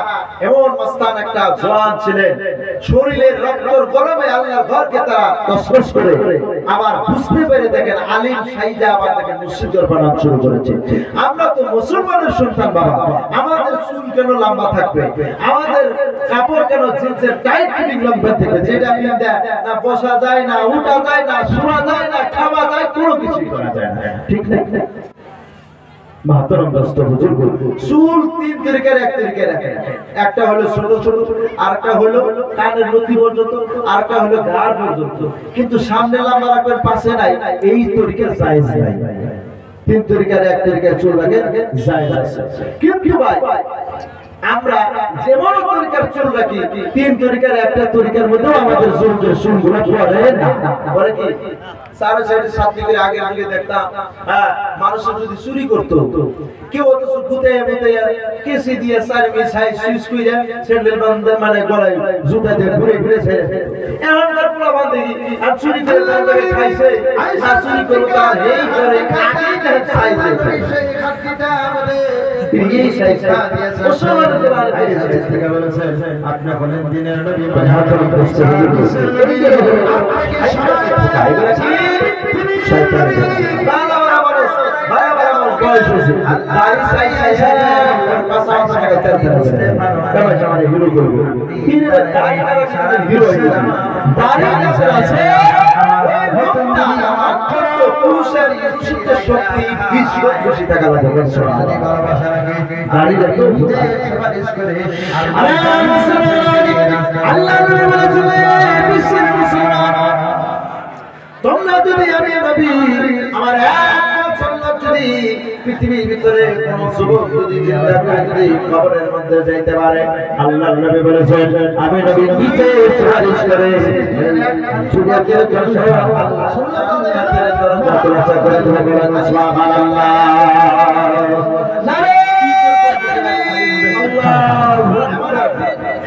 এমন মস্তান একটা জওয়ান ছিলেন শরীরের রক্তর গরমে আল্লাহর ঘরকে তারা তসতস করে আবার বুঝতে পেরে দেখেন আলিম সাইদা আবার দেখেন মসজিদ বানানো শুরু করেছে আমরা তো মুসলমানের সন্তান বাবা আমাদের চুল কেন লম্বা থাকবে আমাদের কাপড় কেন জিন্সের টাইট ফিটিং লম্বা থাকবে যেটা পিনতে না বসা যায় না উঠা যায় না শোয়া যায় না খাওয়া যায় কোনো কিছুই করা যায় না ঠিক না মাহতারাম দোস্ত হুজুর চুল 3 তরিকার এক তরিকায় রাখেন একটা হলো ছোট ছোট আরেকটা হলো কানের লতি পর্যন্ত আরেকটা হলো গাড় পর্যন্ত কিন্তু সামনে লম্বা রাখবেন পাশে নাই এই তরিকা জায়েজ নাই 3 তরিকার এক তরিকায় চুল রাখেন জায়েজ আছে কিন্তু ভাই আমরা যেমন তরিকার চুল রাখি 3 তরিকার একটা তরিকার মধ্যেও আমাদের চুলের চুলগুলো পড়ে না পড়ে কি সারা সাইডে সাত দিকে আগে আগে দেখতাম মানুষ যদি চুরি করতো কেউ তো সুকুতে এমতে কেসি দিয়ে সার্ভিস হাই সুইচ কইরা স্যান্ডেল বান্ধে মানে গলায় জুতা দিয়ে ঘুরে ঘুরে ছেড়ে এমন কাপড় বাঁধে আর চুরি করে তাকে খাইছে আর চুরি করে তার এই করে আগেই তার খাইছে এই খাতিটা আমাদের এই সাইজটা ওসমান থেকে বলেছেন আপনি বলেন দিনের নবী হাজার বছর শয়তান বালা বালা মানুষ বালা বালা মানুষ বয়স হয়েছে দাড়ি সাই সাই সাই পাঁচা পাঁচা টাকা তেল আছে কেমন জামানে হিরো করব হিরো দাড়ি আর হিরো দাড়ি আছে লোকটা আমার কত পুরুষের ইচ্ছিত শক্তি 20 লক্ষ টাকা লাগে সুবহানাল্লাহ দাড়ি রাখো সুপারিশ করে আল্লাহ নবী বলেছেন বিশ্বের মুসলমান তোমরা যদি আমি নবী আমার এক সাল্লাত যদি পৃথিবীর ভিতরে কোন যুবক যদি জিন্দা করে যদি কবরের মধ্যে যাইতে পারে আল্লাহর নবী বলেছেন আমি নবী নিচে সুপারিশ করে যুবকের জন্য আল্লাহ সুন্নাতের দরজা খোলা করে দেবেন সুবহানাল্লাহ নারে আল্লাহু আকবার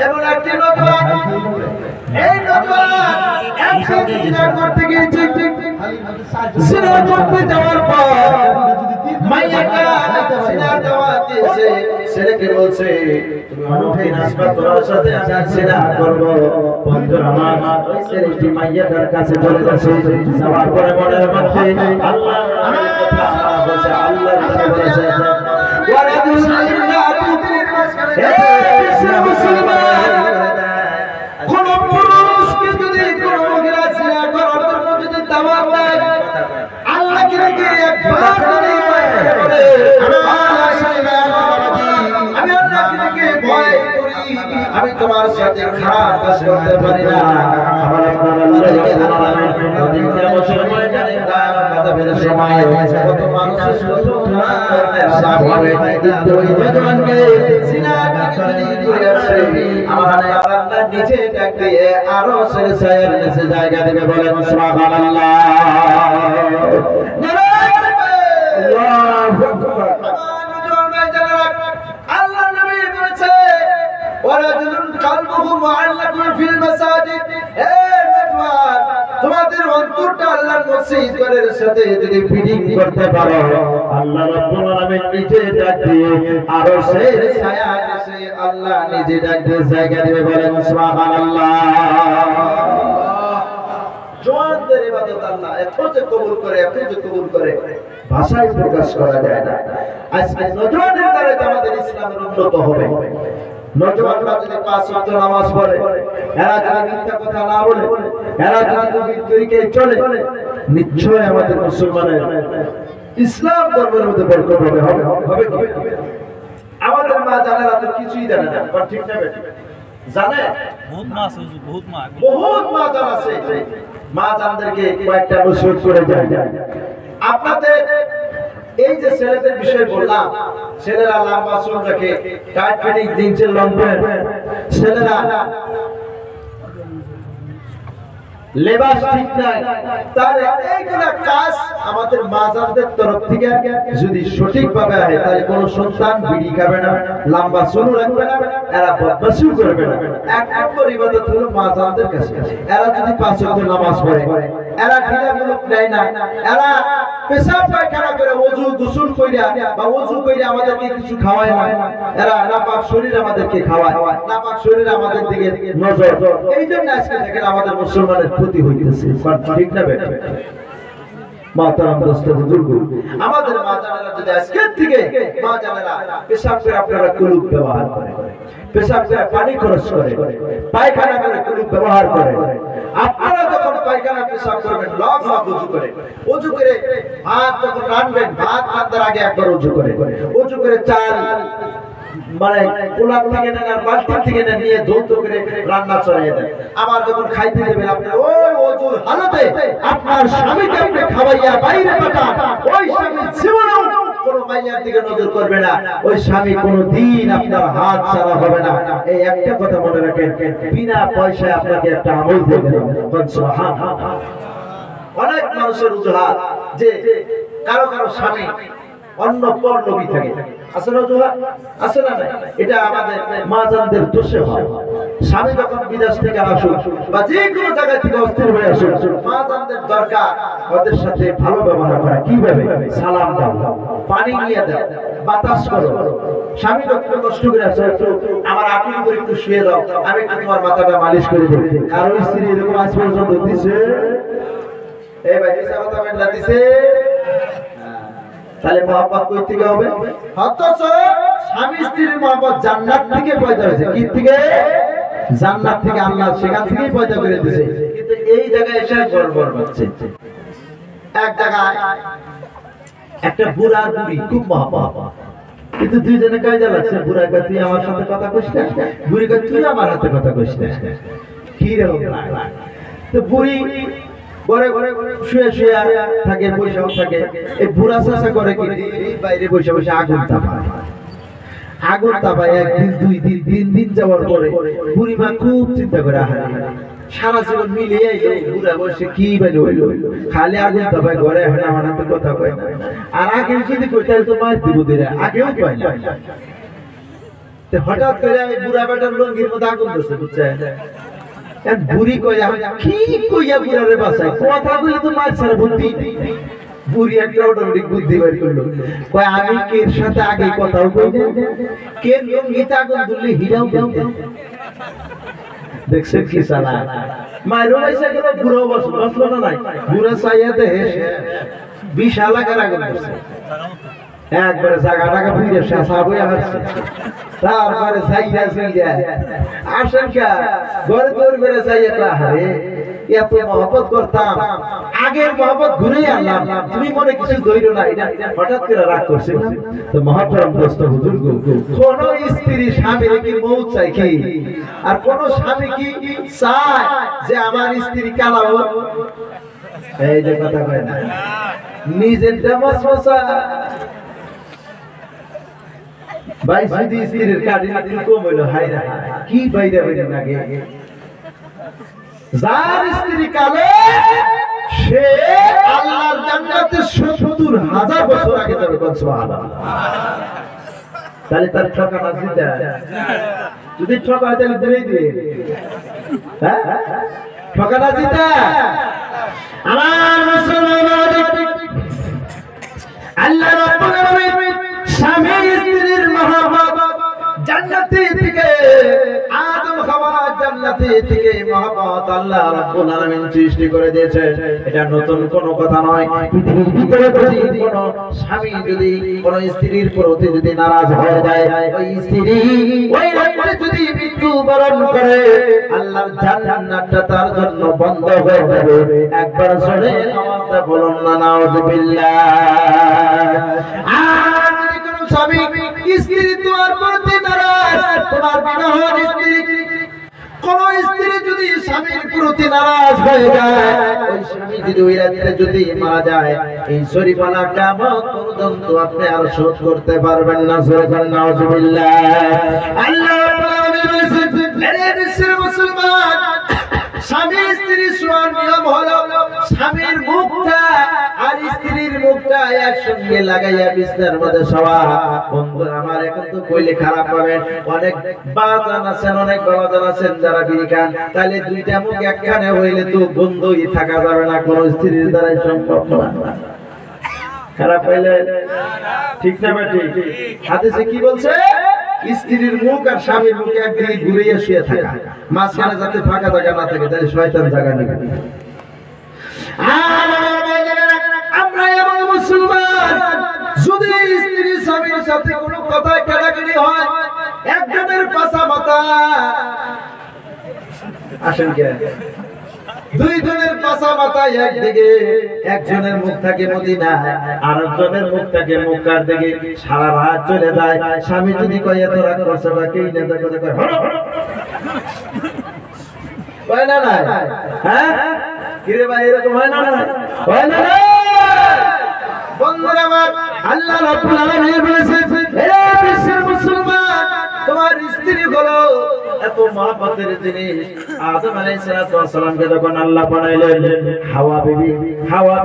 এমন একটি নজওয়ান এই নজওয়ান একসাথে জিনা করতে গিয়েছে জিনা করতে যাওয়ার পর মাইয়াটা জিনা দাওয়াত দিয়েছে ছেলেকে বলছে তুমি অনূঠে নাসবা তোমার সাথে আমি জিনা করব বন্ধু আমার ওই ছেলেটি মাইয়াটার কাছে চলে গেছে যাওয়ার পরে মনের মধ্যে আল্লাহ কথা বলছে আল্লাহ তাআলা বলেছে ওয়ারাদুল ইল্লাতু হে মুসলমান কোন পুরুষকে যদি কোন মহিলা জিনা করার জন্য যদি দাওয়াত দেয় আল্লাহকে রেখে একবার যদি বলে আমি আল্লাহকে রেখে ভয় করি আমি তোমার সাথে খারাপ কাজ করতে পারি না আমার আপনার আল্লাহকে জানাবেন দিনটা বছর পরে জানি কথা বের সময় কত মানুষের কত সামনে কিন্তু ওই জওয়ানকে জিনা থেকে দূরে আসে আমার আল্লাহ নিচে ডাক দিয়ে আরো ছেড়ে ছায়ের নিচে জায়গা দেবে বলেন সুবহানাল্লাহ আল্লাহু আকবার আল্লাহ নবী বলেছে ওয়ারাজুলুন কলবুহু মুআল্লাকুন ফিল মাসাজিদ হে নওজওয়ান তোমাদের অন্তরটা আল্লাহর মসজিদের সাথে যদি ফিটিং করতে পারো আল্লাহ রাব্বুল আলামিন নিজে ডাক দিয়ে আরশের ছায়া এসে আল্লাহ নিজে ডাক দিয়ে জায়গা দিবে বলেন সুবহানাল্লাহ জওয়ানদের ইবাদত আল্লাহ এত যে কবুল করে ভাষায় প্রকাশ করা যায় না আজকে নজওয়ানদের দ্বারা আমাদের ইসলামের উন্নত হবে নজওয়ানরা যদি 5 ওয়াক্ত নামাজ পড়ে এরা যদি মিথ্যা কথা না বলে এরা যদি নবীর তরিকায় চলে নিশ্চয় আমাদের মুসলমানের ইসলাম ধর্মের মধ্যে বরকত হবে আমাদের মা জানেরা তো কিছুই জানে না ঠিক না বেটি জানে বহুত মা জান আছে মা জানদেরকে কয়েকটা নসিহত করে যায় আপনাদের এই যে ছেলেদের বিষয় বললাম ছেলেরা লম্বা চুল রাখে টাইট ফিটিং জিন্সের লং প্যান্ট ছেলেরা লেবাস ঠিক নাই, তাহলে এইগুলা কাজ আমাদের মাজারদের তরফ থেকে যদি সঠিকভাবে হয় তাহলে কোন সন্তান বিড়ি খাবে না, লম্বা চুল রাখবে না, এরা বদমাশিও করবে না। এক নম্বর ইবাদত হলো মাজারদের কাছে। এরা যদি 5 ওয়াক্ত নামাজ পড়ে, এরা ঢিলাগুলো নেয় না, এরা পেশাব পায়খানা করে ওযু গোসল কইরা বা ওযু কইরা আমাদেরকে কিছু খাওয়ায় না, এরা নাপাক শরীর আমাদেরকে খাওয়ায়, নাপাক শরীর আমাদের দিকে নজর। এই জন্য আজকে দেখেন আমাদের মুসলমানের ক্ষতি হইতেছে, ঠিক না বেটা? মাতারাম দোস্ত বুজুর্গ, আমাদের মা জানেরা যদি আজকে থেকে মা জানেরা পেশাব করে আপনারা কুলুপ ব্যবহার করে, পেশাব করে পানি খরচ করে, পায়খানা করে কুলুপ ব্যবহার করে, আপনারা যখন পায়খানা পেশাব করবেন লগ লগ ওযু করে ভাত যখন রান্নবেন, ভাত রান্নার আগে একবার ওযু করে চাল মানে কোলা থেকে নেন আর বালতি থেকে নেন, নিয়ে ধৌত করে রান্না চড়িয়ে দেন। আবার যখন খাইতে দেবেন আপনি ওই ওযুর হালতে আপনার স্বামীকে আপনি খাওয়াইয়া বাইরে পাঠান, ওই স্বামী জীবনেও কোন মাইয়ার দিকে নজর করবে না, ওই স্বামী কোনদিন আপনার হাত ছাড়া হবে না। এই একটা কথা মনে রাখেন, বিনা পয়সায় আপনাকে একটা আমল দিয়ে দেব। সুবহানাল্লাহ। অনেক মানুষের অজুহাত যে কারো কারো স্বামী অন্য পর নবী থাকে, আসলে অজুহাত আছে না? এটা আমাদের মাজানদের দোষে হয়। স্বামী যখন বিদেশ থেকে আসুক বা যে কোনো জায়গা থেকে অস্থির হয়ে আসুক, মাজানদের দরকার ওদের সাথে ভালো ব্যবহার করা। কিভাবে? সালাম দাও, পানি নিয়ে দাও, বাতাস করো। স্বামী যখন কষ্ট করে আসে, একটু আমার আঁটুর উপর একটু শুয়ে দাও, আমি একটু তোমার মাথাটা মালিশ করে দেব। কারো স্ত্রী এরকম আজ পর্যন্ত দিছে? এই ভাই হিসাব কথা মেলা দিছে, তাহলে মহব্বত কই থেকে হবে? অথচ স্বামী স্ত্রীর মহব্বত জান্নাত থেকে পয়দা হয়েছে। কি থেকে? জান্নাত থেকে, আল্লাহ সেখান থেকেই পয়দা করে দিয়েছে। কিন্তু এই জায়গায় এসে গড়বড় হচ্ছে। এক জায়গায় একটা বুড়া বুড়ি খুব মহব্বত, কিন্তু দুইজনে কাজে লাগছে। বুড়া কয় তুই আমার সাথে কথা কইস না, বুড়ি কয় তুই আমার সাথে কথা কইস না। কি রকম তো বুড়ি ঘরে ঘরে শুয়ে শুয়ে থাকে, বসেও থাকে। এই বুড়া চাষা করে কি বাইরে বসে বসে আগুন তাপায় একদিন, 2 দিন, 3 দিন যাওয়ার পরে বুড়িমা খুব চিন্তা করে, সারা জীবন মিলিয়ে বুড়া বসে কি বাইরে হইল, খালি আগুন তাপায়, ঘরে এখন আমার হাতে কথা কয় না। আর আগে যদি কই তাহলে তো মার দিব দিরা, আগেও কয় না। হঠাৎ করে বুড়া বেটার লঙ্গির মধ্যে আগুন ধরছে, বুঝছেন? বুড়ি কইয়া কি কইয়া বুড়ারে বাঁচায়, কথা কইলে তো মার ছাড়া বুদ্ধি। বুড়ি একটা অটোমেটিক বুদ্ধি বের করলো, কয় আমি কের সাথে আগে কথাও কই না, কের লঙ্গিতে আগুন ধরলে হিরাও দেও। দেখছেন কি সালা মাইরো পয়সা গেল, বুড়ো বসলো না নাই, বুড়া চাইয়া দেহে বিশাল আকার আগুন ধরছে। একবারে জায়গাটাকে ফিরে শেষা বইয়া আসছে, তারপরে চাইয়া আসেন কে ঘরে তৈরি করে চাইয়া, হারে এত মহব্বত করতাম, আগের মহব্বত ঘুরে আনলাম, তুমি মনে কিছু ধৈর্য না, এটা হঠাৎ করে রাগ করছে। তো মহাপ্রম দোস্ত বুজুর্গ, কোন স্ত্রী স্বামী কি মৌত চাই কি? আর কোন স্বামী কি চায় যে আমার স্ত্রী কালাও? এই যে কথা কয় না, নিজের দেমাস মশা ভাই, যদি স্ত্রীর কাটি কম হইল, হাই রে কি বাইরে বাইরে লাগে। যার স্ত্রী কালে সে আল্লাহর জান্নাতে ৭০,০০০ বছর আগে যাবে। সুবহানাল্লাহ। তাহলে তার ঠকানা জিতা, যদি ঠকা হয় তাহলে ধরেই দিয়ে, হ্যাঁ ঠকানা জিতা। আমার মুসলমান আল্লাহ রাব্বুল আলামিন স্বামী স্ত্রীর মহব্বত জান্নাতি থেকে, আদম হাওয়া জান্নাতি থেকে মহব্বত আল্লাহ রাব্বুল আলামিন সৃষ্টি করে দিয়েছে। এটা নতুন কোনো কথা নয়। পৃথিবীর ভিতরে যদি কোনো স্বামী যদি কোনো স্ত্রীর প্রতি যদি নারাজ হয়ে যায়, ওই স্ত্রী ওই রাতে যদি মৃত্যুবরণ করে, আল্লাহর জান্নাতটা তার জন্য বন্ধ হয়ে যাবে। একবার জোরে আওয়াজে বলুন না নাউযুবিল্লাহ। স্বামী স্ত্রী তোমার প্রতি নারাজ, তোমার বিবাহের স্ত্রী, কোন স্ত্রী যদি স্বামীর প্রতি নারাজ হয়ে যায়, ওই স্বামী যদি ওই রাতে যদি মারা যায়, এই শরীফানা কিয়ামত পর্যন্ত আপনি আর শোধ করতে পারবেন না। সুবহানাল্লাহ, নাউযুবিল্লাহ। আল্লাহ রাব্বুল আলামিন বলেছেন, এ বিশ্বের মুসলমান, স্বামী স্ত্রী শোয়ার নিয়ম হলো স্বামীর মুখটা আর স্ত্রীর মুখটা একসঙ্গে লাগাইয়া বিছানার মধ্যে শোয়া। বন্ধুরা আমার, এখন তো কইলে খারাপ পাবেন, অনেক বাজান আছেন, অনেক বাবাজান আছেন যারা বিড়ি খান, তাহলে দুইটা মুখ একখানে হইলে তো বন্ধই থাকা যাবে না, কোন স্ত্রীর দ্বারাই সম্ভব না। খারাপ হইলে ঠিক না বেটি? হাদিসে কি বলছে? স্ত্রীর মুখ আর স্বামীর মুখ একদিকে ঘুরিয়ে শুয়ে থাকা, মাঝখানে যাতে ফাঁকা জায়গা না থাকে, তাহলে শয়তান জায়গা নেবে। আমরা এমন মুসলমান, যদি স্ত্রী স্বামীর সাথে কোনো কথা কাটাকাটি হয়, একজনের পাছা মাথা আসেন কে, দুইজনের পাছা মাথা একদিকে, একজনের মুখ থাকে মদিনায়, আরেকজনের মুখ থাকে মক্কার দিকে, সারা রাত চলে যায়। স্বামী যদি কয় এত রাগ করছে বা কেই নেতা কথা কয় হলো হয় না, না হ্যাঁ কিরে ভাই, এরকম হয় না, হয় না। বন্ধুরা আমার, আল্লাহ রাব্বুল আলামিন বলেছেন, হে বিশ্বের মুসলমান, তোমার স্ত্রী হলো এত মহব্বতের জিনিস। আদম আলাইহিস সালামকে যখন আল্লাহ বানাইলেন, হাওয়া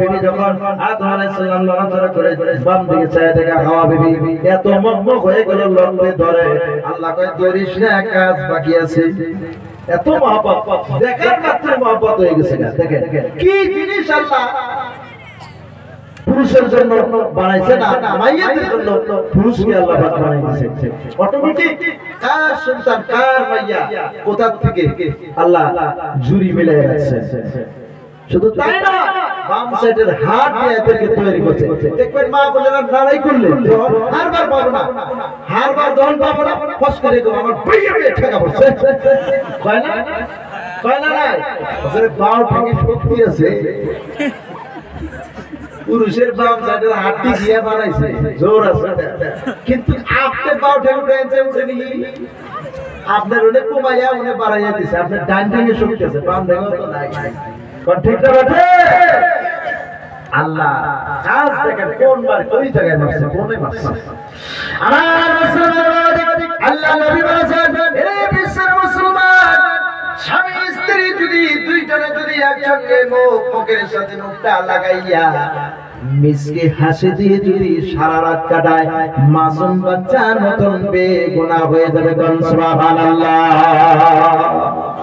বিবি যখন আদম আলাইহিস সালাম লড়াচড়া করে বাম দিকে চায় দেখা, হাওয়া বিবি এত মগ্ন হয়ে গেল লড়তে ধরে। আল্লাহ কয় ধরিস না, কাজ বাকি আছে। এত মহব্বত, দেখার মাত্র মহব্বত হয়ে গেছে। দেখেন কি জিনিস আল্লাহ পুরুষের জন্য বানাইছে না, মাইয়াদের জন্য পুরুষকে আল্লাহ বানাইছে। অটোমেটিক কার সন্তান কার মাইয়া কোথা থেকে আল্লাহ জুরি মিলাই রাখছে। শুধু তাই না, বাম সাইডের হাত দিয়ে এদেরকে তৈরি করছে। দেখবেন মা বোনেরা লড়াই করলে হারবার পাবো না, হারবার দল পাবো না, ফস করে আমার ভাইয়া ঠেকা পড়ছে, কয় না, কয় না, ওখানে বাউ ভেঙে শক্তি আছে। পুরুষের বাম সাইডের হাড্ডি দিয়ে বানাইছে, জোর আছে, কিন্তু আপনি বাউ ঠেকে উঠেনি, আপনার ওনে কমাইয়া ওনে বাড়াইয়া দিছে, আপনার ডান ভেঙে শক্তি আছে, বাম ভেঙে তো নাই। ঠিক না বেটে? আল্লাহ কাজ দেখেন কোন বার কই জায়গায় মারছে, কোনে মারছে। আমার মুসলমান, আল্লাহ নবী বলেছেন, হে বিশ্বের মুসলমান, স্বামী স্ত্রী যদি দুইজনে যদি একসঙ্গে মুখের সাথে মুখটা লাগাইয়া মিষ্টি হাসি দিয়ে যদি সারা রাত কাটায়, মাসুম বাচ্চার মতন বেগুনাহ হয়ে যাবে। সুবহানাল্লাহ,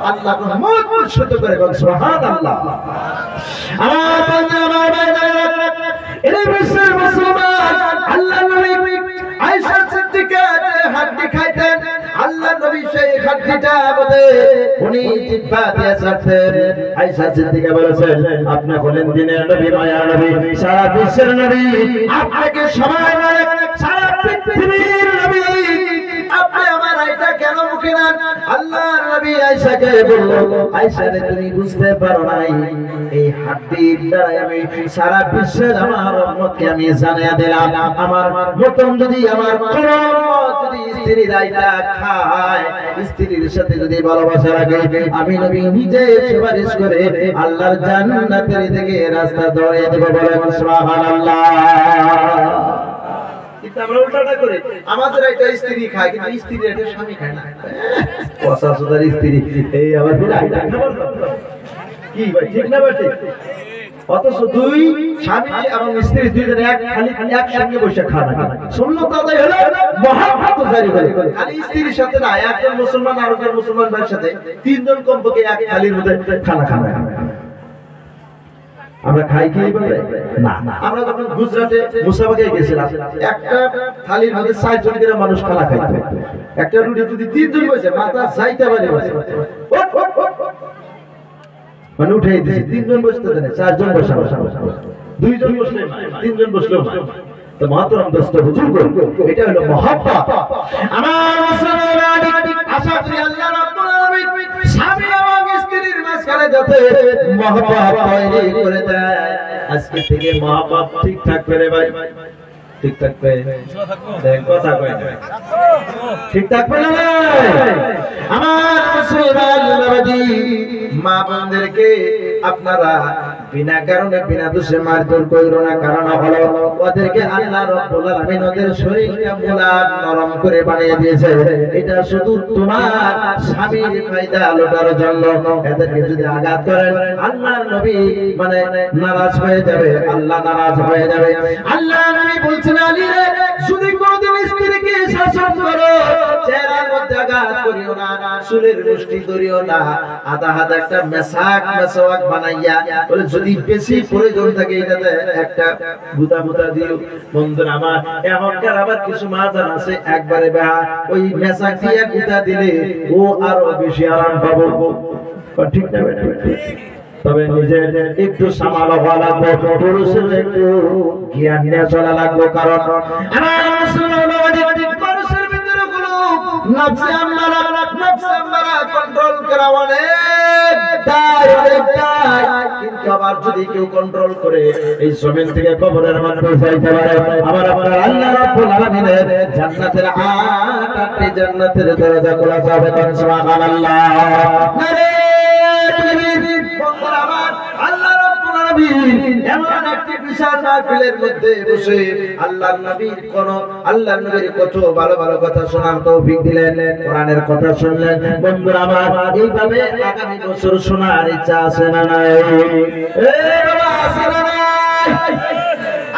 আল্লাহ রহমত বর্ষিত করে। সুবহানাল্লাহ। আমার বান্দা, আমার ভাইরা, এই বিশ্বের মুসলমান, আল্লাহ নবী আয়েশা সিদ্দিকা হাড্ডি খাইতেন, আল্লাহ নবী সেই হাড্ডিটা আমাদের উনি জিহ্বা দিয়ে ছাড়তেন। আয়েশা সিদ্দিকা বলেছেন, আপনি হলেন দিনের নবী, মায়ার নবী, সারা বিশ্বের নবী, আপনাকে সবাই মানে সারা পৃথিবীর নবী, আপনি আমার এটা কেন মুখে নেন? আল্লাহর নবী আয়েশাকে বলল, আয়েশা রে, তুমি বুঝতে পারো নাই, এই হাড্ডির দ্বারা আমি সারা বিশ্বের আমার উম্মতকে আমি জানিয়ে দিলাম, আমার মতন যদি আমার কোন যদি স্ত্রীর আইটা খায়, স্ত্রীর সাথে যদি ভালোবাসা রাখে, আমি নবী নিজে সুপারিশ করে আল্লাহর জান্নাতের দিকে রাস্তা ধরিয়ে দেব। বলেন সুবহানাল্লাহ। আমরা উল্টাটা করে আমাদের একটা স্ত্রী খায়, কিন্তু স্ত্রীর একটা স্বামী খায় না। পচাশোদার স্ত্রী এই আবার কি ভাই, ঠিক না? ঠিক। অথচ দুই স্বামী এবং স্ত্রী দুইজনে একসঙ্গে বসে খানা খায়, সুন্নাত আদায় হলো, মহব্বত জারি করে। খালি স্ত্রীর সাথে না, একজন মুসলমান আরেকজন মুসলমান ভাইয়ের সাথে তিনজন কমপক্ষে এক থালির মধ্যে খানা খায়। আমরা খাই কি না? আমরা যখন গুজরাটে মুসাফাকে গেছিলাম, একটা থালির মধ্যে ৬০ জন করে মানুষ খানা খাইতো। একটা রুটি যদি ৩ জন বসে, মাথা যাইতে পারে মানে উঠেই দিয়েছে। ৩ জন বসতে দেন, ৪ জন বসা, ২ জন বসলে, ৩ জন বসলেও তো মহতরম দোস্ত বুজুর্গ, এটা হলো মহব্বত। আমার মুসলমান, আশা করি আল্লাহ রাব্বুল আলামিন স্বামী এবং স্ত্রীর মাঝখানে যাতে মহব্বত তৈরি করে দেয়। আজকে থেকে মহব্বত ঠিক থাকবে রে ভাই, ঠিক থাকবে, দেখ কথা কই না, ঠিক থাকবে না ভাই? আমার মুসলমান নবী মা বোনদেরকে আপনারা বিনা কারণে বিনা দোষে মারধর কইরো না, কারণ হলো ওদেরকে আল্লাহ রাব্বুল আলামিন ওদের শরীরটা মুলায়ম নরম করে বানিয়ে দিয়েছে, এটা শুধু তোমার স্বামীর ফায়দা লোটার জন্য। এদেরকে যদি আঘাত করেন আল্লাহর নবী মানে নারাজ হয়ে যাবে, আল্লাহ নারাজ হয়ে যাবে। আল্লাহ নবী বলছেন আলী রে, যদি কোনদিন স্ত্রীকে শাসন করো চেহারার মধ্যে আঘাত করিও না, চুলের মুষ্টি ধরিও না, আধা হাত একটা মেসাওয়াক বানাইয়া বলে যদি বেশি প্রয়োজন থাকে এটাতে একটা বুতা বুতা দিও। বন্ধুরা আমার, এখনকার আবার কিছু মাজান আছে একবারে ওই মেসাক দিয়ে বুতা দিলে ও আরো বেশি আরাম পাবো, ঠিক না? তবে নিজে একটু সামাল হওয়া লাগবে, পুরুষের একটু জ্ঞান নিয়ে চলা লাগবে, কারণ আমার মানুষের ভিতরে গুলো নফসে আম্মারা কন্ট্রোল করা অনেক দায়, কিন্তু আবার যদি কেউ কন্ট্রোল করে এই জমিন থেকে কবরের মধ্যে যাইতে পারে। আমার আপনার আল্লাহ রাব্বুল আলামিনের জান্নাতের 8টি জান্নাতের দরজা খোলা যাবে, সুবহানাল্লাহ। নারে তাকবীর। বন্ধুরা আমার, আল্লাহ রাব্বুল আলামিন এমন একটি বিশাল মাহফিলের মধ্যে বসে আল্লাহর নবীর কত ভালো ভালো কথা শোনার তৌফিক দিলেন, কোরআনের কথা শুনলেন। বন্ধুরা আমার, এইভাবে আগামী বছর শোনার ইচ্ছা আছে না নাই? এ বাবা, আছে না নাই?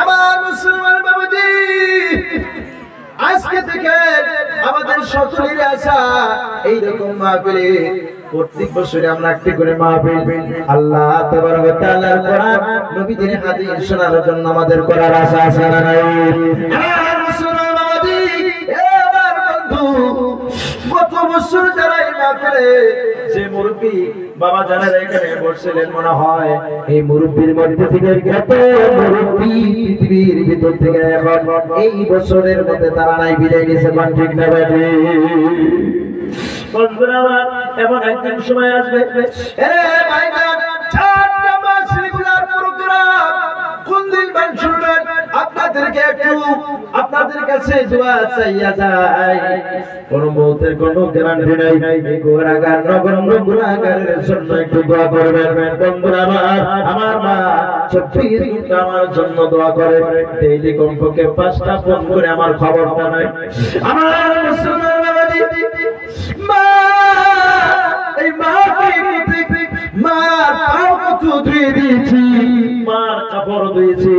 আমার মুসলমান বাবুজি, আজকে থেকে আমাদের সকলের আশা এইরকম মাহফিলে প্রত্যেক বছরে আমরা একটি করে মাহফিল আল্লাহ তাবারক ওয়া তাআলার কোরআন নবীদের হাদিস শোনার জন্য আমাদের করার আশা আছে না নাই? আমার মুসলমান বাবুজি, এবার বন্ধু, গত বছর যারা এই মাহফিলে যে মুরব্বি বাবা জানেন এখানে বসছিলেন, মনে হয় এই মুরব্বির মধ্যে থেকে কত মুরব্বি পৃথিবীর ভিতর থেকে এখন এই বছরের মধ্যে তারা নাই, বিদায় নিয়েছে, ঠিক না ভাই? বন্ধুরা আমার, এমন একদিন সময় আসবে, এ ভাইরা, 4টা মাস রেগুলার প্রোগ্রাম কোন দিন বান শুনবেন, আপনাদেরকে একটু আপনাদের কাছে দোয়া চাইয়া যায়। কোন মৌতের কোন গ্যারান্টি নাই, এই গুনাহগার নগণ্য গুনাহগারের জন্য একটু দোয়া করবেন। বন্ধুরা আমার মা 24 ঘন্টা আমার জন্য দোয়া করে, ডেইলি কমপক্ষে 5টা ফোন করে আমার খবরটা নাই। আমার মুসলমান বাবাজি, মা এই মাকে মার পাও কত ধুয়ে দিয়েছি, মার কাপড় ধুয়েছি,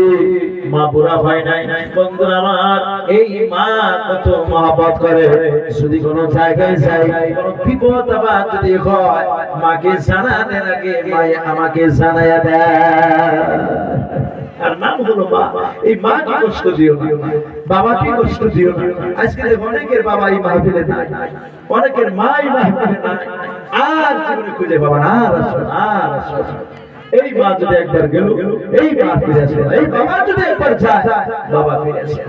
মা বুড়া হয় নাই। বন্ধুরা আমার, এই মা কত মহব্বত করে, যদি কোনো জায়গায় যাই কোনো বিপদ আবার যদি হয় মাকে জানাতে লাগে, মা আমাকে জানাইয়া দেয়, আর নাম হলো মা। এই মা কি কষ্ট দিও না, বাবা কি কষ্ট দিও না। আজকে অনেকের বাবা এই মাহফিলে নাই, অনেকের মা এই মাহফিলে নাই, আর জীবনে খুঁজে বাবা আর আসো আর আসো। এই মা যদি একবার গেল, এই মা ফিরে আসে, এই বাবা যদি একবার যায়, বাবা ফিরে আসে।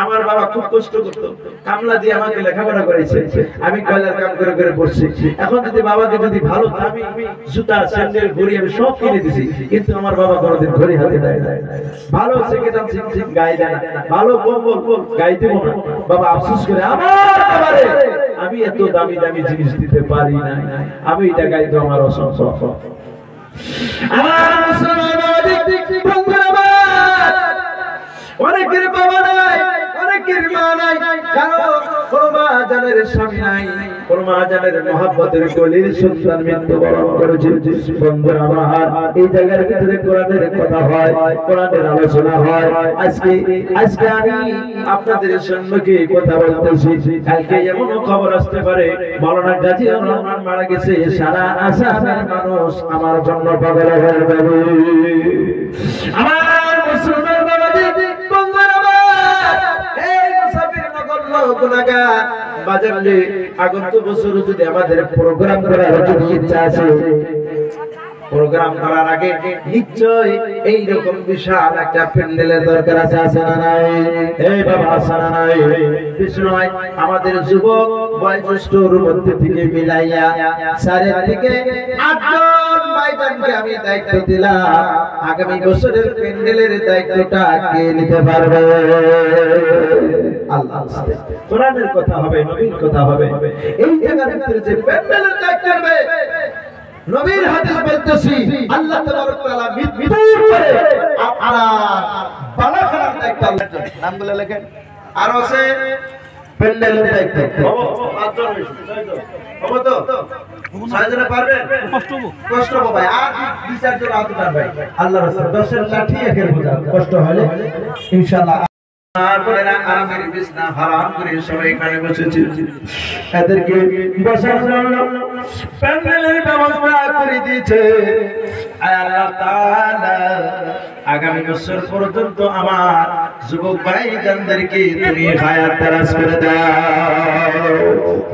আমার বাবা খুব কষ্ট করতো, কামলা দিয়ে আমাকে লেখাপড়া করেছে, আমি কয়লার কাম করে করে পড়ছি। এখন যদি বাবাকে যদি ভালো দামি জুতা স্যান্ডেল ঘড়ি আমি সব কিনে দিছি, কিন্তু আমার বাবা কোনোদিন ঘড়ি হাতে দেয় না, ভালো সেকেন্ড হ্যান্ড গায়ে দেয় না, ভালো কম্বল গায়ে দেব না। বাবা আফসোস করে, আমার বাবারে আমি এত দামি দামি জিনিস দিতে পারি না, আমি এটা গাইতে আমার অসম্ভব। আমার মুসলমান বন্ধুরা আমার, অনেকের বাবা নাই, অনেকের মা নাই, কারণ কোন মা জানের স্বামী নাই, কোন মা জানের মহব্বতের কলির সন্তান মৃত্যুবরণ করেছে। বন্ধুরা আমার, এই জায়গার ভিতরে কোরআনের কথা হয়, কোরআনের আলোচনা হয়। আজকে আমি আপনাদের সম্মুখে কথা বলতেছি, কালকে এমন খবর আসতে পারে মাওলানা গাজীউর রহমান মারা গেছে, সারা আসামের মানুষ আমার জন্য পাগল হয়ে যাবে। আমার মুসলমান বাবাজি, বন্ধুরা আমার, এই মুসাফির নগণ্য গুনাহগার বাজারে আগন্তুক বছর যদি আমাদের প্রোগ্রাম করার যদি ইচ্ছা আছে, প্রোগ্রাম করার আগে নিশ্চয় এই রকম বিশাল একটা প্যান্ডেলের দরকার আছে, আছে না নাই? এই বাবা, আছে না নাই? বিষ্ণুয় আমাদের যুবক বয়োজ্যেষ্ঠর মধ্যে থেকে মিলাইয়া 4 থেকে 8 জন ভাইজানকে আমি দায়িত্ব দিলাম, আগামী বছরের প্যান্ডেলের দায়িত্বটা কে নিতে পারবে? আল্লাহ। কোরআনের কথা হবে, নবীর কথা হবে, এই জায়গার ভিতরে যে প্যান্ডেলের দায়িত্ব নেবে নবীর হাদিস বলতেছি আল্লাহ তাবারক তাআলা মৃত্যুর পরে আপনার বালাখানার দায়িত্ব আল্লাহর জন্য। নাম বলে লেখেন। আর আছে প্যান্ডেলের দায়িত্ব। হবে তো? সাইজরা পারবেন? কষ্ট হবে ভাই। আর দুই চারজন আতে পারবে। আল্লাহর রাসূল 10 লাঠি একের বোঝা। কষ্ট হলে ইনশাআল্লাহ বলে না আরামের বিছনা হারাম করে সবাই এখানে বসেছি। এদেরকে বসার জন্য প্যান্ডেলের ব্যবস্থা করে দিয়েছে আল্লাহ তাআলা। আগামী বছর পর্যন্ত আমার যুবক ভাইজানদেরকে তুমি হায়াত দারাজ করে দাও।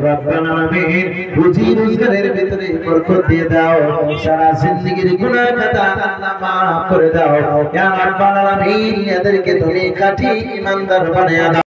রব্বানা আমিন। রুজি রোজগারের ভিতরে বরকত দিয়ে দাও। সারা জিন্দেগীর গুনাহ খাতা আল্লাহ মাফ করে দাও। ইয়া রাব্বাল আলামিন। এদেরকে তুমি খাঁটি ইমানদার বানিয়ে দাও।